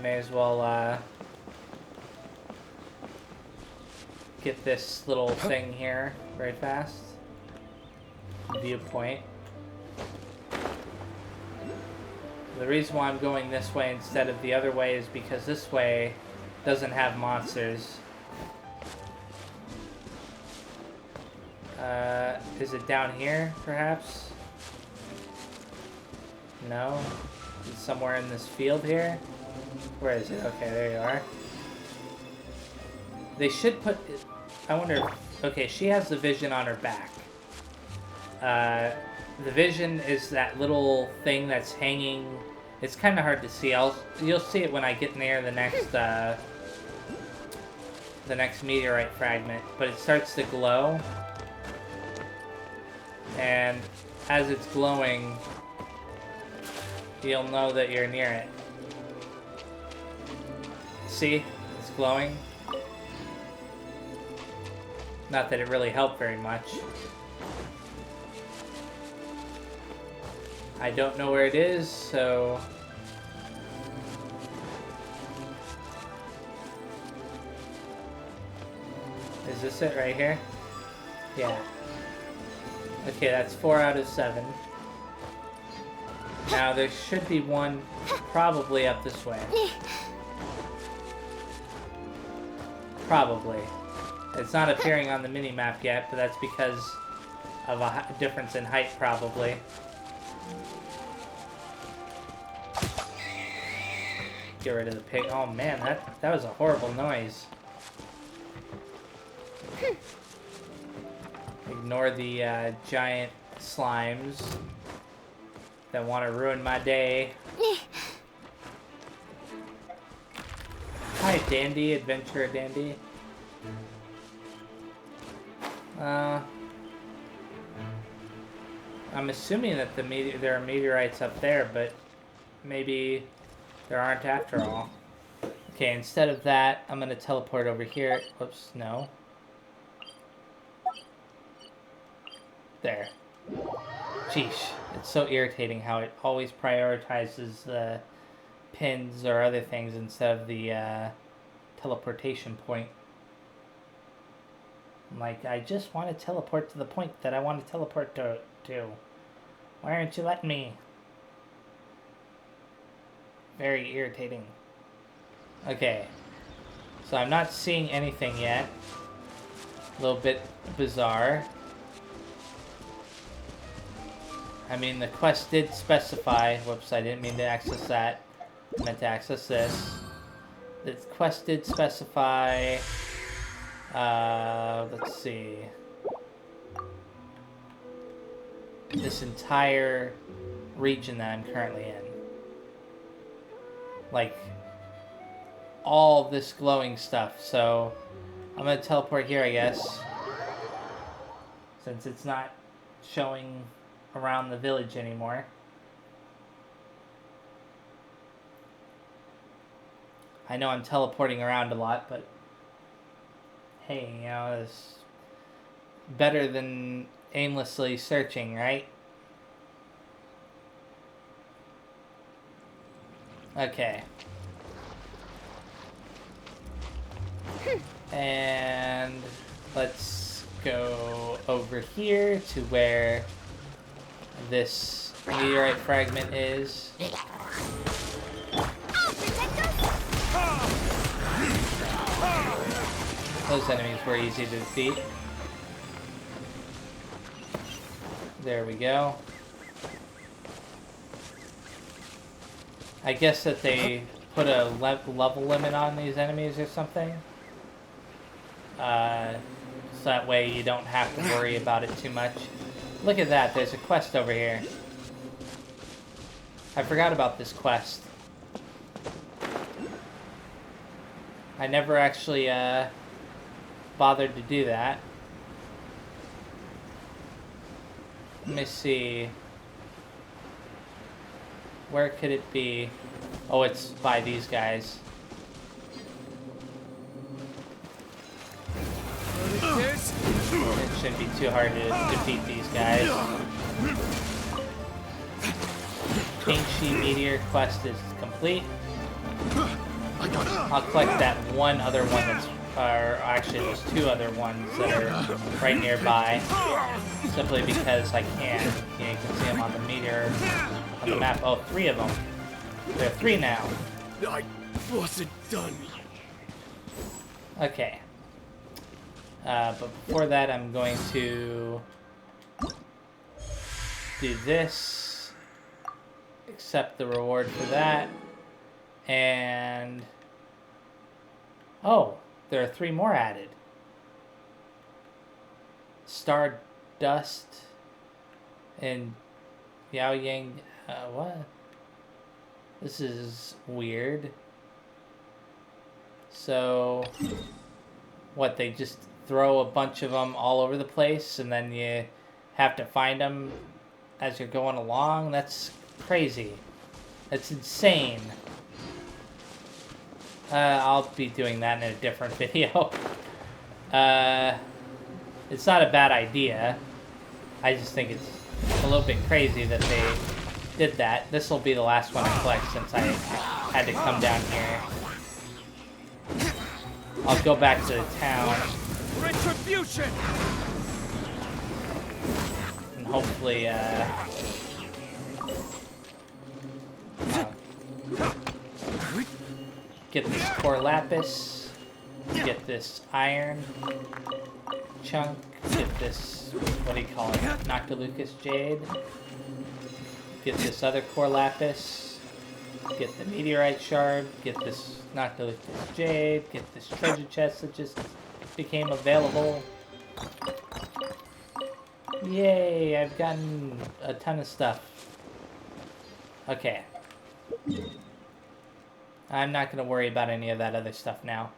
May as well, get this little thing here very fast. Viewpoint. The reason why I'm going this way instead of the other way is because this way doesn't have monsters. Is it down here, perhaps? No? It's somewhere in this field here? Where is it? Okay, there you are. They should put... I wonder... Okay, she has the vision on her back. The vision is that little thing that's hanging... It's kind of hard to see. You'll see it when I get near the next meteorite fragment. But it starts to glow. And as it's glowing, you'll know that you're near it. See? It's glowing. Not that it really helped very much. I don't know where it is, so... Is this it right here? Yeah. Okay, that's 4 out of 7. Now, there should be one probably up this way. Probably. It's not appearing on the mini-map yet, but that's because of a difference in height, probably. Get rid of the pig. Oh man, that was a horrible noise. Ignore the giant slimes that want to ruin my day. Hi, Dandy, Adventure Dandy. I'm assuming that there are meteorites up there, but maybe there aren't after all. Okay, instead of that, I'm gonna teleport over here. Whoops, no. There. Sheesh, it's so irritating how it always prioritizes the pins or other things instead of the teleportation point. I'm like, I just want to teleport to the point that I want to teleport to. Why aren't you letting me? Very irritating. Okay. So I'm not seeing anything yet. A little bit bizarre. I mean, the quest did specify... Whoops, I didn't mean to access that. I meant to access this. The quest did specify... let's see... this entire region that I'm currently in. Like, all this glowing stuff. So I'm gonna teleport here, I guess, since it's not showing around the village anymore. I know I'm teleporting around a lot, but hey, you know, it's better than aimlessly searching, right? Okay. And let's go over here to where this meteorite fragment is. Those enemies were easy to defeat. There we go. I guess that they put a level limit on these enemies or something. So that way you don't have to worry about it too much. Look at that, there's a quest over here. I forgot about this quest. I never actually bothered to do that. Let me see. Where could it be? Oh, it's by these guys. It shouldn't be too hard to defeat these guys. Genshin Meteor quest is complete. I'll collect that one other one that's, or actually there's two other ones that are right nearby. Simply because I can. You know, you can see them on the meteor, on the map. Oh, three of them. There are three now. I wasn't done. Okay. But before that, I'm going to do this, accept the reward for that, and oh, there are three more added. Stardust and Yao Yang. What? This is weird. So, what, they just throw a bunch of them all over the place and then you have to find them as you're going along? That's crazy. That's insane. I'll be doing that in a different video. It's not a bad idea. I just think it's a little bit crazy that they did that. This will be the last one I collect since I had to come down here. I'll go back to the town. Retribution! And hopefully, get this core lapis, get this iron chunk, get this, what do you call it, Noctilucous jade, get this other core lapis, get the meteorite shard, get this Noctilucous jade, get this treasure chest that just became available. Yay, I've gotten a ton of stuff. Okay. I'm not going to worry about any of that other stuff now.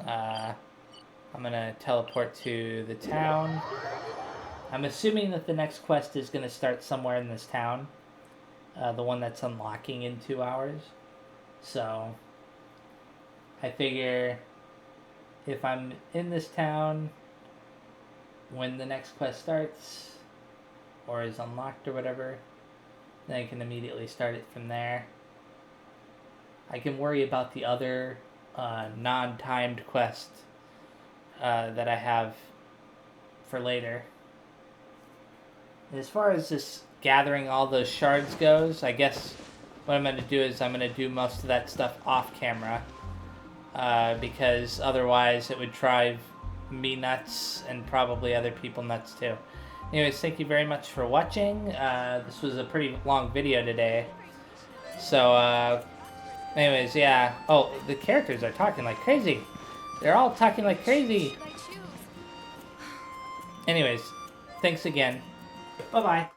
I'm going to teleport to the town. I'm assuming that the next quest is going to start somewhere in this town. The one that's unlocking in 2 hours. So, I figure if I'm in this town when the next quest starts, or is unlocked or whatever, then I can immediately start it from there. I can worry about the other non-timed quest that I have for later. And as far as this gathering all those shards goes, I guess what I'm going to do is I'm going to do most of that stuff off camera, because otherwise it would drive me nuts and probably other people nuts too. Anyways, thank you very much for watching. This was a pretty long video today. So, anyways, yeah. Oh, the characters are talking like crazy. They're all talking like crazy. Anyways, thanks again. Bye-bye.